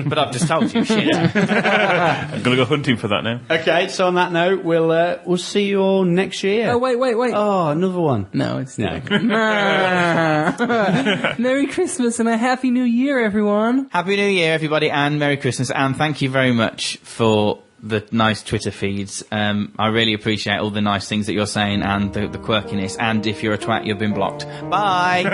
But I've just told you, shit. I'm going to go hunting for that now. Okay, so on that note, we'll see you all next year. Oh, wait. Oh, another one. No, it's No. Merry Christmas and a Happy New Year, everyone. Happy New Year, everybody, and Merry Christmas, and thank you very much for the nice Twitter feeds. I really appreciate all the nice things that you're saying and the quirkiness, and if you're a twat, you've been blocked. Bye!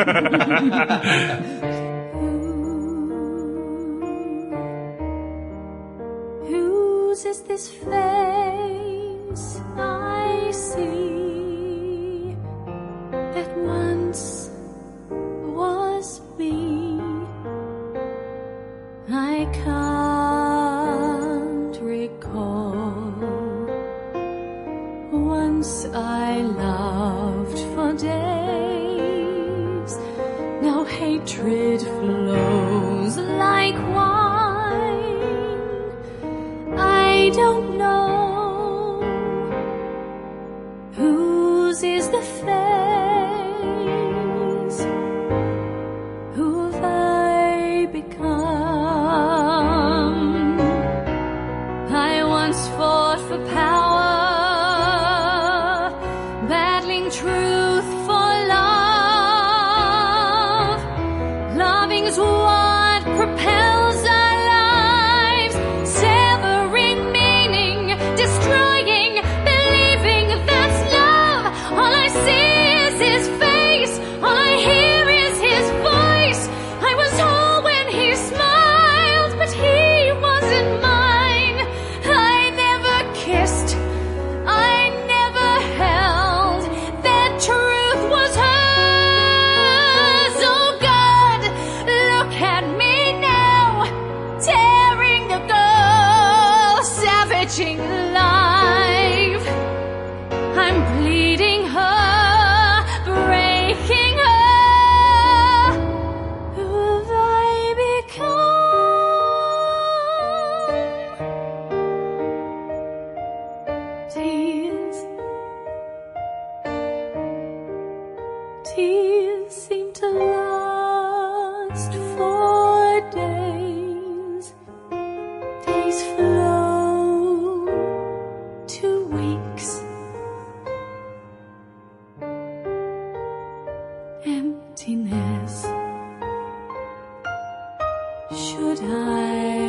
Whose is this face I see that once was me? I can't recall. Once I loved for days, now hatred flows like wine. I don't know whose is the face. Who have I become? I once fought for power, battling truth for love. Loving's what propels our lives, severing meaning, destroying, believing that's love. All I see is his face, all I hear is his voice. I was whole when he smiled, but he wasn't mine. I never kissed, I never held, that truth was hers. Oh God, look at me now, tearing the girl, savaging life. I'm bleeding her, breaking her. Who have I become? Tears seem to last for days. Days flow to weeks. Emptiness. Should I